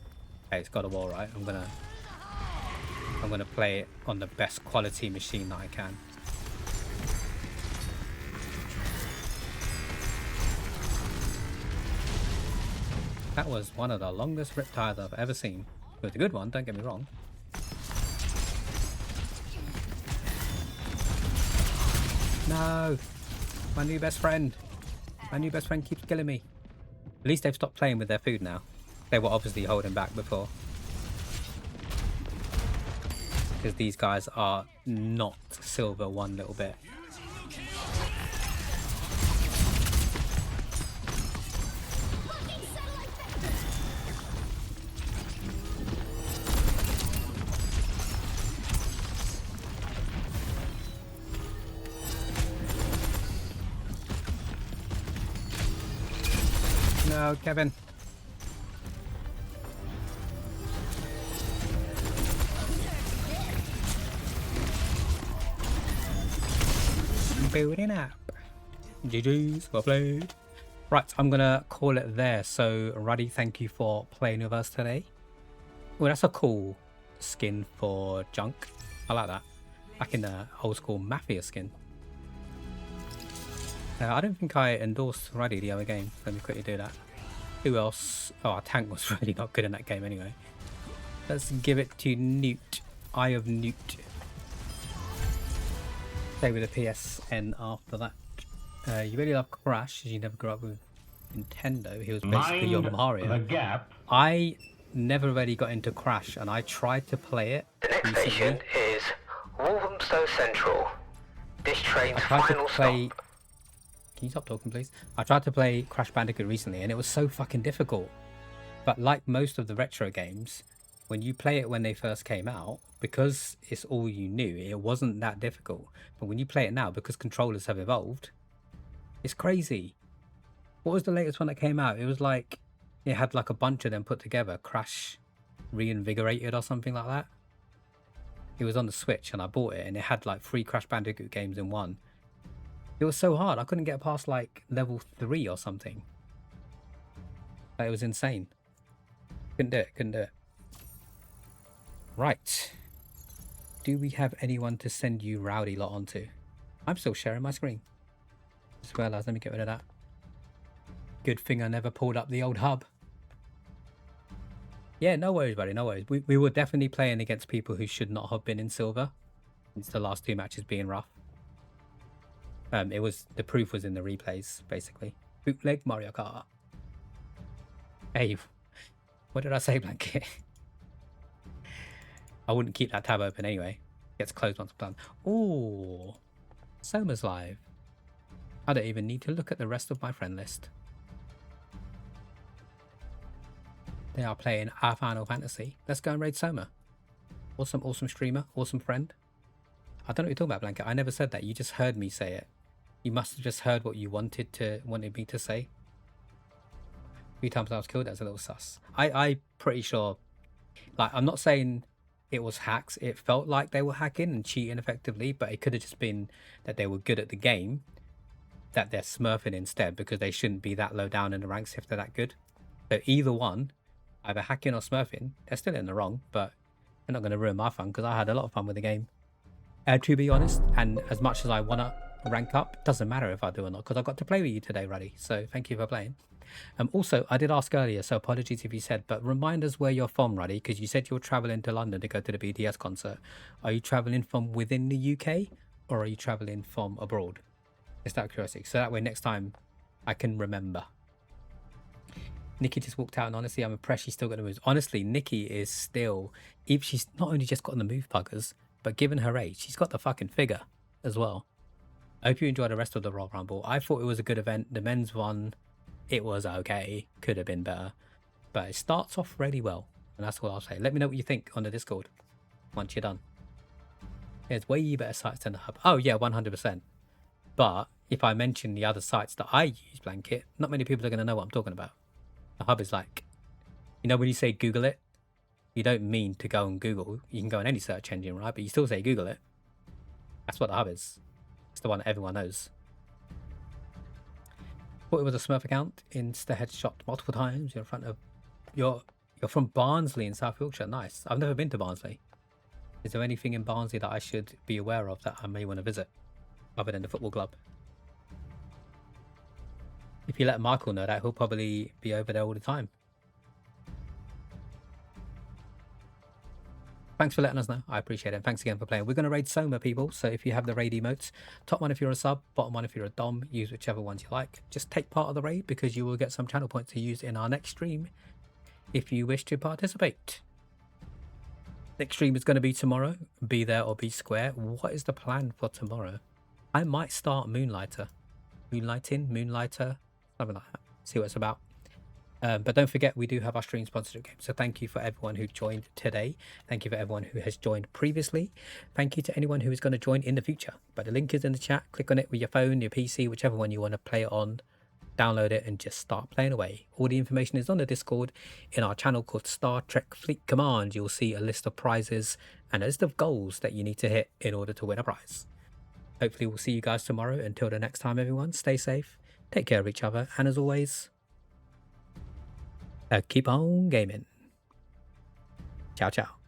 [SPEAKER 2] hey, it's God of War, right? I'm gonna play it on the best quality machine that I can. That was one of the longest riptides I've ever seen. It was a good one, don't get me wrong. No! My new best friend! My new best friend keeps killing me. At least they've stopped playing with their food now. They were obviously holding back before. Because these guys are not silver one little bit. No, Kevin. Building up. GG's, well played. Right, I'm gonna call it there. So, Ruddy, thank you for playing with us today. Well, that's a cool skin for Junk. I like that. Back in the old school Mafia skin. I don't think I endorsed Ruddy the other game. Let me quickly do that. Who else? Oh, our tank was really not good in that game anyway. Let's give it to Newt. Eye of Newt. Stay with the PSN after that. You really love Crash, as you never grew up with Nintendo. He was basically your Mario.
[SPEAKER 5] The gap.
[SPEAKER 2] I never really got into Crash, and I tried to play it
[SPEAKER 6] The next
[SPEAKER 2] recently.
[SPEAKER 6] station is Walthamstow Central. This train's final stop.
[SPEAKER 2] Can you stop talking, please? I tried to play Crash Bandicoot recently, and it was so fucking difficult. But like most of the retro games, when you play it when they first came out, because it's all you knew, it wasn't that difficult. But when you play it now, because controllers have evolved, it's crazy. What was the latest one that came out? It was like, it had like a bunch of them put together. Crash Reinvigorated or something like that. It was on the Switch, and I bought it, and it had like 3 Crash Bandicoot games in one. It was so hard. I couldn't get past like level 3 or something. Like, it was insane. Couldn't do it. Right. Do we have anyone to send you rowdy lot onto? I'm still sharing my screen. As well as, let me get rid of that. Good thing I never pulled up the old hub. Yeah, no worries, buddy, no worries. We were definitely playing against people who should not have been in silver. Since the last 2 matches being rough. The proof was in the replays, basically. Bootleg Mario Kart. Hey, what did I say, Blanket? I wouldn't keep that tab open anyway. Gets closed once done. Oh, Soma's live. I don't even need to look at the rest of my friend list. They are playing our Final Fantasy. Let's go and raid Soma. Awesome streamer, awesome friend. I don't know what you're talking about, Blanket. I never said that. You just heard me say it. You must have just heard what you wanted me to say. 3 times I was killed. That's a little sus. I'm pretty sure. Like, I'm not saying it was hacks. It felt like they were hacking and cheating effectively, but it could have just been that they were good at the game, that they're smurfing instead, because they shouldn't be that low down in the ranks if they're that good. So either one, either hacking or smurfing, they're still in the wrong, but they're not going to ruin my fun, because I had a lot of fun with the game. To be honest, and as much as I want to rank up, it doesn't matter if I do or not, because I got to play with you today, Ruddy, so thank you for playing. Also, I did ask earlier, so apologies if you said, but remind us where you're from, Ruddy, because you said you're travelling to London to go to the BTS concert. Are you travelling from within the UK, or are you travelling from abroad? Just out of curiosity, so that way next time I can remember. Nikki just walked out, and honestly, I'm impressed she's still got the moves. Honestly, Nikki is still, if she's not only just got the move puggers, but given her age, she's got the fucking figure as well. I hope you enjoy the rest of the Royal Rumble. I thought it was a good event. The men's one, it was okay. Could have been better. but it starts off really well, and that's what I'll say. Let me know what you think on the Discord once you're done. There's way better sites than the hub. Oh yeah, 100%. But if I mention the other sites that I use, Blanket, not many people are going to know what I'm talking about. The hub is like, you know, when you say Google it, you don't mean to go and Google. You can go on any search engine, right? But you still say Google it. That's what the hub is. It's the one that everyone knows. Thought it was a Smurf account. Insta headshot multiple times. You're in front of... You're from Barnsley in South Yorkshire. Nice. I've never been to Barnsley. Is there anything in Barnsley that I should be aware of that I may want to visit, other than the football club? If you let Michael know that, he'll probably be over there all the time. Thanks for letting us know. I appreciate it. Thanks again for playing. We're going to raid Soma, people. So if you have the raid emotes, top one if you're a sub, bottom one if you're a dom, use whichever ones you like. Just take part of the raid because you will get some channel points to use in our next stream if you wish to participate. Next stream is going to be tomorrow. Be there or be square. What is the plan for tomorrow? I might start Moonlighter. Moonlighter, something like that. See what it's about. But don't forget, we do have our stream sponsorship game. So thank you for everyone who joined today. Thank you for everyone who has joined previously. Thank you to anyone who is going to join in the future. But the link is in the chat. Click on it with your phone, your PC, whichever one you want to play it on. Download it and just start playing away. All the information is on the Discord in our channel called Star Trek Fleet Command. You'll see a list of prizes and a list of goals that you need to hit in order to win a prize. Hopefully we'll see you guys tomorrow. Until the next time, everyone, stay safe, take care of each other, and as always, keep on gaming. Ciao, ciao.